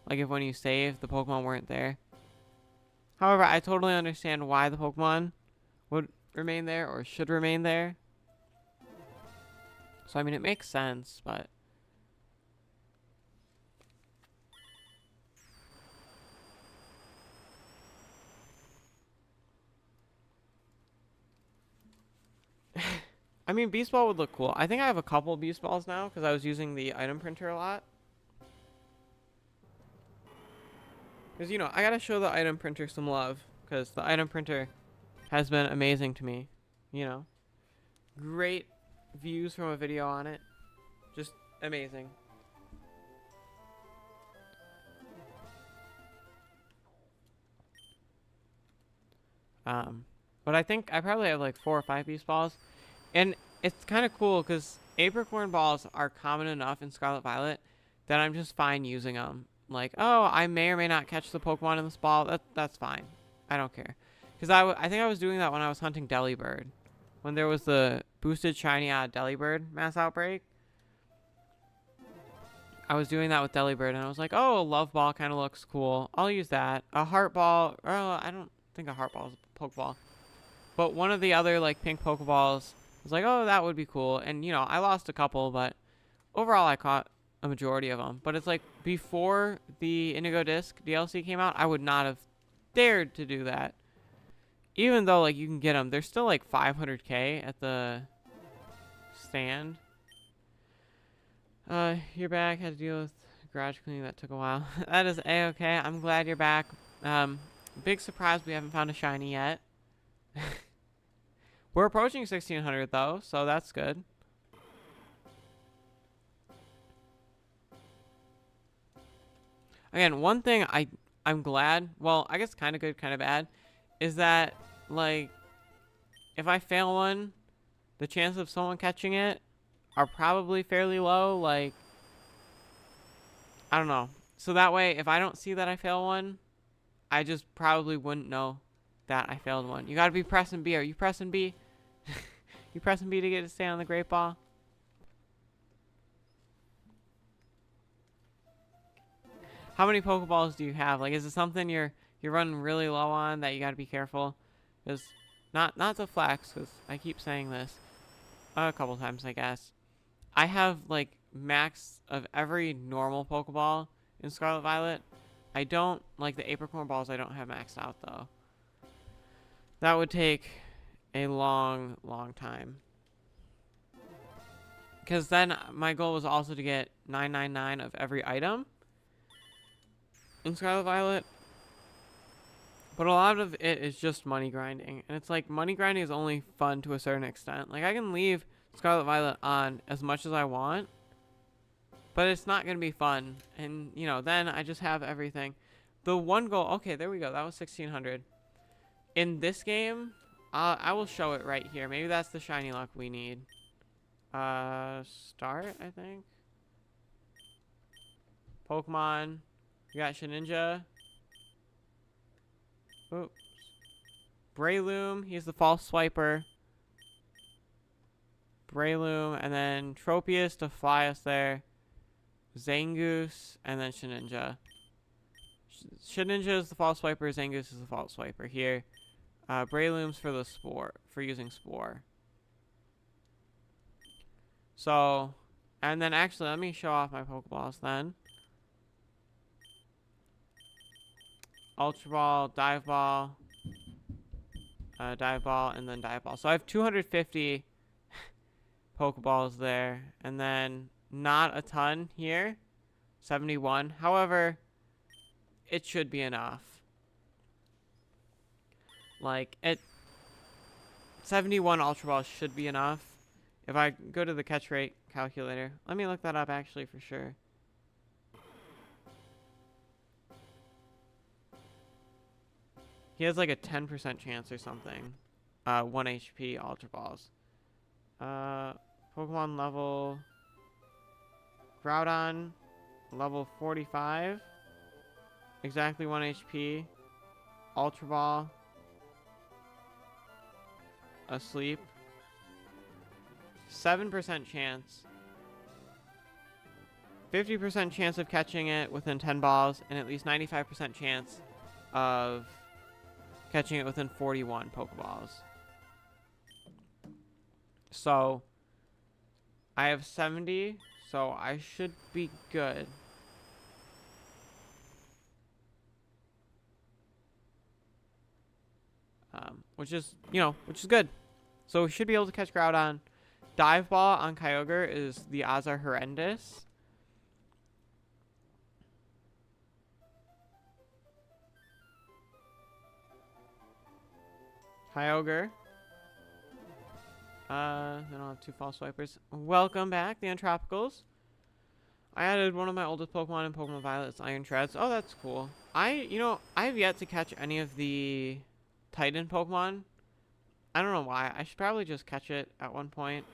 Like if when you saved, the Pokemon weren't there. However, I totally understand why the Pokemon would remain there or should remain there. So, I mean, it makes sense, but... I mean, Beast Ball would look cool. I think I have a couple Beast Balls now because I was using the item printer a lot. Because, you know, I gotta show the item printer some love because the item printer has been amazing to me. You know, great views from a video on it. Just amazing. But I think I probably have like 4 or 5 Beast Balls. And it's kind of cool because Apricorn Balls are common enough in Scarlet Violet that I'm just fine using them. Like, oh, I may or may not catch the Pokemon in this ball. That's fine. I don't care. Because I think I was doing that when I was hunting Delibird. When there was the boosted shiny Delibird mass outbreak. I was doing that with Delibird and I was like, oh, a Love Ball kind of looks cool. I'll use that. A Heart Ball. Oh, I don't think a Heart Ball is a Pokeball. But one of the other like pink Pokeballs was like, oh, that would be cool. And, you know, I lost a couple, but overall I caught a majority of them. But it's like before the Indigo Disc DLC came out, I would not have dared to do that. Even though, like, you can get them. They're still like 500k at the stand. You're back. Had to deal with garage cleaning. That took a while. That is A-okay. I'm glad you're back. Big surprise we haven't found a shiny yet. We're approaching 1600 though, so that's good. Again, one thing I'm glad, well, I guess kind of good, kind of bad, is that, like, if I fail one, the chance of someone catching it are probably fairly low. Like, I don't know. So that way, if I don't see that I fail one, I just probably wouldn't know that I failed one. You gotta be pressing B. Are you pressing B? You pressing B to get to stay on the Great Ball? How many Pokeballs do you have? Like, is it something you're running really low on that you gotta be careful? Because not to flex, because I keep saying this a couple times, I guess. I have like max of every normal Pokeball in Scarlet Violet. I don't like the Apricorn Balls. I don't have maxed out though. That would take a long time. Because then my goal was also to get 999 of every item in Scarlet Violet. But a lot of it is just money grinding. And it's like money grinding is only fun to a certain extent. Like I can leave Scarlet Violet on as much as I want, but it's not going to be fun. And, you know, then I just have everything. The one goal, okay, there we go. That was 1600. In this game, I will show it right here. Maybe that's the shiny luck we need. Start, I think. Pokemon. We got Shedinja. Oops. Breloom. He's the false swiper. Breloom. And then Tropius to fly us there. Zangoose. And then Shedinja. Shedinja is the false swiper. Zangoose is the false swiper here. Breloom's for the spore. For using Spore. So, and then actually, let me show off my Pokeballs then. Ultra Ball, Dive Ball, Dive Ball, and then Dive Ball. So I have 250 Pokeballs there, and then not a ton here, 71. However, it should be enough. Like, 71 Ultra Balls should be enough. If I go to the catch rate calculator, let me look that up actually for sure. He has like a 10% chance or something. 1 HP Ultra Balls. Pokemon level... Groudon, level 45. Exactly 1 HP. Ultra Ball. Asleep. 7% chance, 50% chance of catching it within 10 balls, and at least 95% chance of catching it within 41 Pokeballs. So I have 70, so I should be good. Which is good. So we should be able to catch Groudon. Dive Ball on Kyogre is, the odds are horrendous. Kyogre. They don't have 2 false swipers. Welcome back, the Untropicals. I added one of my oldest Pokemon in Pokemon Violet's Iron Treads. Oh, that's cool. I have yet to catch any of the Titan Pokemon. I don't know why. I should probably just catch it at one point.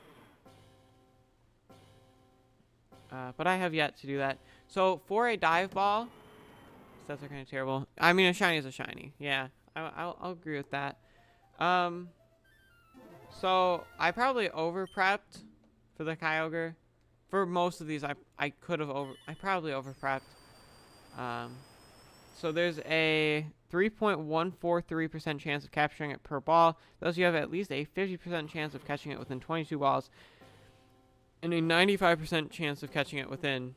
But I have yet to do that. So for a Dive Ball, stats are kind of terrible. I mean, a shiny is a shiny. Yeah, I'll agree with that. So I probably over prepped for the Kyogre. For most of these, I probably over prepped. So there's a 3.143% chance of capturing it per ball. Thus, you have at least a 50% chance of catching it within 22 balls, and a 95% chance of catching it within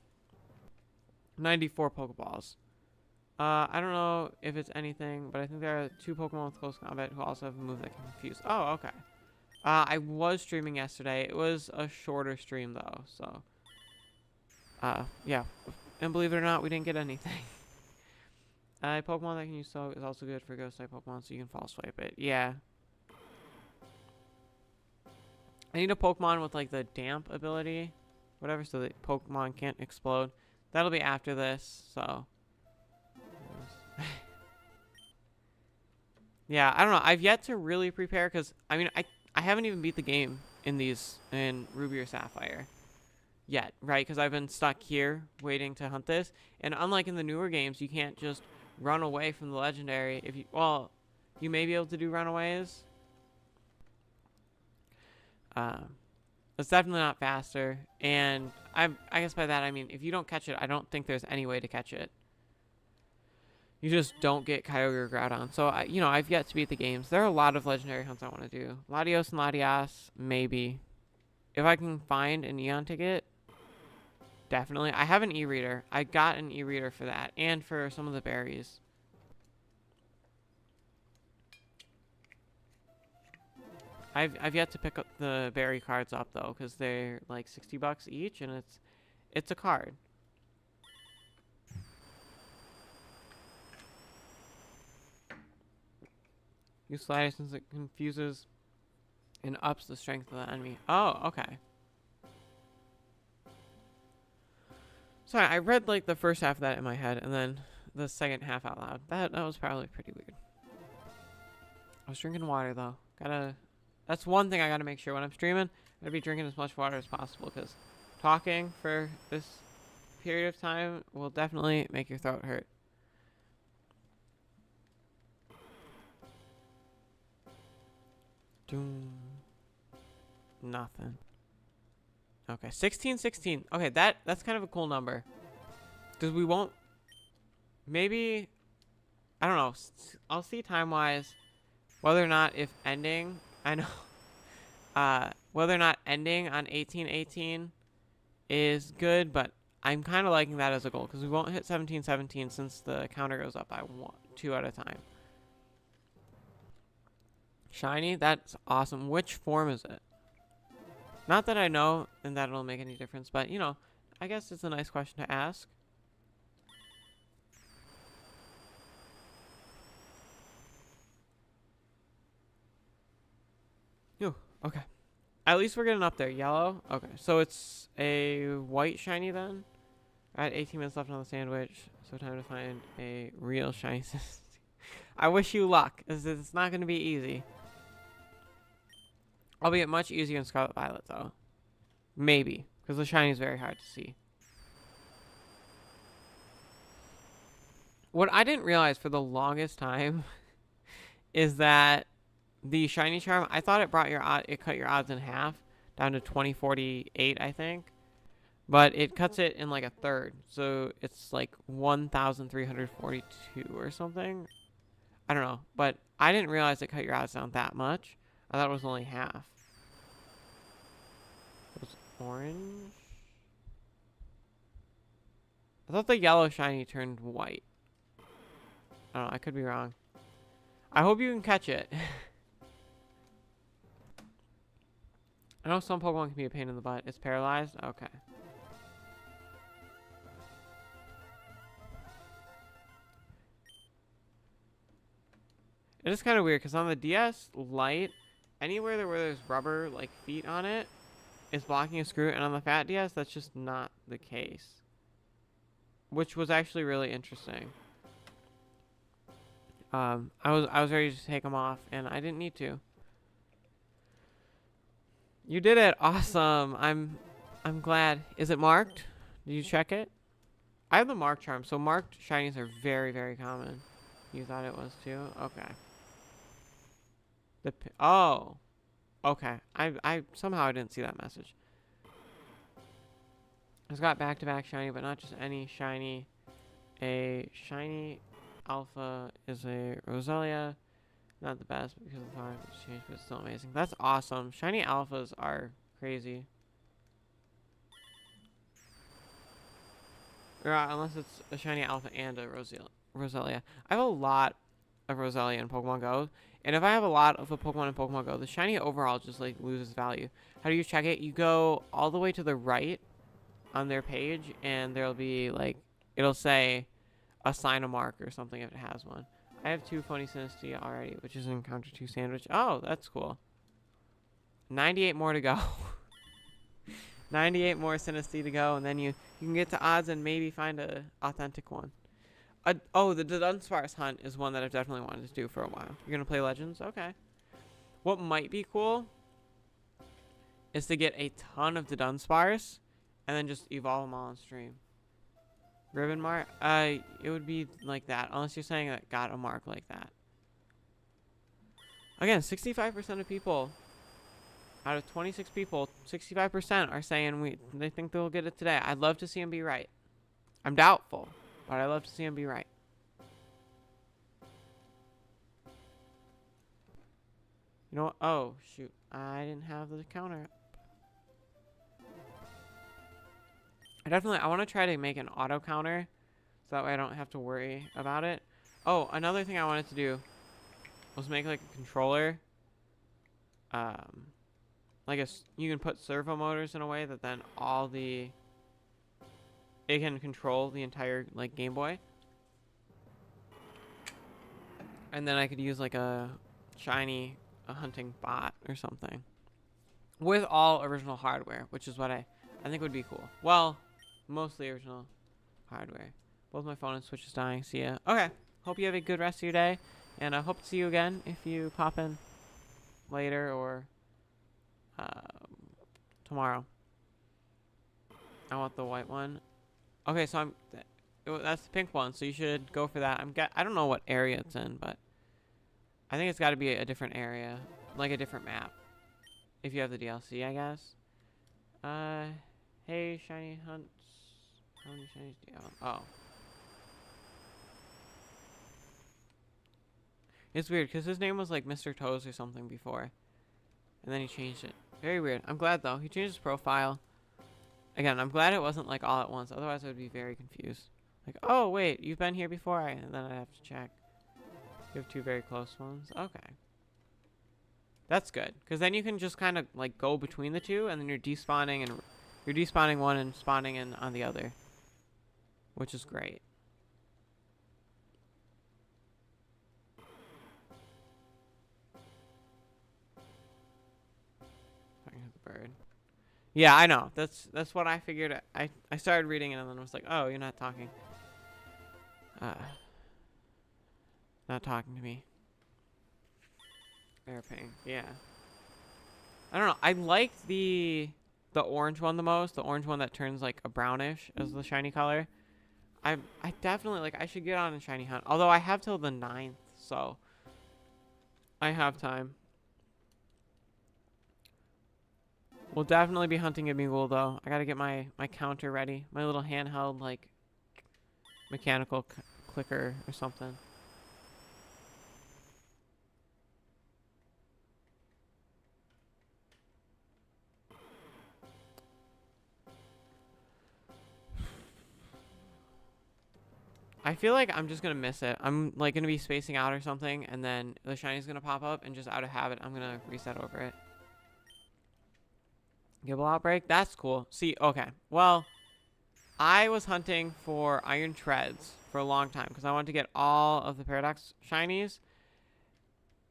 94 Pokeballs. I don't know if it's anything, but I think there are 2 Pokemon with close combat who also have a move that can confuse. Oh, okay. I was streaming yesterday. It was a shorter stream, though, so. Yeah. And believe it or not, we didn't get anything. A Pokemon that can use Soak is also good for Ghost-type Pokemon, so you can false swipe it. Yeah. I need a Pokemon with, like, the damp ability. Whatever, so that Pokemon can't explode. That'll be after this, so. Yeah, I don't know. I've yet to really prepare, because, I mean, I haven't even beat the game in Ruby or Sapphire yet, right? Because I've been stuck here waiting to hunt this. And unlike in the newer games, you can't just run away from the legendary. You may be able to do runaways. It's definitely not faster. And I guess by that I mean, if you don't catch it, I don't think there's any way to catch it. You just don't get Kyogre or Groudon. So, I've yet to beat the games. There are a lot of legendary hunts I want to do. Latios and Latias, maybe. If I can find an Eon ticket, definitely. I have an e-reader. I got an e-reader for that. And for some of the berries. I've yet to pick up the berry cards up, though. Because they're like $60 each. And it's a card. Use Slider since it confuses and ups the strength of the enemy. Oh, okay. Sorry, I read like the first half of that in my head and then the second half out loud. That was probably pretty weird. I was drinking water though. That's one thing I gotta make sure when I'm streaming. I gotta be drinking as much water as possible because talking for this period of time will definitely make your throat hurt. Nothing. Okay, 1616. Okay, that's kind of a cool number. Because we won't... Maybe... I don't know. I'll see time-wise whether or not if ending... I know. Whether or not ending on 1818 is good, but I'm kind of liking that as a goal. Because we won't hit 1717 since the counter goes up by 2 at a time. Shiny? That's awesome. Which form is it? Not that I know and that it'll make any difference, but, I guess it's a nice question to ask. Ooh, okay. At least we're getting up there. Yellow? Okay, so it's a white shiny then? I had 18 minutes left on the sandwich, so time to find a real shiny. I wish you luck, as it's not going to be easy. I'll be much easier in Scarlet Violet, though. Maybe. Because the shiny is very hard to see. What I didn't realize for the longest time is that the shiny charm, I thought it cut your odds in half to down to 2048, I think. But it cuts it in like a third. So it's like 1,342 or something. I don't know. But I didn't realize it cut your odds down that much. I thought it was only half. It was orange. I thought the yellow shiny turned white. I don't know. I could be wrong. I hope you can catch it. I know some Pokemon can be a pain in the butt. It's paralyzed? Okay. It is kind of weird because on the DS Lite, anywhere where there's rubber like feet on it is blocking a screw, and on the Fat DS, that's just not the case. Which was actually really interesting. I was ready to take them off, and I didn't need to. You did it! Awesome! I'm glad. Is it marked? Did you check it? I have the mark charm, so marked shinies are very, very common. You thought it was too? Okay. Oh. Okay. I somehow I didn't see that message. It's got back-to-back shiny, but not just any shiny. A shiny alpha is a Roselia. Not the best because of the power it's changed, but it's still amazing. That's awesome. Shiny alphas are crazy. Or, unless it's a shiny alpha and a Roselia. I have a lot of Roselia in Pokemon Go. And if I have a lot of a Pokemon in Pokemon Go, the shiny overall just like loses value. How do you check it? You go all the way to the right on their page, and there'll be like, it'll say assign a mark or something if it has one. I have 2 Phony Synestia already, which is Encounter 2 Sandwich. Oh, that's cool. 98 more to go. 98 more Synestia to go, and then you can get to odds and maybe find a authentic one. Oh, the Dunsparce hunt is one that I've definitely wanted to do for a while. You're going to play Legends? Okay. What might be cool is to get a ton of the Dunsparce and then just evolve them all on stream. Ribbon mark? It would be like that, unless you're saying that got a mark like that. Again, 65% of people, out of 26 people, 65% are saying they think they'll get it today. I'd love to see them be right. I'm doubtful, but I'd love to see them be right. You know what? Oh, shoot. I didn't have the counter up. I want to try to make an auto counter so that way I don't have to worry about it. Oh, another thing I wanted to do was make like a controller. You can put servo motors in a way that then it can control the entire like Game Boy. And then I could use like a hunting bot or something with all original hardware, which is what I think would be cool. Well, mostly original hardware. Both my phone and Switch is dying. See ya. Okay. Hope you have a good rest of your day, and I hope to see you again if you pop in later or tomorrow. I want the white one. Okay, so that's the pink one, so you should go for that. I don't know what area it's in, but I think it's got to be a different area, like a different map. If you have the DLC, I guess. Hey, shiny hunts. How many shinies do you have? Oh. It's weird, because his name was like Mr. Toes or something before. And then he changed it. Very weird. I'm glad, though. He changed his profile. Again, I'm glad it wasn't like all at once. Otherwise, I would be very confused. Like, oh, wait, you've been here before? And then I'd have to check. You have 2 very close ones? Okay. That's good. Because then you can just kind of like go between the two, and then you're despawning one and spawning in on the other. Which is great. I can hit the bird. Yeah, I know. That's what I figured. I started reading it and then was like, oh, you're not talking. Not talking to me. Airping. Yeah. I don't know. I like the orange one the most. The orange one that turns like a brownish as the shiny color. I definitely like. I should get on a shiny hunt. Although I have till the 9th, so I have time. We'll definitely be hunting a Beagle though. I gotta get my counter ready. My little handheld like mechanical clicker or something. I feel like I'm just gonna miss it. I'm like gonna be spacing out or something, and then the shiny's gonna pop up, and just out of habit, I'm gonna reset over it. Gibble outbreak? That's cool. See, okay. Well, I was hunting for iron treads for a long time because I wanted to get all of the paradox shinies,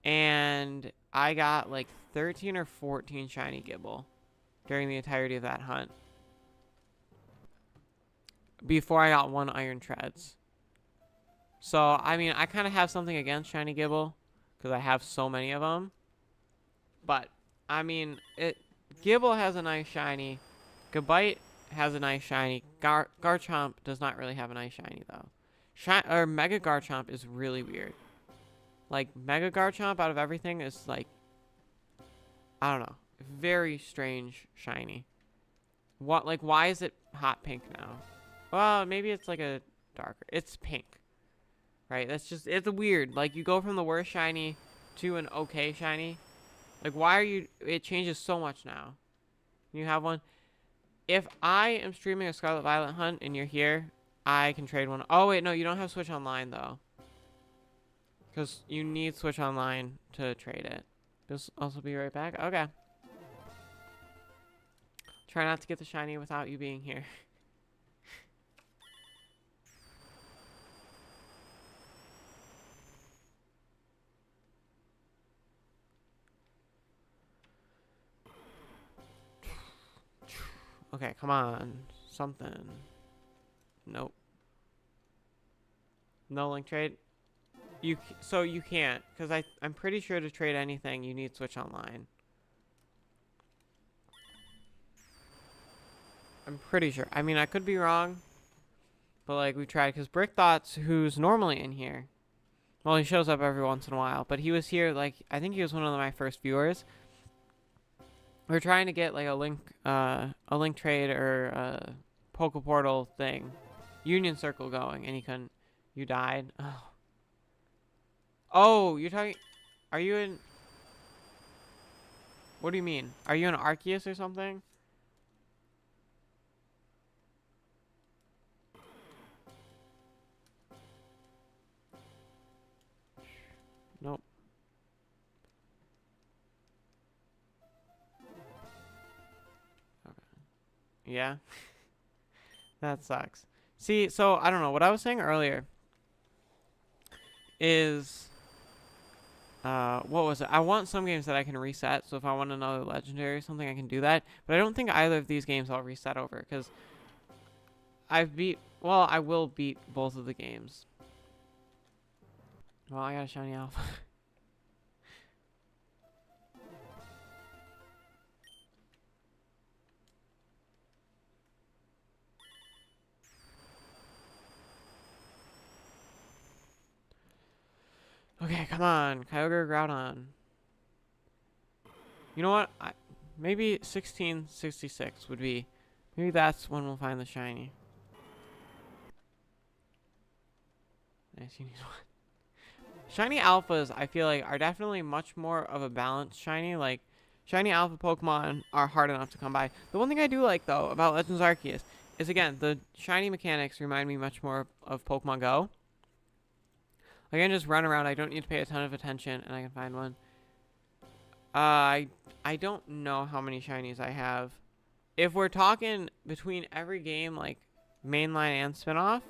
and I got like 13 or 14 shiny Gibble during the entirety of that hunt before I got one iron treads. So, I mean, I kind of have something against shiny Gibble because I have so many of them. But, I mean, Gibble has a nice shiny. Gabite has a nice shiny. Garchomp does not really have a nice shiny, though. Mega Garchomp is really weird. Like, Mega Garchomp out of everything is, like, I don't know. Very strange shiny. What, like, why is it hot pink now? Well, maybe it's, like, a darker. It's pink. Right, that's just, it's weird. Like, you go from the worst shiny to an okay shiny. Like, why are you, it changes so much now. You have one. If I am streaming a Scarlet Violet hunt and you're here, I can trade one. Oh, wait, no, you don't have Switch Online, though. Because you need Switch Online to trade it. This also be right back. Okay. Try not to get the shiny without you being here. Okay, come on. Something. Nope. No link trade. So you can't, because I'm pretty sure to trade anything you need Switch Online. I'm pretty sure. I mean, I could be wrong, but like we tried, because Brick Thoughts, who's normally in here, well, he shows up every once in a while, but he was here, like, I think he was one of my first viewers. We're trying to get like a link trade or a Poke Portal thing, Union Circle going, and he couldn't. You died. Oh. Oh, you're talking. Are you in? What do you mean? Are you in Arceus or something? Nope. Okay. Yeah. That sucks. See, so I don't know. What I was saying earlier is, what was it? I want some games that I can reset. So if I want another legendary or something, I can do that. But I don't think either of these games I'll reset over because well, I will beat both of the games. Well, I got a shiny alpha. Okay, come on. Kyogre, Groudon. You know what? Maybe 1666 would be... Maybe that's when we'll find the shiny. Nice, you need one. Shiny alphas, I feel like, are definitely much more of a balanced shiny. Like, shiny alpha Pokemon are hard enough to come by. The one thing I do like, though, about Legends Arceus is, again, the shiny mechanics remind me much more of Pokemon Go. I can just run around. I don't need to pay a ton of attention, and I can find one. I don't know how many shinies I have. If we're talking between every game, like mainline and spinoff,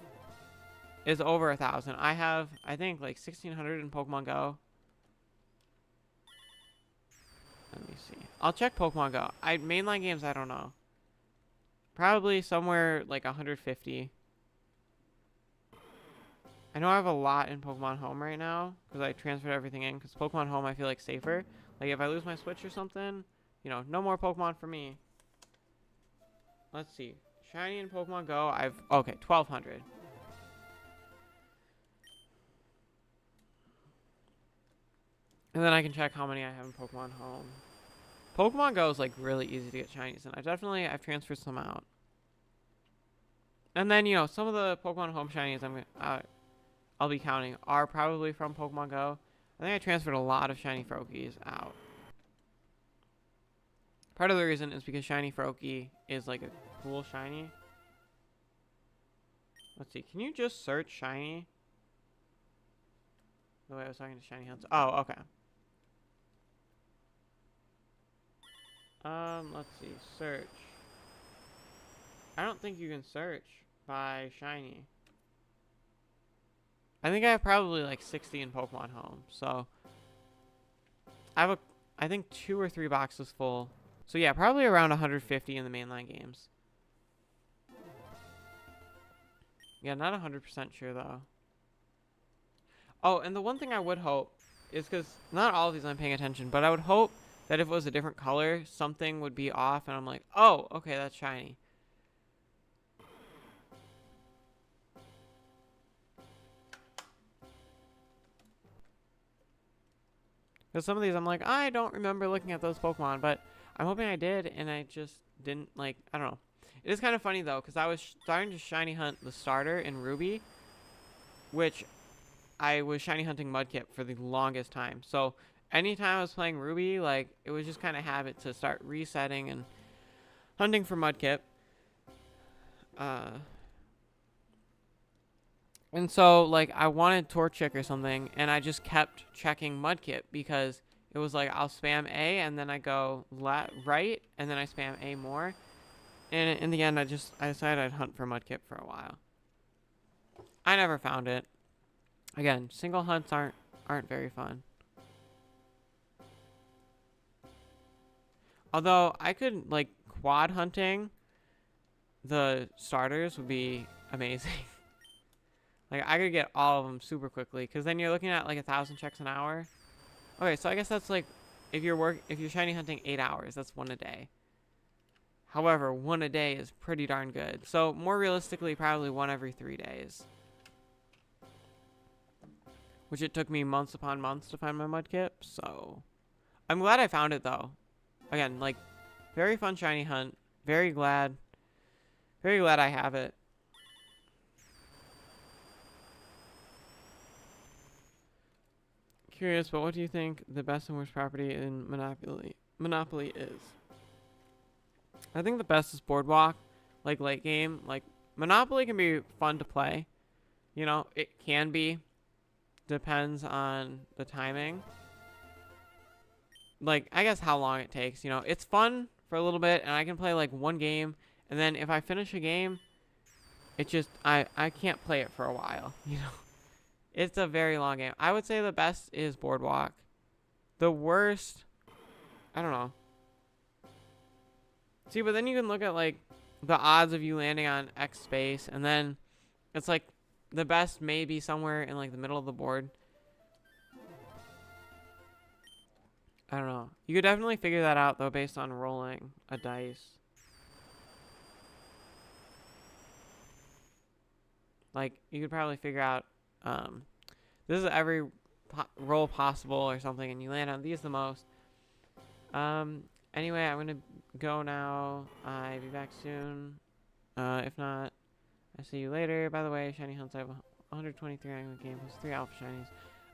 is over 1,000. I have, I think, like 1,600 in Pokemon Go. Let me see. I'll check Pokemon Go. Mainline games, I don't know. Probably somewhere like 150. I know I have a lot in Pokemon Home right now because I transferred everything in because Pokemon Home I feel like safer. Like if I lose my Switch or something, you know, no more Pokemon for me. Let's see. Shiny in Pokemon Go, okay, 1,200. And then I can check how many I have in Pokemon Home. Pokemon Go is like really easy to get shinies, and I've transferred some out. And then, you know, some of the Pokemon Home shinies I'll be counting are probably from Pokemon Go. I think I transferred a lot of shiny Froakies out. Part of the reason is because shiny Froakie is like a cool shiny. Let's see. Can you just search shiny? The way I was talking to Shiny Hunts. Oh, okay. Let's see. Search. I don't think you can search by shiny. I think I have probably like 60 in Pokemon Home. So I think 2 or 3 boxes full. So yeah, probably around 150 in the mainline games. Yeah, not 100% sure though. Oh, and the one thing I would hope is, because not all of these I'm paying attention, but I would hope that if it was a different color, something would be off and I'm like, oh, okay, that's shiny. Because some of these I'm like, I don't remember looking at those Pokemon, but I'm hoping I did, and I just didn't, like, I don't know. It is kind of funny, though, because I was starting to shiny hunt the starter in Ruby, which I was shiny hunting Mudkip for the longest time. So anytime I was playing Ruby, like, it was just kind of habit to start resetting and hunting for Mudkip. And so, like, I wanted Torchic or something, and I just kept checking Mudkip because it was like, I'll spam A, and then I go right, and then I spam A more. And in the end, I decided I'd hunt for Mudkip for a while. I never found it. Again, single hunts aren't very fun. Although, I could, like, quad hunting the starters would be amazing. Like, I could get all of them super quickly, because then you're looking at, like, 1,000 checks an hour. Okay, so I guess that's, like, if you're shiny hunting 8 hours, that's 1 a day. However, 1 a day is pretty darn good. So, more realistically, probably 1 every 3 days. Which it took me months upon months to find my Mudkip, so... I'm glad I found it, though. Again, like, very fun shiny hunt. Very glad I have it. Curious, but what do you think the best and worst property in Monopoly is? I think the best is Boardwalk, like late game. Like, Monopoly can be fun to play. You know, it can be. Depends on the timing. Like, I guess how long it takes. You know, it's fun for a little bit, and I can play like 1 game, and then if I finish a game, it just, I can't play it for a while, you know. It's a very long game. I would say the best is Boardwalk. The worst, I don't know. See, but then you can look at, like, the odds of you landing on X space, and then it's, like, the best may be somewhere in, like, the middle of the board. I don't know. You could definitely figure that out, though, based on rolling a dice. Like, you could probably figure out, this is every roll possible or something, and you land on these the most. Anyway, I'm gonna go now. I'll be back soon. If not, I see you later. By the way, shiny hunts, I have 123 on the game plus 3 alpha shinies.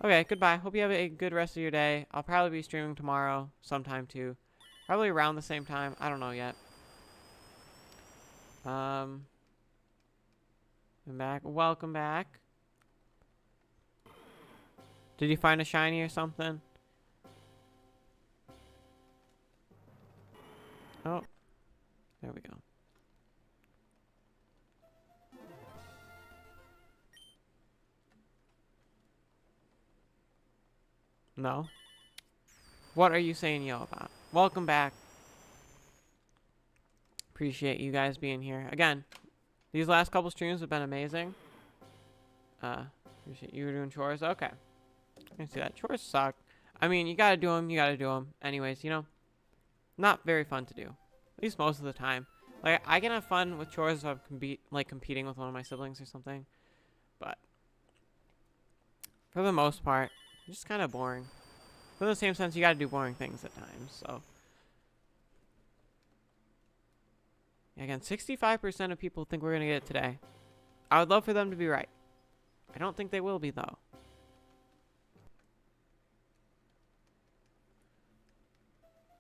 Okay, goodbye. Hope you have a good rest of your day. I'll probably be streaming tomorrow sometime too. Probably around the same time. I don't know yet. I'm back. Welcome back. Did you find a shiny or something? Oh. There we go. No? What are you saying yo about? Welcome back. Appreciate you guys being here. Again, these last couple streams have been amazing. Appreciate you doing chores. Okay. I can see that. Chores suck. I mean, you gotta do them. You gotta do them. Anyways, you know, not very fun to do. At least most of the time. Like, I can have fun with chores if I'm competing with one of my siblings or something. But for the most part, it's just kind of boring. For the same sense, you gotta do boring things at times, so. Again, 65% of people think we're going to get it today. I would love for them to be right. I don't think they will be, though.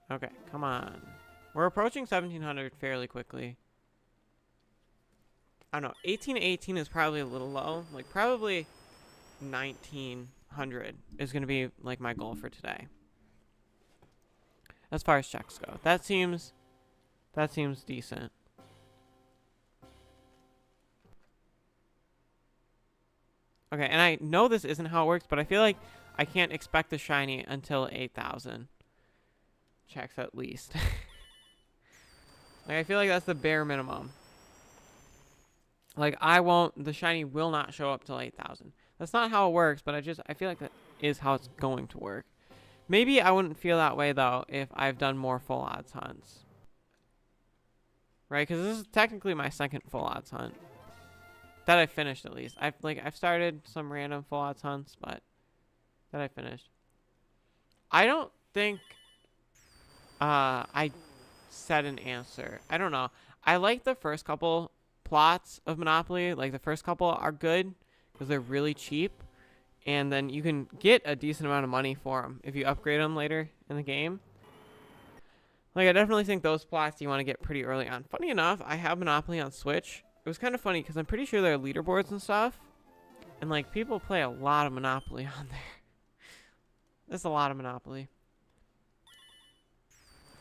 Okay, come on. We're approaching 1700 fairly quickly. I don't know. 1818 is probably a little low. Like, probably 1900 is going to be, like, my goal for today. As far as checks go. That seems decent. Okay, and I know this isn't how it works, but I feel like I can't expect the shiny until 8,000 checks at least. Like, I feel like that's the bare minimum. Like, the shiny will not show up till 8,000. That's not how it works, but I feel like that is how it's going to work. Maybe I wouldn't feel that way, though, if I've done more full odds hunts. Right? Because this is technically my second full odds hunt. That I finished, at least. I've started some random full odds hunts, but that I finished. I don't think I said an answer. I don't know. I like the first couple plots of Monopoly. Like, the first couple are good because they're really cheap. And then you can get a decent amount of money for them if you upgrade them later in the game. Like, I definitely think those plots you want to get pretty early on. Funny enough, I have Monopoly on Switch. It was kind of funny because I'm pretty sure there are leaderboards and stuff. And, like, people play a lot of Monopoly on there. There's a lot of Monopoly.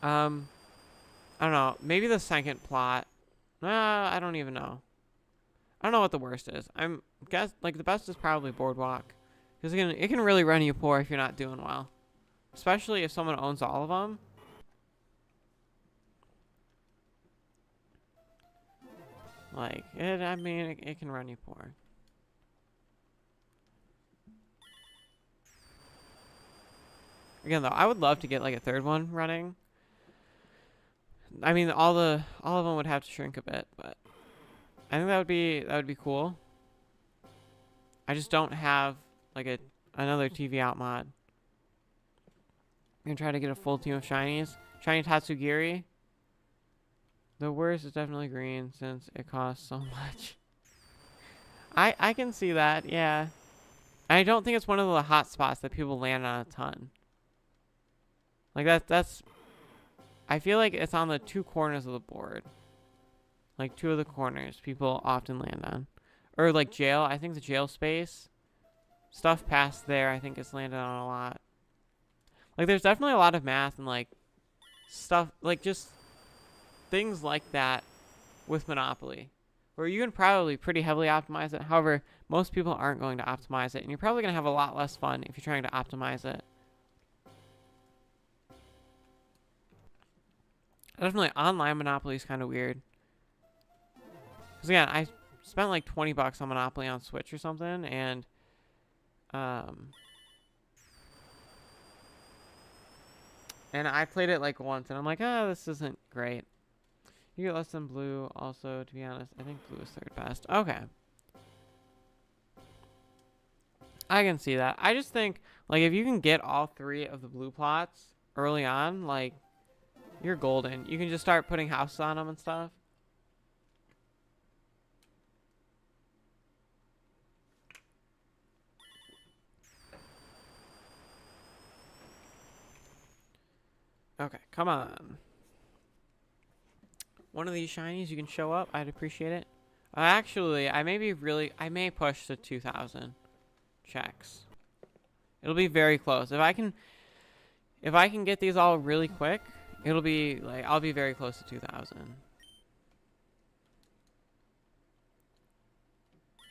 I don't know. Maybe the second plot. I don't even know. I don't know what the worst is. Like, the best is probably Boardwalk. Because it can really run you poor if you're not doing well. Especially if someone owns all of them. Like, it can run you poor. Again, though, I would love to get, like, a third one running. I mean, all of them would have to shrink a bit, but I think that would be cool. I just don't have, like, another TV out mod. I'm gonna try to get a full team of shinies. Shiny Tatsugiri. The worst is definitely green since it costs so much. I can see that, yeah. I don't think it's one of the hot spots that people land on a ton. Like, that's... I feel like it's on the two corners of the board. Like, two of the corners people often land on. Or, like, jail. I think the jail space. Stuff past there, I think it's landed on a lot. Like, there's definitely a lot of math and, like, stuff... Like, just... things like that with Monopoly, where you can probably pretty heavily optimize it. However, most people aren't going to optimize it, and you're probably going to have a lot less fun if you're trying to optimize it. Definitely, online Monopoly is kind of weird. Because again, I spent like $20 on Monopoly on Switch or something, and I played it like once, and I'm like, oh, this isn't great. You get less than blue. Also, to be honest, I think blue is third best. Okay. I can see that. I just think, like, if you can get all three of the blue plots early on, like, you're golden. You can just start putting houses on them and stuff. Okay, come on. One of these shinies, you can show up. I'd appreciate it. Actually, I may push to 2,000 checks. It'll be very close. If I can get these all really quick, it'll be like, I'll be very close to 2,000.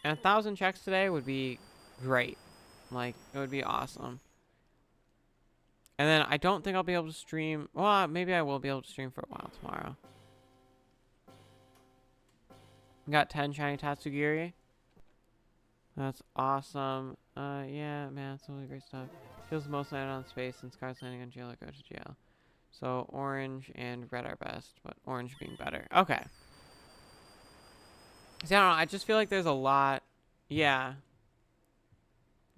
And 1,000 checks today would be great. Like, it would be awesome. And then I don't think I'll be able to stream. Well, maybe I will be able to stream for a while tomorrow. Got 10 shiny Tatsugiri. That's awesome. Yeah, man, it's really great stuff. Feels most landed on space, and Scar's landing on jail or go to jail. So orange and red are best, but orange being better. Okay. See, I don't know. I just feel like there's a lot. Yeah.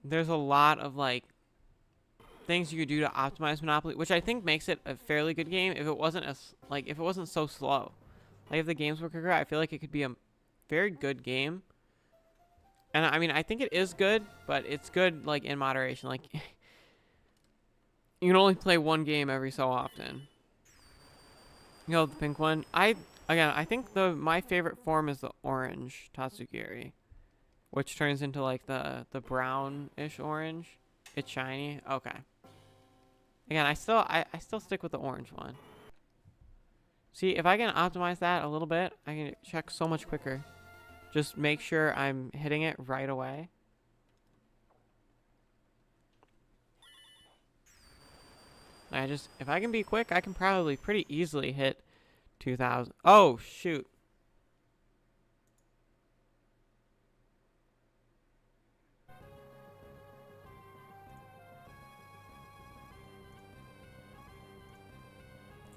There's a lot of, like, things you could do to optimize Monopoly, which I think makes it a fairly good game if it wasn't so slow. Like if the games were quicker, I feel like it could be a very good game. And I mean, I think it is good, but it's good like in moderation. Like you can only play one game every so often. You know, the pink one. I think my favorite form is the orange Tatsugiri, which turns into like the brownish orange. It's shiny. Okay. Again, I still stick with the orange one. See, if I can optimize that a little bit, I can check so much quicker. Just make sure I'm hitting it right away. If I can be quick, I can probably pretty easily hit 2,000. Oh, shoot.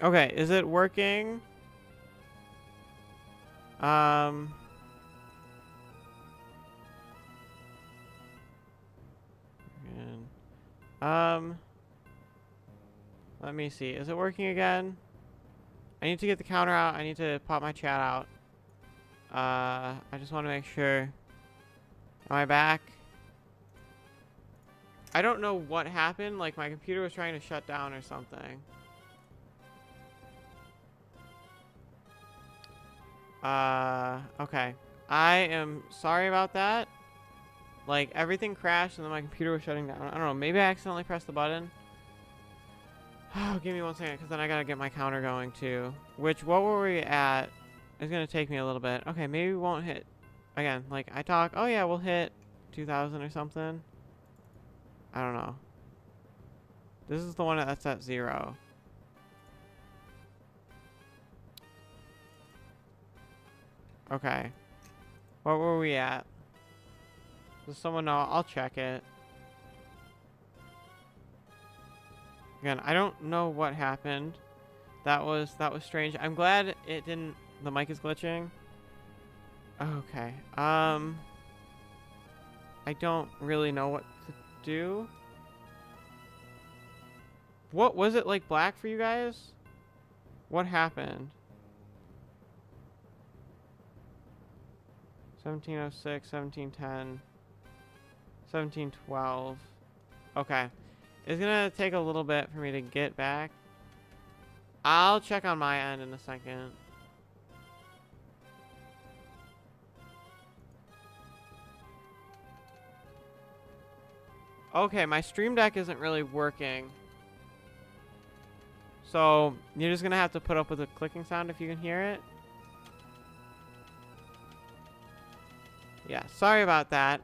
Okay, is it working? Um... Let me see. Is it working again? I need to get the counter out. I need to pop my chat out. I just want to make sure. Am I back? I don't know what happened. Like, my computer was trying to shut down or something. Okay. I am sorry about that. Like, everything crashed and then my computer was shutting down. I don't know. Maybe I accidentally pressed the button. Oh, give me 1 second, because then I gotta get my counter going, too. What were we at? It's gonna take me a little bit. Okay, maybe we won't hit... Again, like, I talk... Oh, yeah, we'll hit 2,000 or something. I don't know. This is the one that's at 0. Okay. What were we at? Does someone know? I'll check it. Again, I don't know what happened. That was strange. I'm glad it didn't... The mic is glitching. Okay. I don't really know what to do. What was it like black for you guys? What happened? 1706, 1710, 1712. Okay. It's gonna take a little bit for me to get back. I'll check on my end in a second. Okay, my stream deck isn't really working. So, you're just gonna have to put up with the clicking sound if you can hear it. Yeah, sorry about that.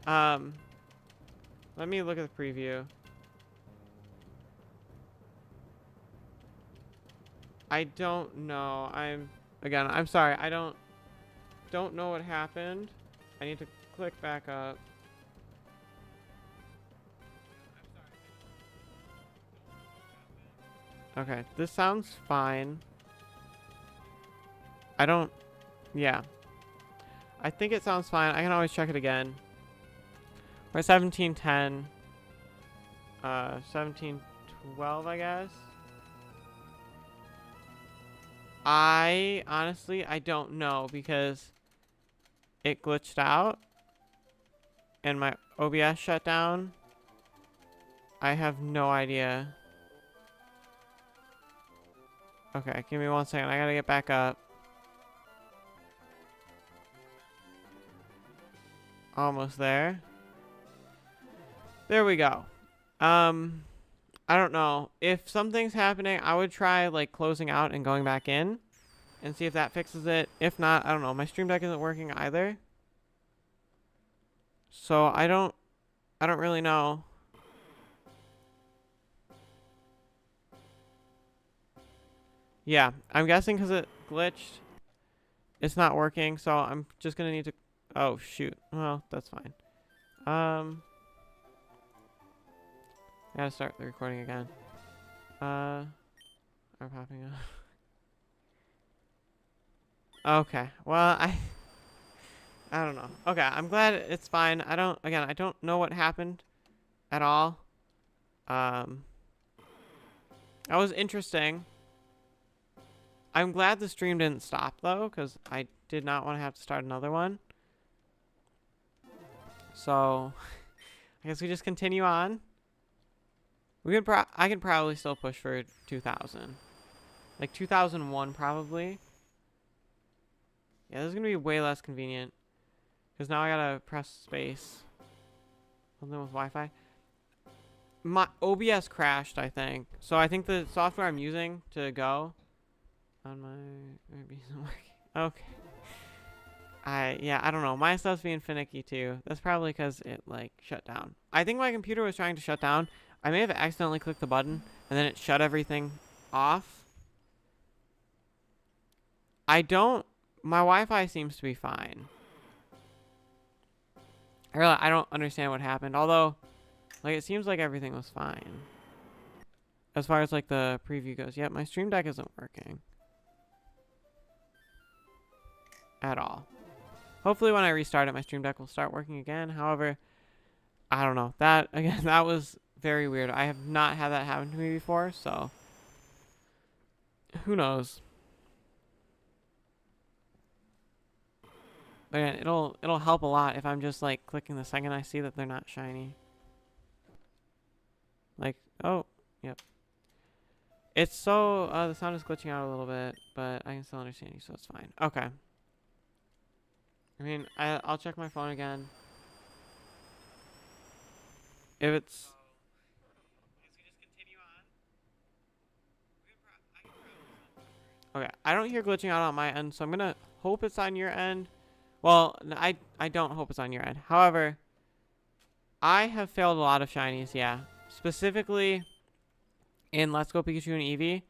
Let me look at the preview. I don't know. I'm sorry. I don't know what happened. I need to click back up. Okay, this sounds fine. Yeah. I think it sounds fine. I can always check it again. We're 1710. 1712, I guess. Honestly, I don't know because it glitched out and my OBS shut down. I have no idea. Okay, give me 1 second. I gotta get back up. Almost there. There we go. I don't know. If something's happening, I would try like closing out and going back in and see if that fixes it. If not, I don't know. My stream deck isn't working either. So I don't really know. Yeah, I'm guessing because it glitched. It's not working, so I'm just gonna need to... Oh, shoot. Well, that's fine. I gotta start the recording again. Are popping up. Okay. Well, I don't know. Okay, I'm glad it's fine. I don't know what happened at all. That was interesting. I'm glad the stream didn't stop, though, because I did not want to have to start another one. So, I guess we just continue on. I can probably still push for 2,000. Like 2001, probably. Yeah, this is going to be way less convenient. Because now I gotta press space. Something with Wi-Fi. My OBS crashed, I think. So I think the software I'm using to go on my maybe isn't working. Okay. I don't know. My stuff's being finicky too. That's probably because it like shut down. I think my computer was trying to shut down. I may have accidentally clicked the button and then it shut everything off. My Wi-Fi seems to be fine. I don't understand what happened. Although, like, it seems like everything was fine. As far as, like, the preview goes. Yep, my Stream Deck isn't working. At all. Hopefully when I restart it, my Stream Deck will start working again. However, I don't know. That, again, that was very weird. I have not had that happen to me before, so who knows? But again, it'll help a lot if I'm just like clicking the second I see that they're not shiny. Like, oh, yep. It's so the sound is glitching out a little bit, but I can still understand you, so it's fine. Okay. I mean, I'll check my phone again. If it's okay, I don't hear glitching out on my end, so I'm gonna hope it's on your end. Well, I don't hope it's on your end. However, I have failed a lot of shinies, yeah. Specifically, in Let's Go Pikachu and Eevee,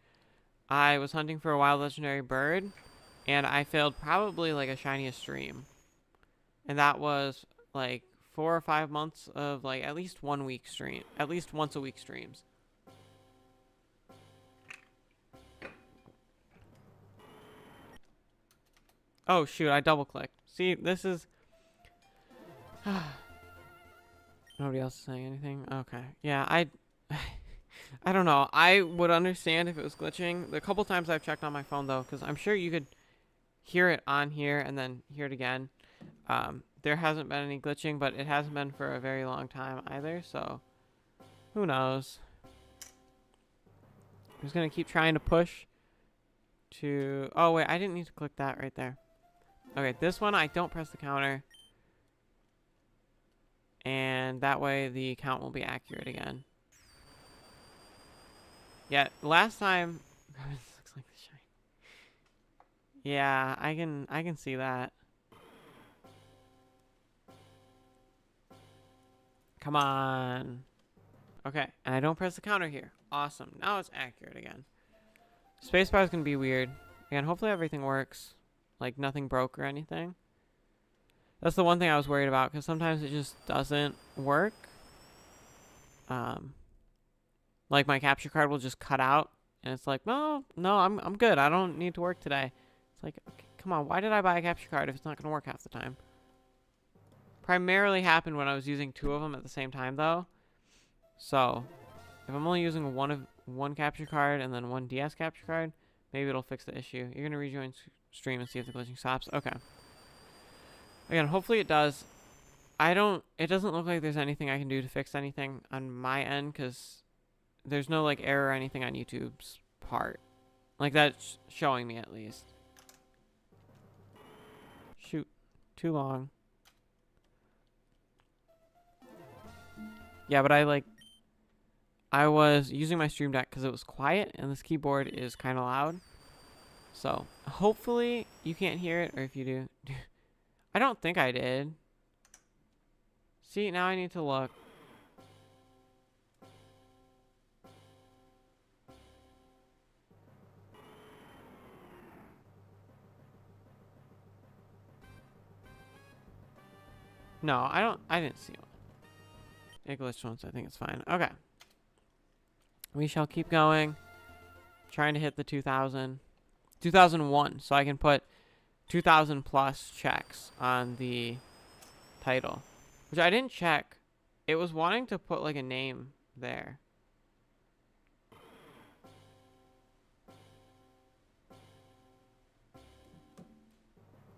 I was hunting for a wild legendary bird, and I failed probably like a shiniest stream. And that was like 4 or 5 months of like at least 1 week stream. At least once a week streams. Oh shoot, I double clicked. See, this is nobody else is saying anything? Okay. Yeah, I don't know. I would understand if it was glitching. The couple times I've checked on my phone though, because I'm sure you could hear it on here and then hear it again. There hasn't been any glitching, but it hasn't been for a very long time either, so who knows? I'm just gonna keep trying to push to oh wait, I didn't need to click that right there. Okay, this one I don't press the counter. And that way the count will be accurate again. Yeah, last time this looks like the shine. Yeah, I can see that. Come on. Okay, and I don't press the counter here. Awesome. Now it's accurate again. Spacebar is gonna be weird. Again, hopefully everything works. Like nothing broke or anything. That's the one thing I was worried about, because sometimes it just doesn't work. Like my capture card will just cut out, and it's like, no, I'm good. I don't need to work today. It's like, okay, come on, why did I buy a capture card if it's not gonna work half the time? Primarily happened when I was using 2 of them at the same time, though. So, if I'm only using one capture card and then one DS capture card, maybe it'll fix the issue. You're gonna rejoin stream and see if the glitching stops. Okay. Again, hopefully it does. It doesn't look like there's anything I can do to fix anything on my end, because there's no like error or anything on YouTube's part. Like that's showing me at least. Shoot. Too long. Yeah, but I was using my Stream Deck because it was quiet and this keyboard is kind of loud. So, hopefully you can't hear it, or if you do. I don't think I did. See, now I need to look. No, I didn't see one. It glitched once, I think it's fine. Okay. We shall keep going. Trying to hit the 2000. 2001, so I can put 2,000 plus checks on the title. Which I didn't check. It was wanting to put like a name there.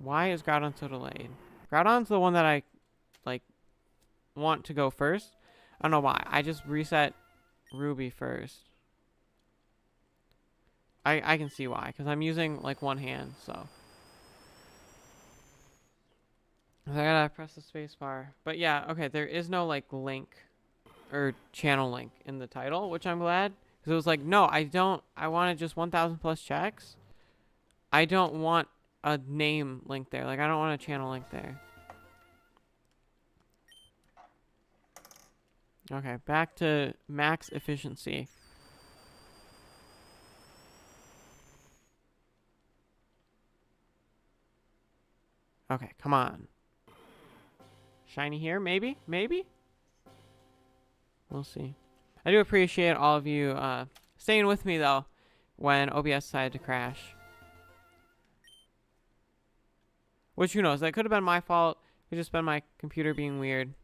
Why is Groudon so delayed? Groudon's the one that I, like, want to go first. I don't know why. I just reset Ruby first. I can see why, because I'm using, like, one hand, so. I gotta press the space bar. But yeah, okay, there is no, like, link or channel link in the title, which I'm glad. Because it was like, no, I don't. I wanted just 1,000 plus checks. I don't want a name link there. Like, I don't want a channel link there. Okay, back to max efficiency. Okay, come on. Shiny here, maybe? Maybe? We'll see. I do appreciate all of you staying with me, though, when OBS decided to crash. Which, who knows? That could have been my fault. It could just been my computer being weird.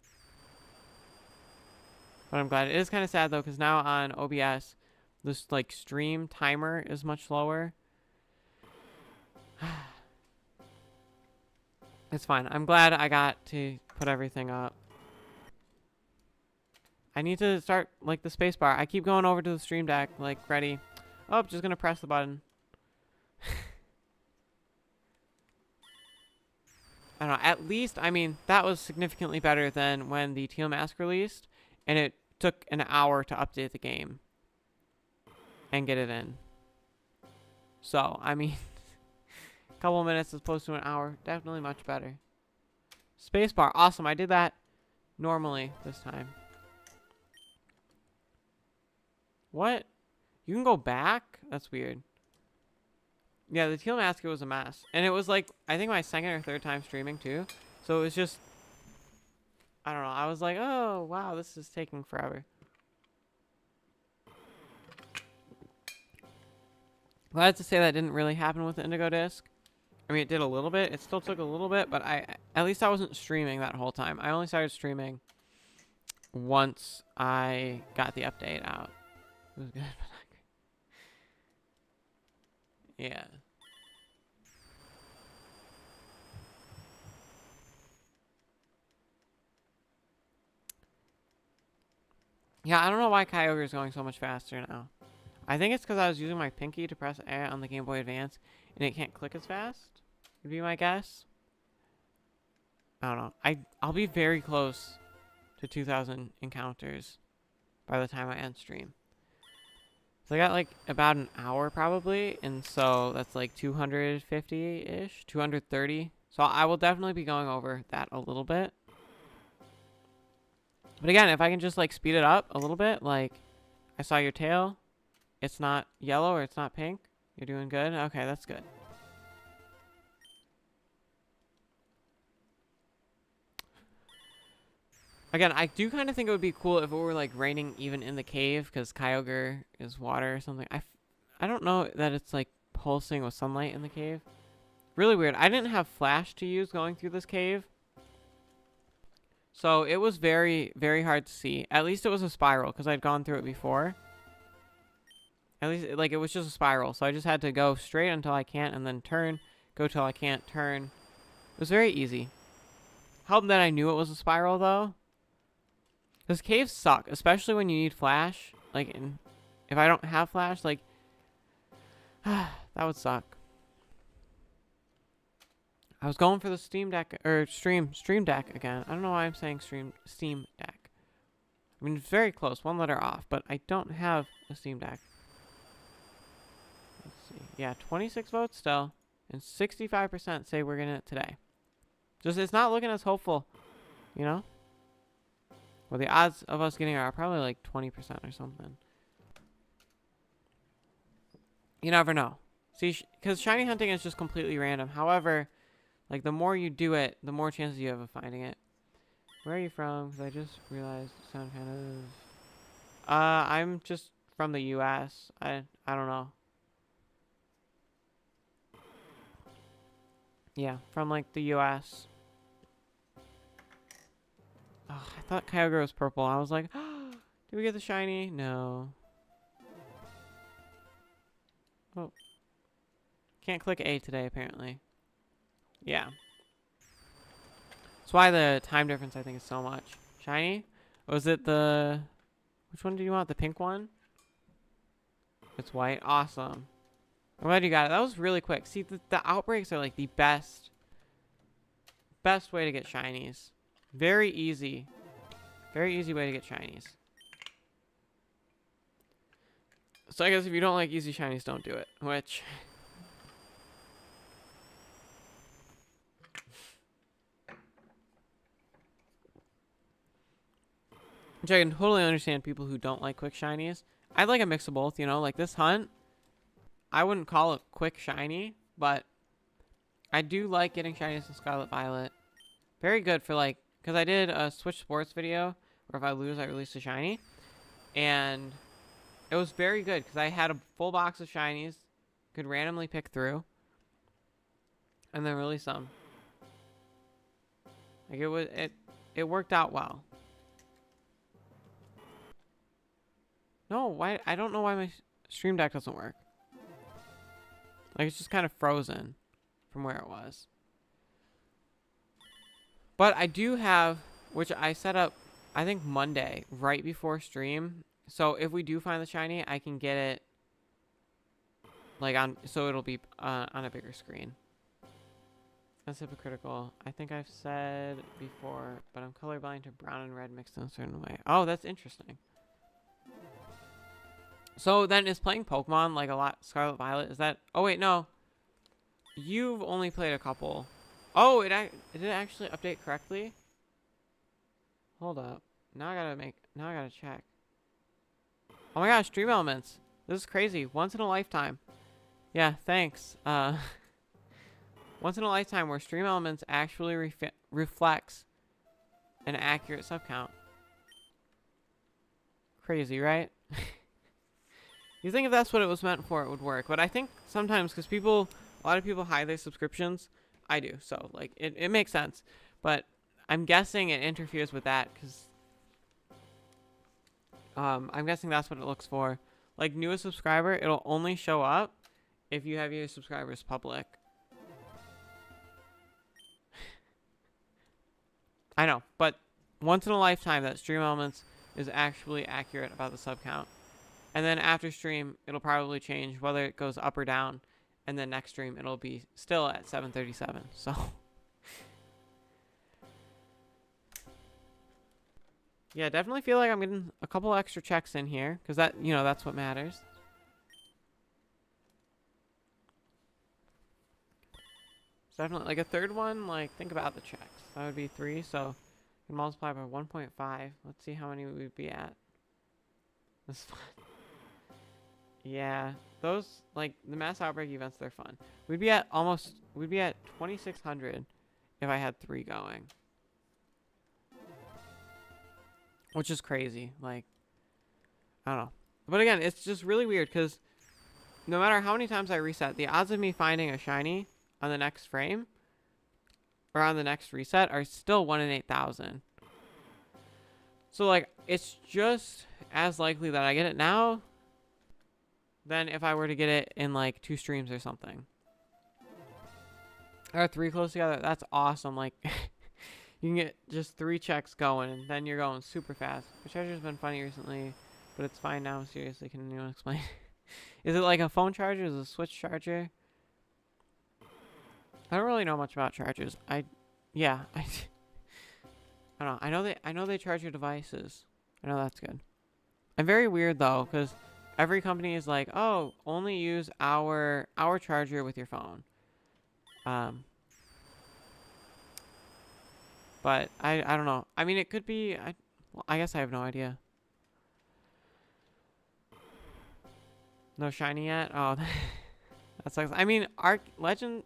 But I'm glad. It is kind of sad, though, because now on OBS, this, like, stream timer is much lower. It's fine. I'm glad I got to put everything up. I need to start, like, the space bar. I keep going over to the stream deck, like, ready. Oh, just gonna press the button. I don't know. At least, I mean, that was significantly better than when the Teal Mask released, and it took an hour to update the game and get it in. So, I mean, a couple of minutes as opposed to an hour. Definitely much better. Spacebar. Awesome. I did that normally this time. What? You can go back? That's weird. Yeah, the Teal Mask was a mess. And it was like, I think my second or third time streaming too. So it was just, I don't know. I was like, oh, wow, this is taking forever. Glad to say that didn't really happen with the Indigo Disc. I mean, it did a little bit. It still took a little bit, but at least I wasn't streaming that whole time. I only started streaming once I got the update out. It was good, but not great. Yeah. Yeah, I don't know why Kyogre is going so much faster now. I think it's because I was using my pinky to press A on the Game Boy Advance, and it can't click as fast, would be my guess. I don't know. I'll be very close to 2,000 encounters by the time I end stream. So I got like about an hour probably, and so that's like 250-ish, 230. So I will definitely be going over that a little bit. But again, if I can just like speed it up a little bit, like I saw your tail, it's not yellow or it's not pink, you're doing good. Okay, that's good. Again, I do kind of think it would be cool if it were like raining even in the cave, because Kyogre is water or something. I don't know that it's like pulsing with sunlight in the cave. Really weird. I didn't have flash to use going through this cave, so it was very, very hard to see. At least it was a spiral, because I'd gone through it before. At least, like, it was just a spiral, so I just had to go straight until I can't, and then turn, go till I can't, turn. It was very easy. Helped that I knew it was a spiral, though. Because caves suck, especially when you need flash. Like, if I don't have flash, like, that would suck. I was going for the Steam Deck, or Stream Deck again. I don't know why I'm saying Steam Deck. I mean, it's very close, one letter off, but I don't have a Steam Deck. Let's see. Yeah, 26 votes still, and 65% say we're getting it today. Just, it's not looking as hopeful, you know? Well, the odds of us getting it are probably like 20% or something. You never know. See, because shiny hunting is just completely random. However, like, the more you do it, the more chances you have of finding it. Where are you from? Because I just realized you sound kind of... I'm just from the U.S. I don't know. Yeah, from, like, the U.S. Oh, I thought Kyogre was purple. I was like, oh, did we get the shiny? No. Oh. Can't click A today, apparently. Yeah. That's why the time difference, I think, is so much. Shiny? Was it the... Which one do you want? The pink one? It's white. Awesome. I'm glad you got it. That was really quick. See, the outbreaks are like the best way to get shinies. Very easy. Very easy way to get shinies. So I guess if you don't like easy shinies, don't do it. Which... Which I can totally understand people who don't like quick shinies. I'd like a mix of both, you know? Like this hunt, I wouldn't call it quick shiny, but I do like getting shinies in Scarlet Violet. Very good for like... Because I did a Switch Sports video where if I lose, I release a shiny. And it was very good because I had a full box of shinies. Could randomly pick through. And then release them. Like it worked out well. No, why? I don't know why my stream deck doesn't work. Like, it's just kind of frozen from where it was. But I do have, which I set up, I think Monday, right before stream. So if we do find the shiny, I can get it, like, on, so it'll be on a bigger screen. That's hypocritical. I think I've said before, but I'm colorblind to brown and red mixed in a certain way. Oh, that's interesting. So then is playing Pokemon like a lot Scarlet Violet? Is that... Oh wait, no. You've only played a couple. Oh, did it actually update correctly? Hold up. Now I gotta check. Oh my gosh, Stream Elements. This is crazy. Once in a lifetime. Yeah, thanks. Once in a lifetime where Stream Elements actually reflects an accurate sub count. Crazy, right? You think if that's what it was meant for, it would work. But I think sometimes, because a lot of people hide their subscriptions. I do. So, like, it makes sense. But I'm guessing it interferes with that, because I'm guessing that's what it looks for. Like, newest subscriber, it'll only show up if you have your subscribers public. I know, but once in a lifetime that Stream Elements is actually accurate about the sub count. And then after stream, it'll probably change whether it goes up or down. And then next stream, it'll be still at 737. So, yeah, definitely feel like I'm getting a couple extra checks in here. Because that, you know, that's what matters. It's definitely, like a third one, like, think about the checks. That would be 3, so you can multiply by 1.5. Let's see how many we'd be at. This is fun. Yeah, those, like, the mass outbreak events, they're fun. We'd be at 2,600 if I had 3 going. Which is crazy, like, I don't know. But again, it's just really weird, because no matter how many times I reset, the odds of me finding a shiny on the next frame, or on the next reset, are still 1 in 8,000. So, like, it's just as likely that I get it now than if I were to get it in like 2 streams or something. Or 3 close together. That's awesome. Like, you can get just 3 checks going, and then you're going super fast. The charger's been funny recently, but it's fine now. Seriously, can anyone explain? Is it like a phone charger? Is it a Switch charger? I don't really know much about chargers. I don't know. I know they charge your devices. I know that's good. I'm very weird though, because every company is like, oh, only use our charger with your phone. But I don't know. I mean, it could be. I guess I have no idea. No shiny yet. Oh, that sucks. I mean, Legend.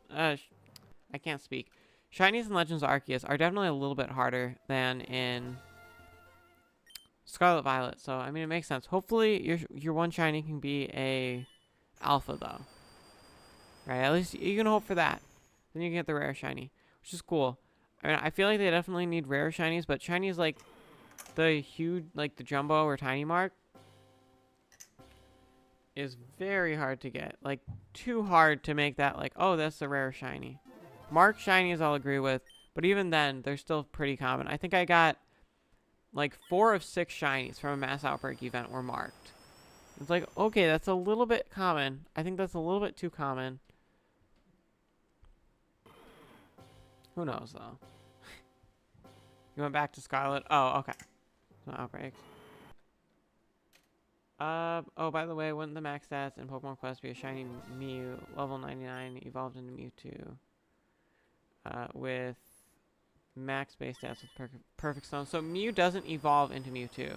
I can't speak. Shinies and Legends Arceus are definitely a little bit harder than in Scarlet Violet. So I mean, it makes sense. Hopefully, your one shiny can be a alpha though. Right? At least you can hope for that. Then you can get the rare shiny, which is cool. I mean, I feel like they definitely need rare shinies, but shinies like the huge, like the jumbo or tiny mark, is very hard to get. Like, too hard to make that like, oh, that's a rare shiny. Marked shinies I'll agree with, but even then, they're still pretty common. I think I got like 4 of 6 shinies from a mass outbreak event were marked. It's like, okay, that's a little bit common. I think that's a little bit too common. Who knows, though? You went back to Scarlet? Oh, okay. No outbreaks. Oh, by the way, wouldn't the max stats in Pokemon Quest be a shiny Mew, level 99, evolved into Mewtwo? With max base stats with perfect stone. So Mew doesn't evolve into Mewtwo.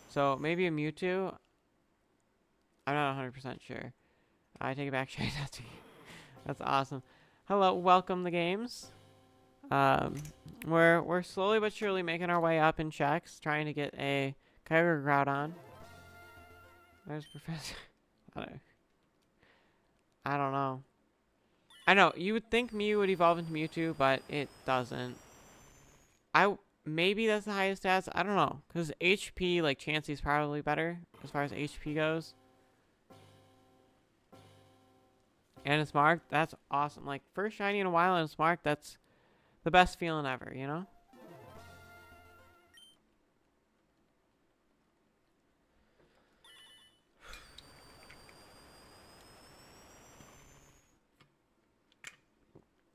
So maybe a Mewtwo? I'm not 100% sure. I take it back, shiny. That's awesome. Hello, welcome the games. We're slowly but surely making our way up in checks, trying to get a Kyogre Groudon. There's Professor. I don't know. I know you would think Mew would evolve into Mewtwo, but it doesn't. Maybe that's the highest stats. I don't know, because HP, like Chansey's probably better as far as HP goes. And it's marked. That's awesome. Like first shiny in a while and it's marked. That's the best feeling ever, you know?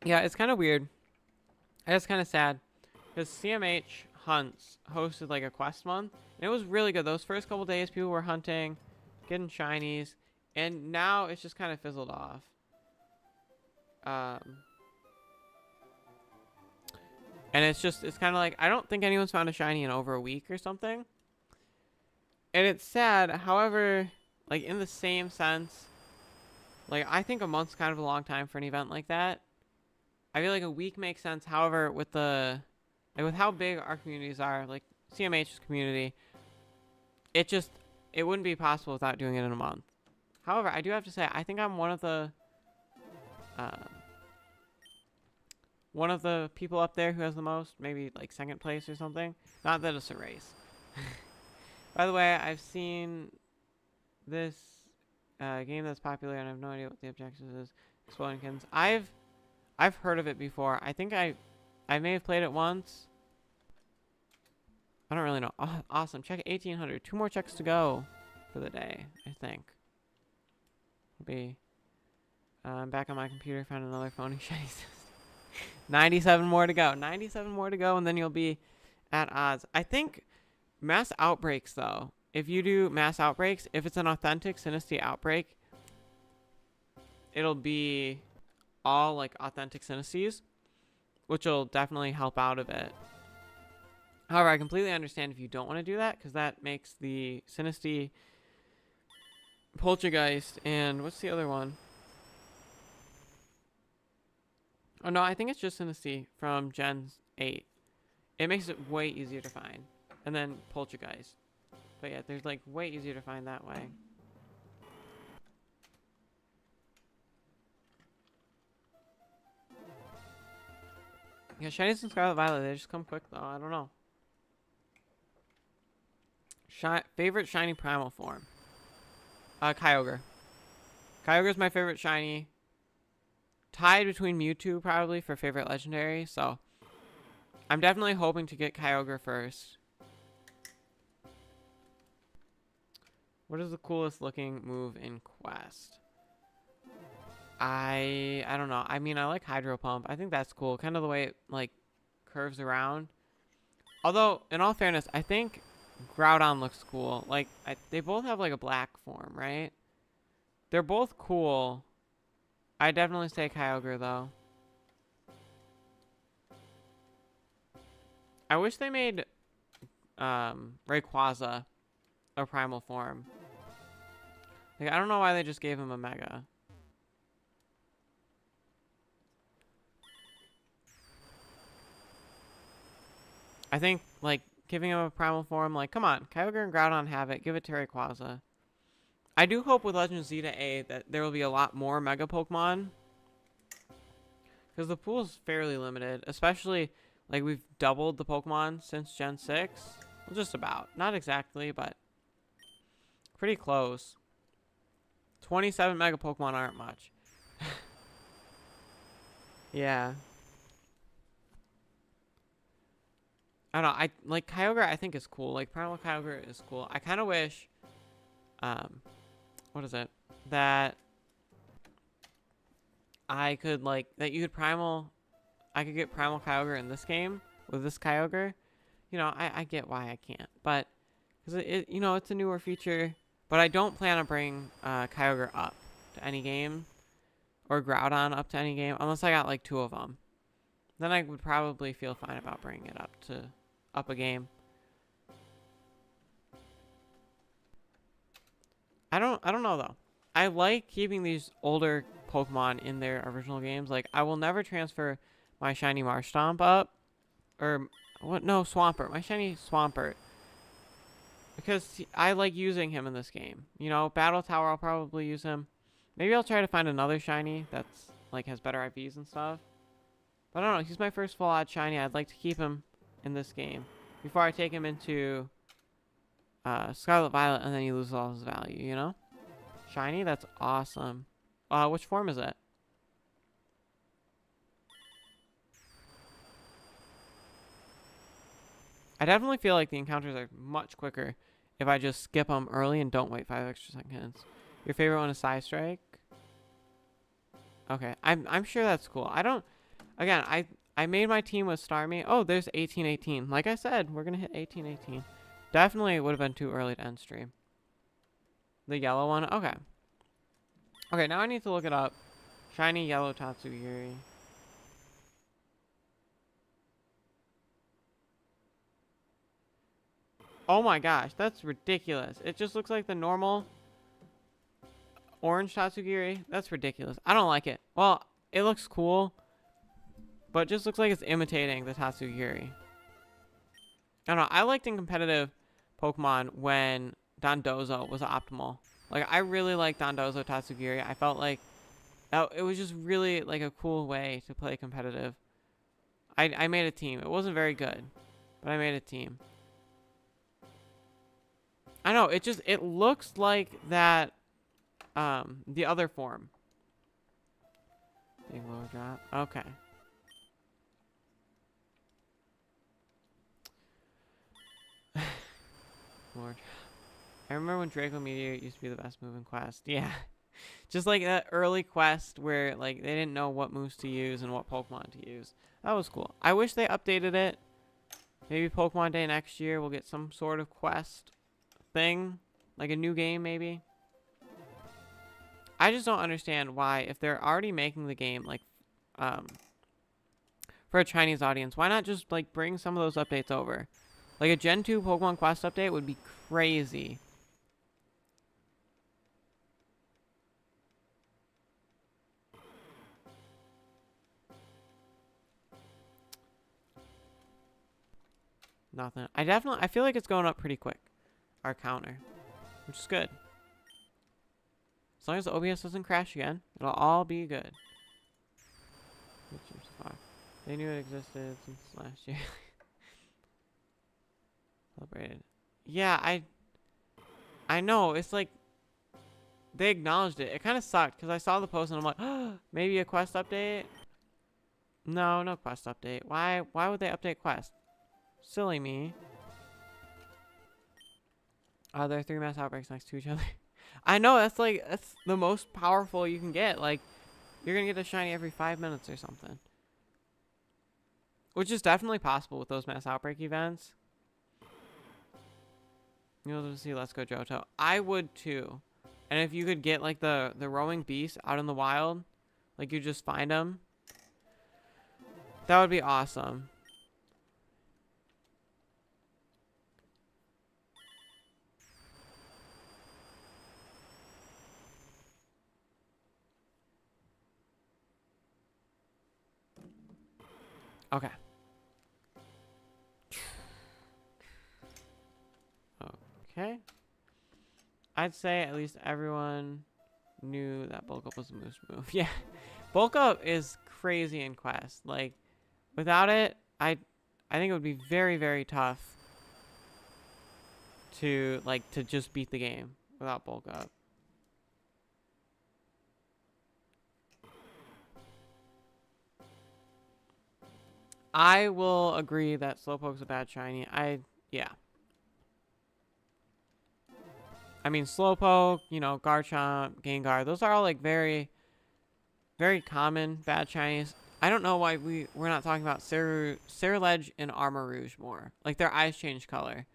Yeah, it's kind of weird. It's kind of sad. Because CMH Hunts hosted like a quest month. And it was really good. Those first couple days, people were hunting, getting shinies. And now it's just kind of fizzled off. And it's kind of like, I don't think anyone's found a shiny in over a week or something. And it's sad. However, like in the same sense, like I think a month's kind of a long time for an event like that. I feel like a week makes sense. However, with with how big our communities are, like CMH's community, it wouldn't be possible without doing it in a month. However, I do have to say, I think I'm one of the people up there who has the most, maybe like second place or something. Not that it's a race. By the way, I've seen this game that's popular, and I have no idea what the objective is. Exploding Kittens. I've heard of it before. I think I may have played it once. I don't really know. Oh, awesome. Check 1800. 2 more checks to go for the day, I think. I'm back on my computer. Found another phony shiny. 97 more to go. 97 more to go, and then you'll be at odds. I think mass outbreaks, though. If you do mass outbreaks, if it's an authentic Sinistea outbreak, it'll be all like authentic Sinesteas, which will definitely help out a bit. However, I completely understand if you don't want to do that, because that makes the Sinistea, Poltergeist, and what's the other one? Oh no, I think it's just Sinistea from Gen 8. It makes it way easier to find. And then Poltergeist. But yeah, there's like way easier to find that way. Yeah, Shinies and Scarlet Violet, they just come quick though. I don't know. Favorite shiny primal form? Kyogre. Kyogre's my favorite shiny. Tied between Mewtwo probably for favorite legendary, so I'm definitely hoping to get Kyogre first. What is the coolest looking move in Quest? I don't know. I mean, I like Hydro Pump. I think that's cool. Kind of the way it like curves around. Although, in all fairness, I think Groudon looks cool. Like they both have like a black form, right? They're both cool. I definitely say Kyogre though. I wish they made Rayquaza a primal form. Like I don't know why they just gave him a Mega. I think like giving him a primal form, like come on, Kyogre and Groudon have it. Give it to Rayquaza. I do hope with Legend Z to A that there will be a lot more Mega Pokemon. Because the pool is fairly limited. Especially, like, we've doubled the Pokemon since Gen 6. Well, just about. Not exactly, but pretty close. 27 Mega Pokemon aren't much. Yeah. I don't know. I like Kyogre. I think is cool. Like Primal Kyogre is cool. I kind of wish, what is it? That I could like that you could primal. I could get Primal Kyogre in this game with this Kyogre. You know, I get why I can't, but because you know, it's a newer feature. But I don't plan on bringing Kyogre up to any game or Groudon up to any game unless I got like 2 of them. Then I would probably feel fine about bringing it up a game. I don't know though. I like keeping these older Pokemon in their original games. Like I will never transfer my shiny Marshtomp up or what? No, Swampert. My shiny Swampert. Because I like using him in this game. You know, Battle Tower, I'll probably use him. Maybe I'll try to find another shiny that's like has better IVs and stuff. But I don't know. He's my first full odd shiny. I'd like to keep him in this game before I take him into Scarlet Violet and then he loses all his value, you know? Shiny? That's awesome. Which form is it? I definitely feel like the encounters are much quicker if I just skip them early and don't wait 5 extra seconds. Your favorite one is Psy Strike? Okay, I'm sure that's cool. I don't... Again, I made my team with Starmie. Oh, there's 18-18. Like I said, we're going to hit 18-18. Definitely would have been too early to end stream. The yellow one? Okay. Okay, now I need to look it up. Shiny yellow Tatsugiri. Oh my gosh, that's ridiculous. It just looks like the normal orange Tatsugiri. That's ridiculous. I don't like it. Well, it looks cool, but it just looks like it's imitating the Tatsugiri. I don't know. I liked in competitive Pokemon when Dondozo was optimal. Like, I really liked Dondozo Tatsugiri. I felt like it was just really, like, a cool way to play competitive. I made a team. It wasn't very good, but I made a team. I know, it looks like that, the other form. Big lower drop. Okay. Lord. I remember when Draco Meteor used to be the best move in Quest. Yeah. Just like that early Quest where, like, they didn't know what moves to use and what Pokemon to use. That was cool. I wish they updated it. Maybe Pokemon Day next year we'll get some sort of Quest thing. Like a new game, maybe. I just don't understand why, if they're already making the game, like, for a Chinese audience, why not just, like, bring some of those updates over? Like, a Gen 2 Pokemon Quest update would be crazy. Nothing. I feel like it's going up pretty quick. Our counter. Which is good. As long as the OBS doesn't crash again, it'll all be good. They knew it existed since last year. Celebrated. Yeah, I know. It's like they acknowledged it. It kind of sucked because I saw the post and I'm like, oh, maybe a Quest update. No, no Quest update. Why would they update Quest? Silly me. There are 3 mass outbreaks next to each other. I know, that's the most powerful you can get. Like, you're gonna get a shiny every 5 minutes or something. Which is definitely possible with those mass outbreak events. You'll see Let's Go Johto. I would too. And if you could get like the roaming beast out in the wild, like you just find them, that would be awesome. Okay. Okay. I'd say at least everyone knew that Bulk Up was a moose move. Yeah. Bulk Up is crazy in Quest. Like, without it, I think it would be very, very tough to just beat the game without Bulk Up. I will agree that Slowpoke's a bad shiny. Yeah. I mean, Slowpoke, you know, Garchomp, Gengar, those are all like very, very common bad shinies. I don't know why we're not talking about Ceruledge and Armor Rouge more. Like, their eyes change color.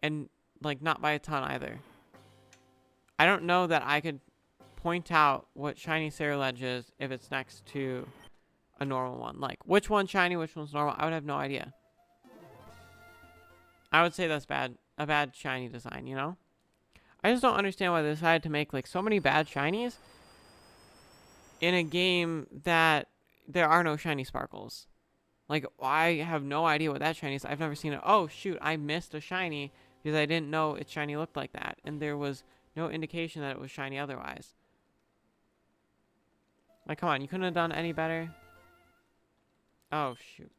And, like, not by a ton either. I don't know that I could point out what shiny Ceruledge is if it's next to a normal one. Like, which one's shiny, which one's normal? I would have no idea. I would say that's bad. A bad shiny design, you know? I just don't understand why they decided to make, like, so many bad shinies in a game that there are no shiny sparkles. Like, I have no idea what that shiny is. I've never seen it. Oh, shoot, I missed a shiny because I didn't know its shiny looked like that. And there was no indication that it was shiny otherwise. Like, come on, you couldn't have done any better? Oh, shoot.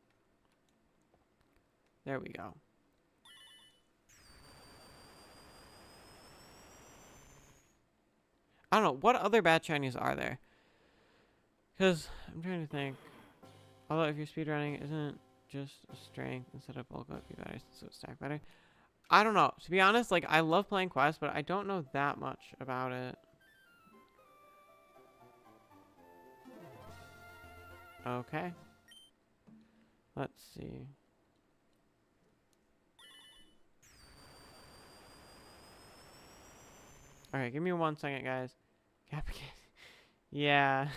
There we go. I don't know. What other bad shinies are there? Because I'm trying to think. Although if you're speedrunning, isn't just a strength instead of bulk up be better, so it stack better? I don't know. To be honest, like, I love playing Quest, but I don't know that much about it. Okay. Let's see. Alright, give me 1 second, guys. Yeah.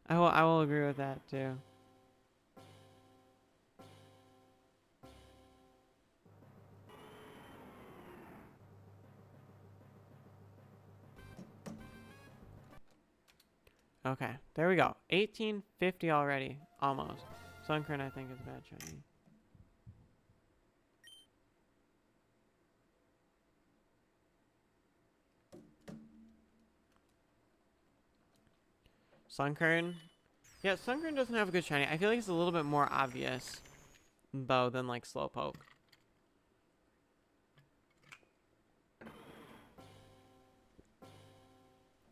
I will agree with that too. Okay, there we go. 1850 already, almost. Sunkern, I think, is a bad shiny. Sunkern. Yeah, Sunkern doesn't have a good shiny. I feel like it's a little bit more obvious, though, than, like, Slowpoke.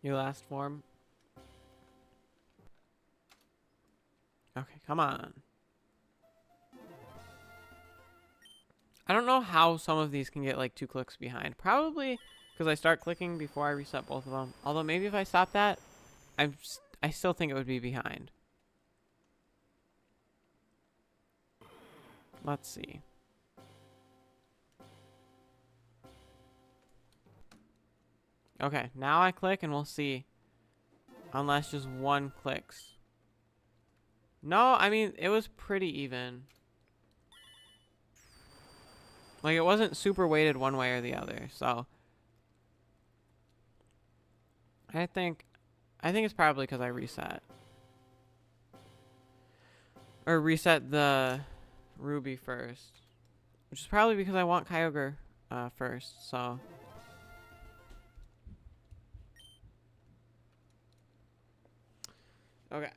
Your last form. Okay, come on. I don't know how some of these can get, like, 2 clicks behind. Probably because I start clicking before I reset both of them. Although, maybe if I stop that, I still think it would be behind. Let's see. Okay, now I click and we'll see. Unless just 1 clicks. No, I mean, it was pretty even. Like, it wasn't super weighted one way or the other, so. I think it's probably because I reset. Or reset the Ruby first. Which is probably because I want Kyogre first, so. Okay.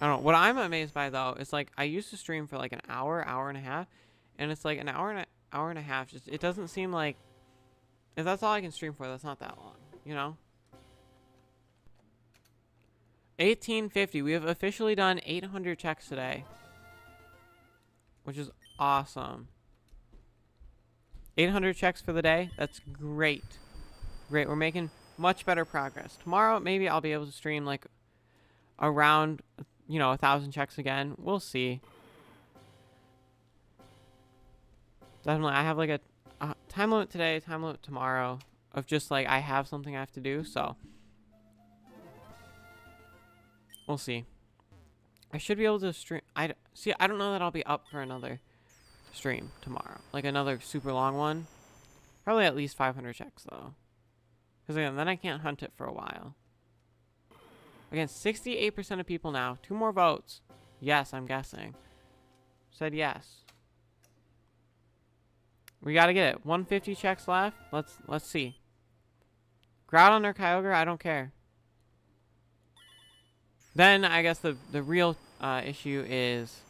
I don't know. What I'm amazed by, though, is, like, I used to stream for, like, an hour, hour and a half. And it's, like, an hour and a half. Just, it doesn't seem like... If that's all I can stream for, that's not that long. You know? 1850. We have officially done 800 checks today. Which is awesome. 800 checks for the day. That's great. Great. We're making much better progress. Tomorrow, maybe I'll be able to stream, like, around... You know, 1,000 checks again. We'll see. Definitely, I have like a time limit today, time limit tomorrow. Of just like, I have something I have to do, so. We'll see. I should be able to stream. I don't know that I'll be up for another stream tomorrow. Like another super long one. Probably at least 500 checks, though. Because again, then I can't hunt it for a while. Again, 68% of people now. 2 more votes. Yes, I'm guessing. Said yes. We gotta get it. 150 checks left. Let's see. Groudon or Kyogre, I don't care. Then I guess the real issue is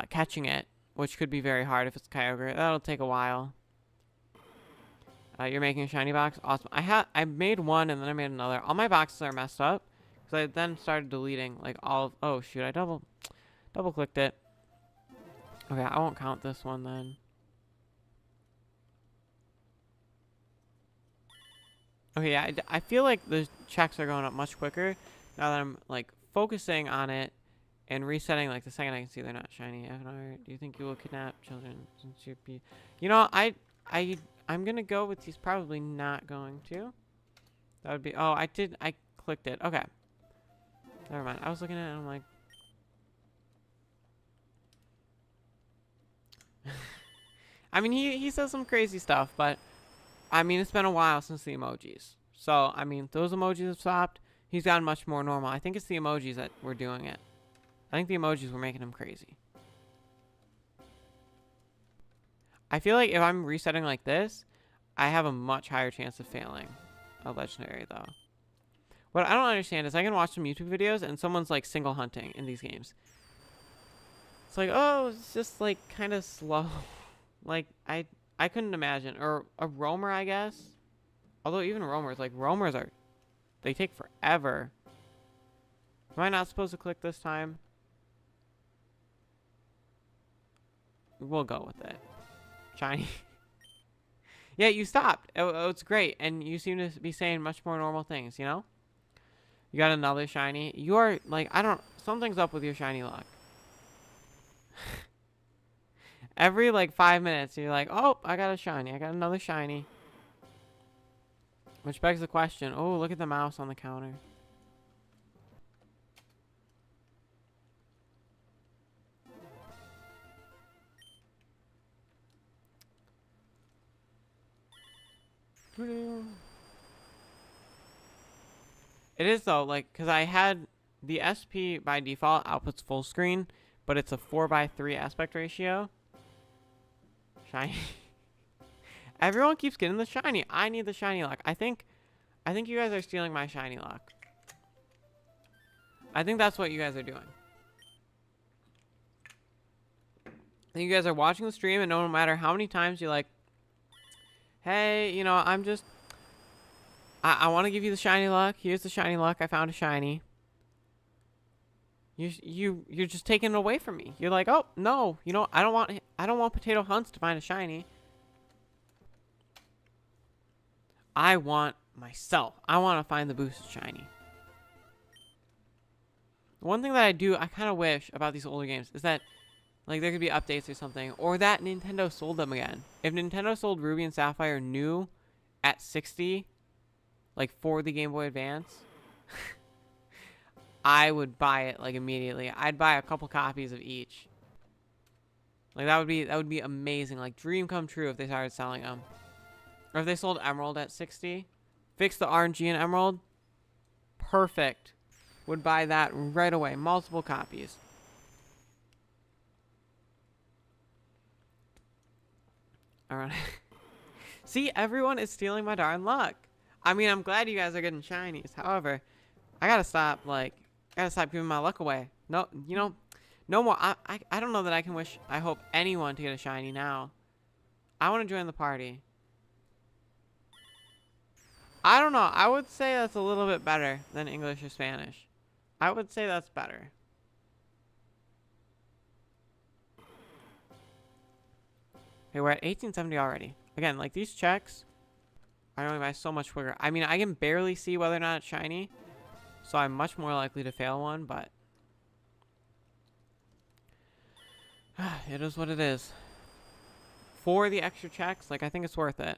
catching it, which could be very hard if it's Kyogre. That'll take a while. You're making a shiny box? Awesome. I made one and then I made another. All my boxes are messed up. Because Because I then started deleting, like, all of... Oh, shoot, I double-clicked it. Okay, I won't count this one, then. Okay, yeah, I feel like the checks are going up much quicker now that I'm, like, focusing on it and resetting, like, the second I can see they're not shiny. FNR, do you think you will kidnap children since you'd be... You know, I'm gonna go with he's probably not going to. That would be... Oh, I clicked it. Okay. Never mind. I was looking at it and I'm like... I mean, he says some crazy stuff, but... I mean, it's been a while since the emojis. So, I mean, those emojis have stopped. He's gotten much more normal. I think it's the emojis that were doing it. I think the emojis were making him crazy. I feel like if I'm resetting like this, I have a much higher chance of failing a legendary, though. What I don't understand is I can watch some YouTube videos and someone's, like, single hunting in these games. It's like, oh, it's just, like, kind of slow. Like, I couldn't imagine. Or a roamer, I guess. Although even roamers, like, roamers are... They take forever. Am I not supposed to click this time? We'll go with it. Shiny. Yeah, you stopped. It's great. And you seem to be saying much more normal things, you know? You got another shiny. You are, like, something's up with your shiny luck. Every, like, 5 minutes, you're like, oh, I got a shiny. I got another shiny. Which begs the question, oh, look at the mouse on the counter. It is, though, like, because I had the SP by default outputs full screen, but it's a 4:3 aspect ratio. Shiny. Everyone keeps getting the shiny. I need the shiny luck. I think you guys are stealing my shiny luck. I think that's what you guys are doing. I think you guys are watching the stream, and no matter how many times you're like, hey, you know, I want to give you the shiny luck. Here's the shiny luck. I found a shiny. You're just taking it away from me. You're like, oh no, you know, I don't want Potato Hunts to find a shiny. I want myself. I want to find the boosted shiny. One thing that I kind of wish about these older games is that, like, there could be updates or something, or that Nintendo sold them again. If Nintendo sold Ruby and Sapphire new at 60, like, for the Game Boy Advance, I would buy it, like, immediately. I'd buy a couple copies of each. Like, that would be amazing. Like, dream come true if they started selling them. Or if they sold Emerald at 60. Fix the RNG in Emerald. Perfect. Would buy that right away. Multiple copies. Alright. See, everyone is stealing my darn luck. I mean, I'm glad you guys are getting shinies. However, I gotta stop, like, giving my luck away. No, you know, no more. I don't know that I hope anyone to get a shiny now. I want to join the party. I don't know. I would say that's a little bit better than English or Spanish. I would say that's better. Okay, we're at 1870 already. Again, like, these checks are only by so much quicker. I mean, I can barely see whether or not it's shiny, so I'm much more likely to fail one, but it is what it is. For the extra checks, like, I think it's worth it.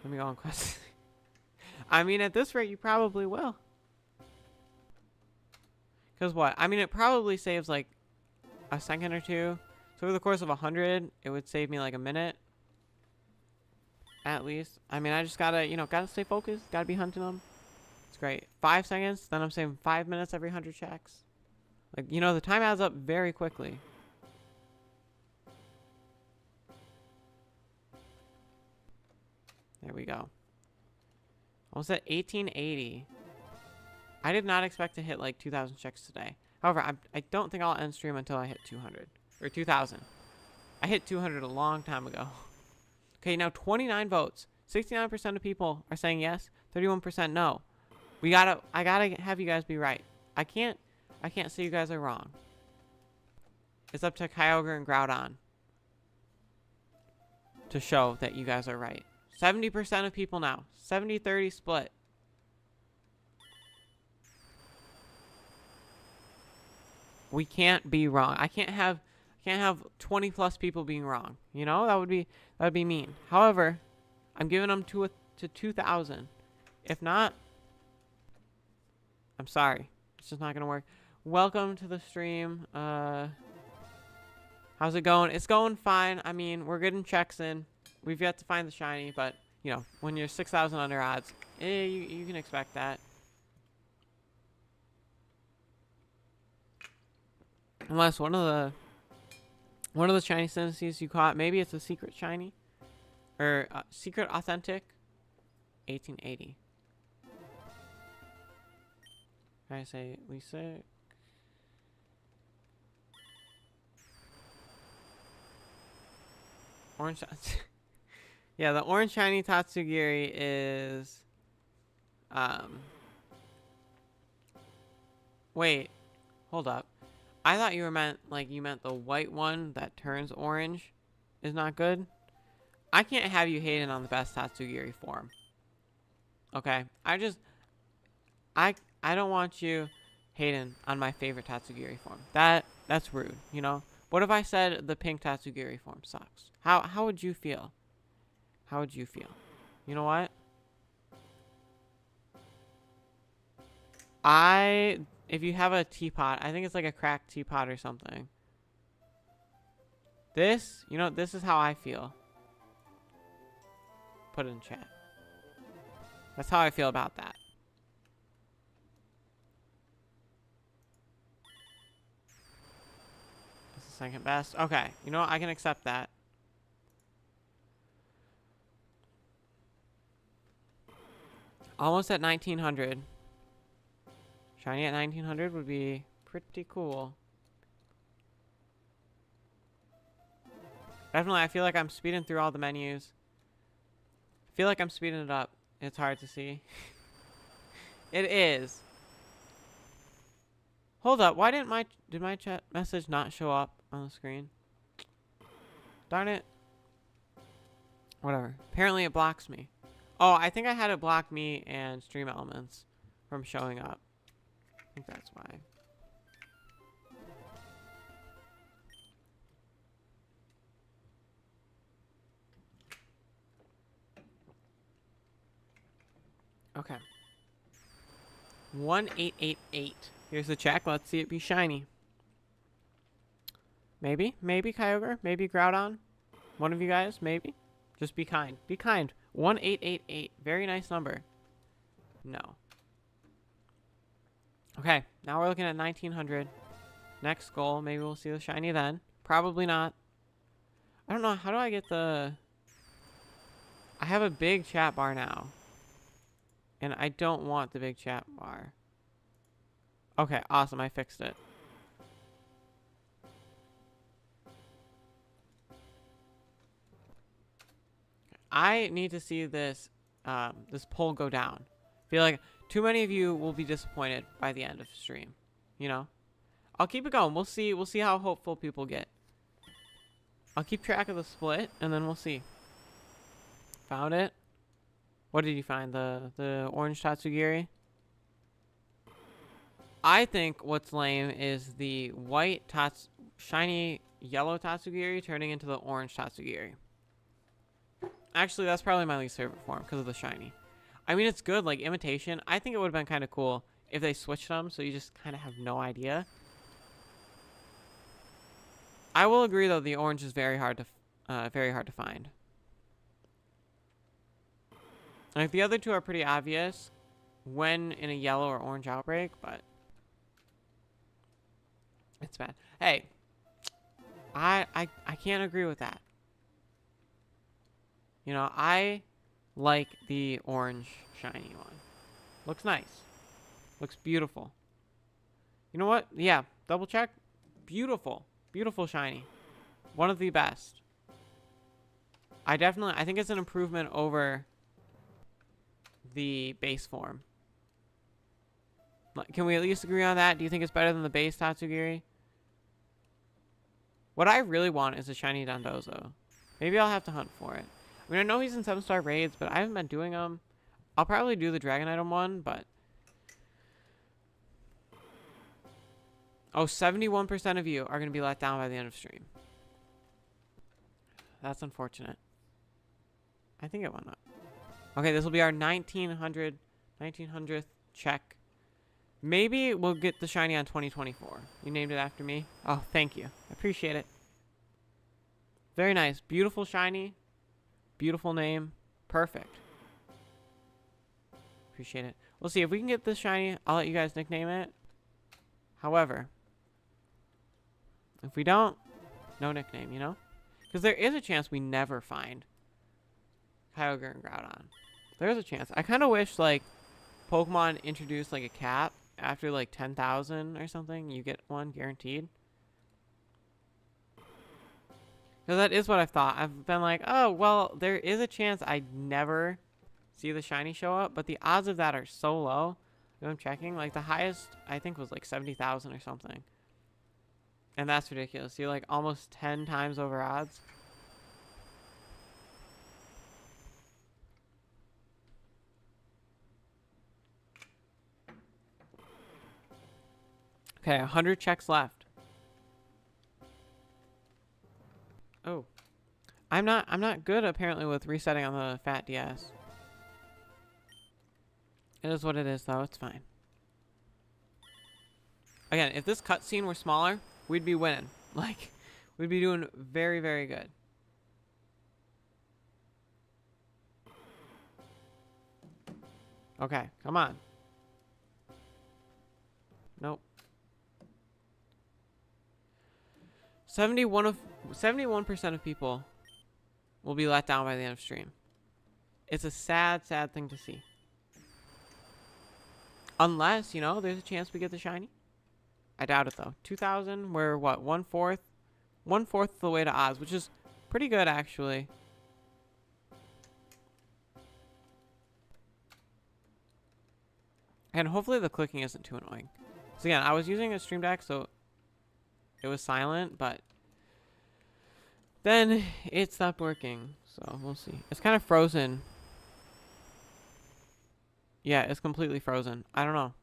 Let me go on quest. I mean, at this rate, you probably will. Because what? I mean, it probably saves, like, a second or two. So over the course of 100, it would save me, like, a minute. At least. I mean, I just gotta, you know, gotta stay focused. Gotta be hunting them. It's great. 5 seconds, then I'm saving 5 minutes every 100 checks. Like, you know, the time adds up very quickly. There we go. Almost at 1880. I did not expect to hit like 2,000 checks today. However, I don't think I'll end stream until I hit 200. Or 2,000. I hit 200 a long time ago. Okay, now 29 votes. 69% of people are saying yes, 31% no. I gotta have you guys be right. I can't say you guys are wrong. It's up to Kyogre and Groudon to show that you guys are right. 70% of people now. 70-30 split. We can't be wrong. I can't have 20 plus people being wrong. You know, that would be mean. However, I'm giving them to 2,000. If not, I'm sorry. It's just not gonna work. Welcome to the stream. How's it going? It's going fine. I mean, we're getting checks in. We've yet to find the shiny, but you know, when you're 6,000 under odds, you can expect that. Unless one of the shiny syntheses you caught, maybe it's a secret shiny, or secret authentic. 1880. Can I say Lisa? Orange. Yeah, the orange shiny Tatsugiri is. Wait, hold up. I thought you meant the white one that turns orange is not good. I can't have you hating on the best Tatsugiri form. Okay, I don't want you hating on my favorite Tatsugiri form. That's rude, you know. What if I said the pink Tatsugiri form sucks? How would you feel? How would you feel? You know what? If you have a teapot, I think it's like a cracked teapot or something. This, you know, this is how I feel. Put it in chat. That's how I feel about that. That's the second best. Okay, you know what? I can accept that. Almost at 1900. Shiny at 1900 would be pretty cool. Definitely, I feel like I'm speeding through all the menus. I feel like I'm speeding it up. It's hard to see. It is. Hold up. Why did my chat message not show up on the screen? Darn it. Whatever. Apparently it blocks me. Oh, I think I had it block me and Stream Elements from showing up. I think that's why. Okay. 1888. Here's the check. Let's see it be shiny. Maybe Kyogre, maybe Groudon. One of you guys, maybe. Just be kind. Be kind. 1888. Very nice number. No. Okay, now we're looking at 1900. Next goal. Maybe we'll see the shiny then. Probably not. I don't know. How do I get the... I have a big chat bar now. And I don't want the big chat bar. Okay, awesome. I fixed it. I need to see this this poll go down. I feel like too many of you will be disappointed by the end of the stream. You know? I'll keep it going. We'll see how hopeful people get. I'll keep track of the split and then we'll see. Found it? What did you find? The orange Tatsugiri? I think what's lame is the white shiny yellow Tatsugiri turning into the orange Tatsugiri. Actually, that's probably my least favorite form because of the shiny. I mean, it's good, like imitation. I think it would have been kind of cool if they switched them so you just kind of have no idea. I will agree though, the orange is very hard to find. Like the other two are pretty obvious when in a yellow or orange outbreak, but it's bad. Hey, I can't agree with that. You know, I like the orange shiny one. Looks nice. Looks beautiful. You know what? Yeah, double check. Beautiful. Beautiful shiny. One of the best. I think it's an improvement over the base form. Can we at least agree on that? Do you think it's better than the base Tatsugiri? What I really want is a shiny Dondozo. Maybe I'll have to hunt for it. I mean, I know he's in 7-star raids, but I haven't been doing them. I'll probably do the Dragon Item one, but... Oh, 71% of you are going to be let down by the end of stream. That's unfortunate. I think it went up. Okay, this will be our 1900th check. Maybe we'll get the shiny on 2024. You named it after me. Oh, thank you. I appreciate it. Very nice. Beautiful shiny. Beautiful name. Perfect. Appreciate it. We'll see if we can get this shiny. I'll let you guys nickname it. However, if we don't, no nickname, you know? Because there is a chance we never find Kyogre and Groudon. There's a chance. I kind of wish, like, Pokemon introduced, like, a cap. After, like, 10,000 or something, you get one guaranteed. Because that is what I've thought. I've been like, oh, well, there is a chance I never see the shiny show up. But the odds of that are so low. I'm checking. Like, the highest, I think, was, like, 70,000 or something. And that's ridiculous. You're, like, almost 10 times over odds. Okay, 100 checks left. Oh. I'm not good apparently with resetting on the Fat DS. It is what it is though, it's fine. Again, if this cutscene were smaller, we'd be winning. Like, we'd be doing very, very good. Okay, come on. Nope. 71% of people will be let down by the end of stream. It's a sad, sad thing to see. Unless, you know, there's a chance we get the shiny. I doubt it though. 2,000, we're what, 1/4? 1/4 the way to odds, which is pretty good actually. And hopefully the clicking isn't too annoying. So again, I was using a stream deck, so it was silent, but then it stopped working. So we'll see. It's kind of frozen. Yeah, it's completely frozen. I don't know.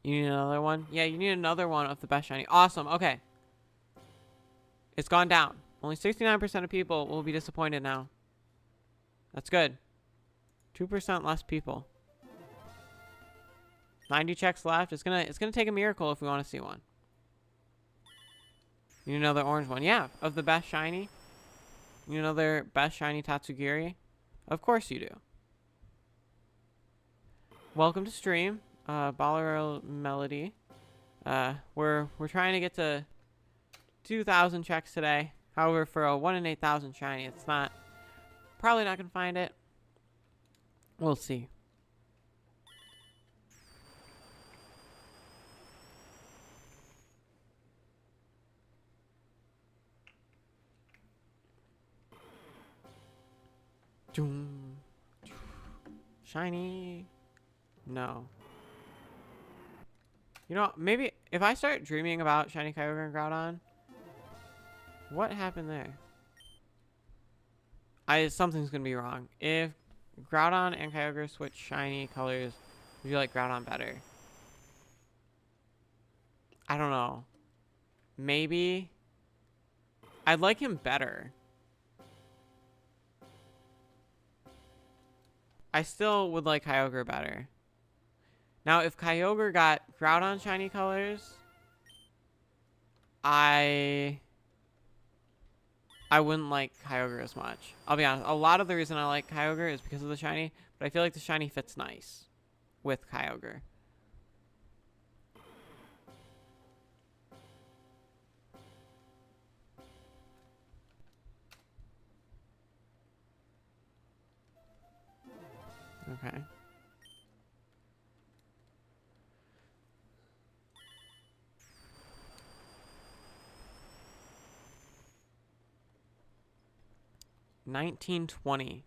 You need another one? Yeah, you need another one of the best shiny. Awesome. Okay. It's gone down. Only 69% of people will be disappointed now. That's good. 2% less people. 90 checks left. It's gonna take a miracle if we want to see one. You need another orange one. Yeah, of the best shiny. You need another best shiny Tatsugiri. Of course you do. Welcome to stream, Baller Melody. We're trying to get to 2,000 checks today. However, for a 1 in 8,000 shiny, it's probably not gonna find it. We'll see. Shiny. No. You know, maybe if I start dreaming about shiny Kyogre and Groudon, what happened there? Something's gonna be wrong. If Groudon and Kyogre switch shiny colors, would you like Groudon better? I don't know. Maybe. I'd like him better. I still would like Kyogre better. Now, if Kyogre got Groudon shiny colors, I wouldn't like Kyogre as much. I'll be honest. A lot of the reason I like Kyogre is because of the shiny, but I feel like the shiny fits nice with Kyogre. Okay. $19.20.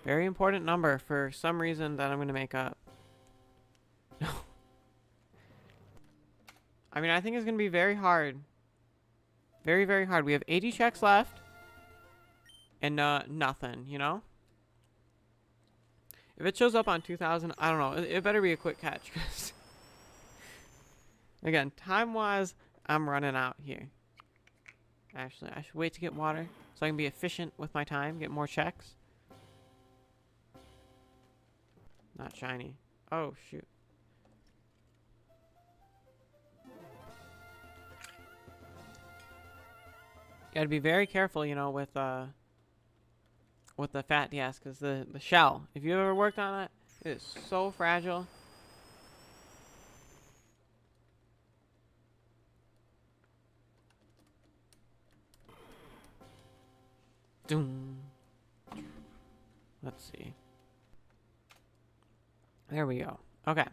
Very important number for some reason that I'm going to make up. No. I mean, I think it's going to be very hard. Very, very hard. We have 80 checks left. And nothing, you know? If it shows up on 2,000, I don't know. It better be a quick catch. Cause again, time-wise, I'm running out here. Actually, I should wait to get water so I can be efficient with my time, get more checks. Not shiny. Oh, shoot. You gotta be very careful, you know, with the fat DS, because the shell, if you ever worked on it, it is so fragile. Doom. Let's see. There we go. Okay.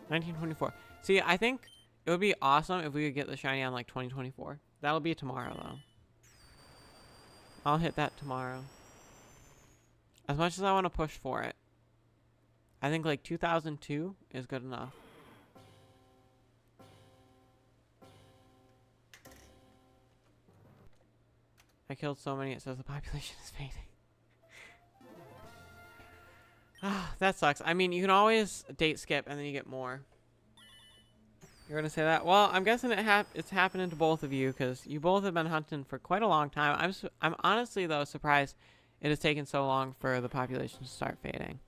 1924. See, I think it would be awesome if we could get the shiny on like 2024. That'll be tomorrow though. I'll hit that tomorrow. As much as I want to push for it, I think like 2002 is good enough. I killed so many, it says the population is fading. Ah, that sucks. I mean, you can always date skip and then you get more. You're gonna say that? Well, I'm guessing it's happening to both of you because you both have been hunting for quite a long time. I'm honestly though surprised it has taken so long for the population to start fading.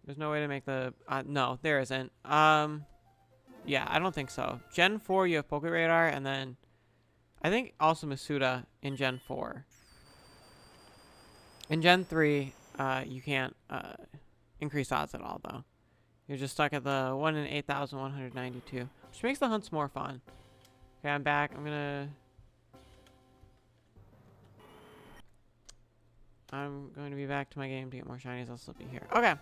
There's no way to make the no, there isn't. Yeah, I don't think so. Gen 4 you have Poke Radar, and then I think also Masuda in Gen 4. In Gen 3, you can't increase odds at all, though. You're just stuck at the 1 in 8,192, which makes the hunts more fun. Okay, I'm back. I'm going to be back to my game to get more shinies. I'll still be here. Okay.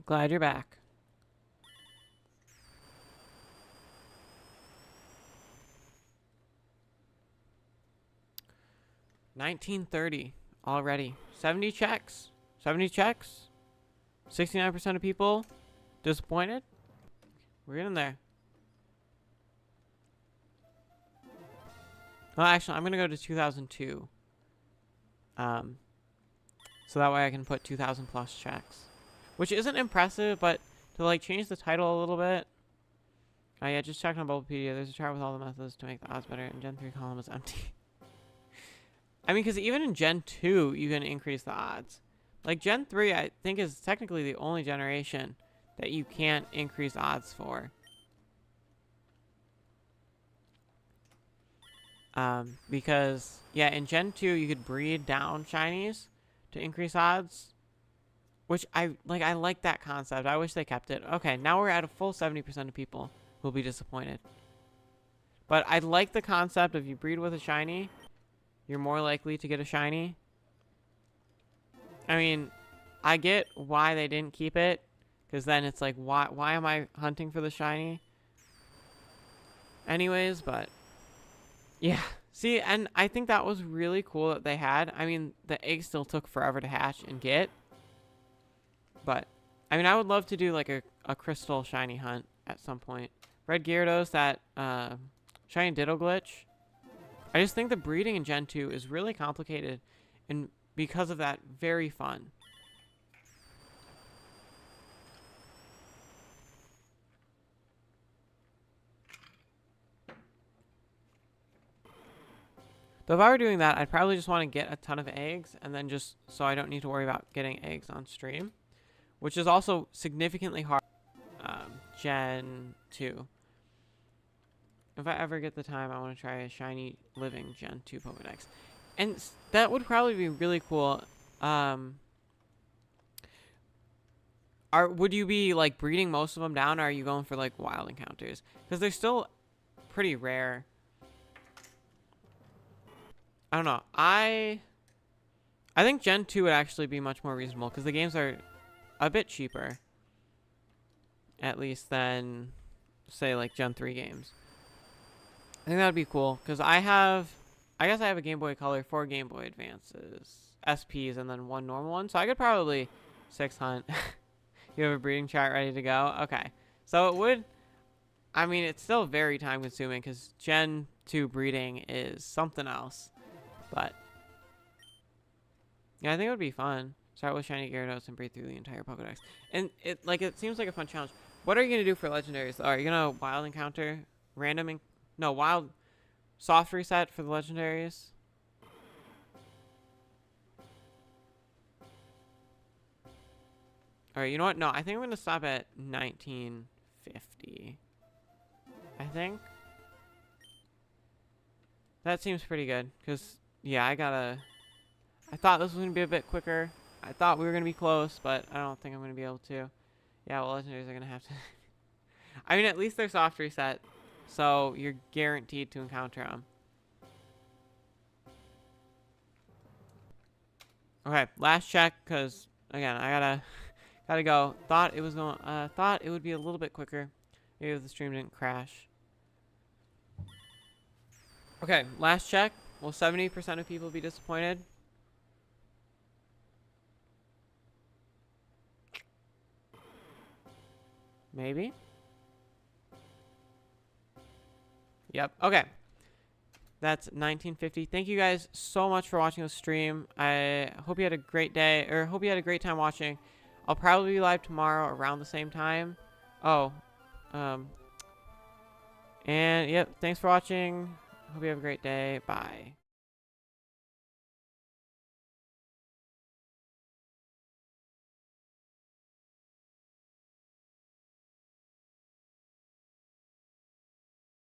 Glad you're back. $19.30 already. 70 checks. 70 checks. 69% of people disappointed. We're getting there. Well, actually, I'm gonna go to 2002. So that way I can put 2,000 plus checks, which isn't impressive, but to like change the title a little bit. Oh yeah, just checked on Bulbapedia. There's a chart with all the methods to make the odds better, and Gen 3 column is empty. I mean, because even in Gen 2, you can increase the odds. Like, Gen 3, I think, is technically the only generation that you can't increase odds for. Because, yeah, in Gen 2, you could breed down shinies to increase odds. Which, I like that concept. I wish they kept it. Okay, now we're at a full 70% of people who will be disappointed. But I like the concept of you breed with a shiny, you're more likely to get a shiny. I mean, I get why they didn't keep it, because then it's like, why am I hunting for the shiny? Anyways, but yeah. See, and I think that was really cool that they had. I mean, the egg still took forever to hatch and get. But, I mean, I would love to do like a crystal shiny hunt at some point. Red Gyarados, that shiny Ditto glitch. I just think the breeding in Gen 2 is really complicated, and because of that, very fun. Though if I were doing that, I'd probably just want to get a ton of eggs, and then just so I don't need to worry about getting eggs on stream, which is also significantly hard. Gen 2. If I ever get the time, I want to try a shiny living Gen 2 Pokedex. And that would probably be really cool. Would you be like breeding most of them down, or are you going for like wild encounters? Because they're still pretty rare. I don't know. I think Gen 2 would actually be much more reasonable because the games are a bit cheaper. At least than, say, like Gen 3 games. think that would be cool because I guess I have a Game Boy Color, 4 Game Boy Advances, SPs, and then 1 normal one. So I could probably 6 hunt. You have a breeding chart ready to go? Okay. So it would, I mean, it's still very time consuming because Gen 2 breeding is something else. But yeah, I think it would be fun. Start with shiny Gyarados and breed through the entire Pokedex. And it seems like a fun challenge. What are you going to do for legendaries? Are you going to wild encounter? No, wild soft reset for the legendaries? Alright, you know what? No, I think I'm going to stop at 1950. I think. That seems pretty good. Because, yeah, I thought this was going to be a bit quicker. I thought we were going to be close, but I don't think I'm going to be able to. Yeah, well, legendaries are going to have to... I mean, at least they're soft reset. So, you're guaranteed to encounter them. Okay, last check, because, again, I gotta go. Thought it would be a little bit quicker. Maybe if the stream didn't crash. Okay, last check. Will 70% of people be disappointed? Maybe. Yep. Okay. That's 1950. Thank you guys so much for watching the stream. I hope you had a great day, or hope you had a great time watching. I'll probably be live tomorrow around the same time. Oh. And, yep. Thanks for watching. Hope you have a great day. Bye.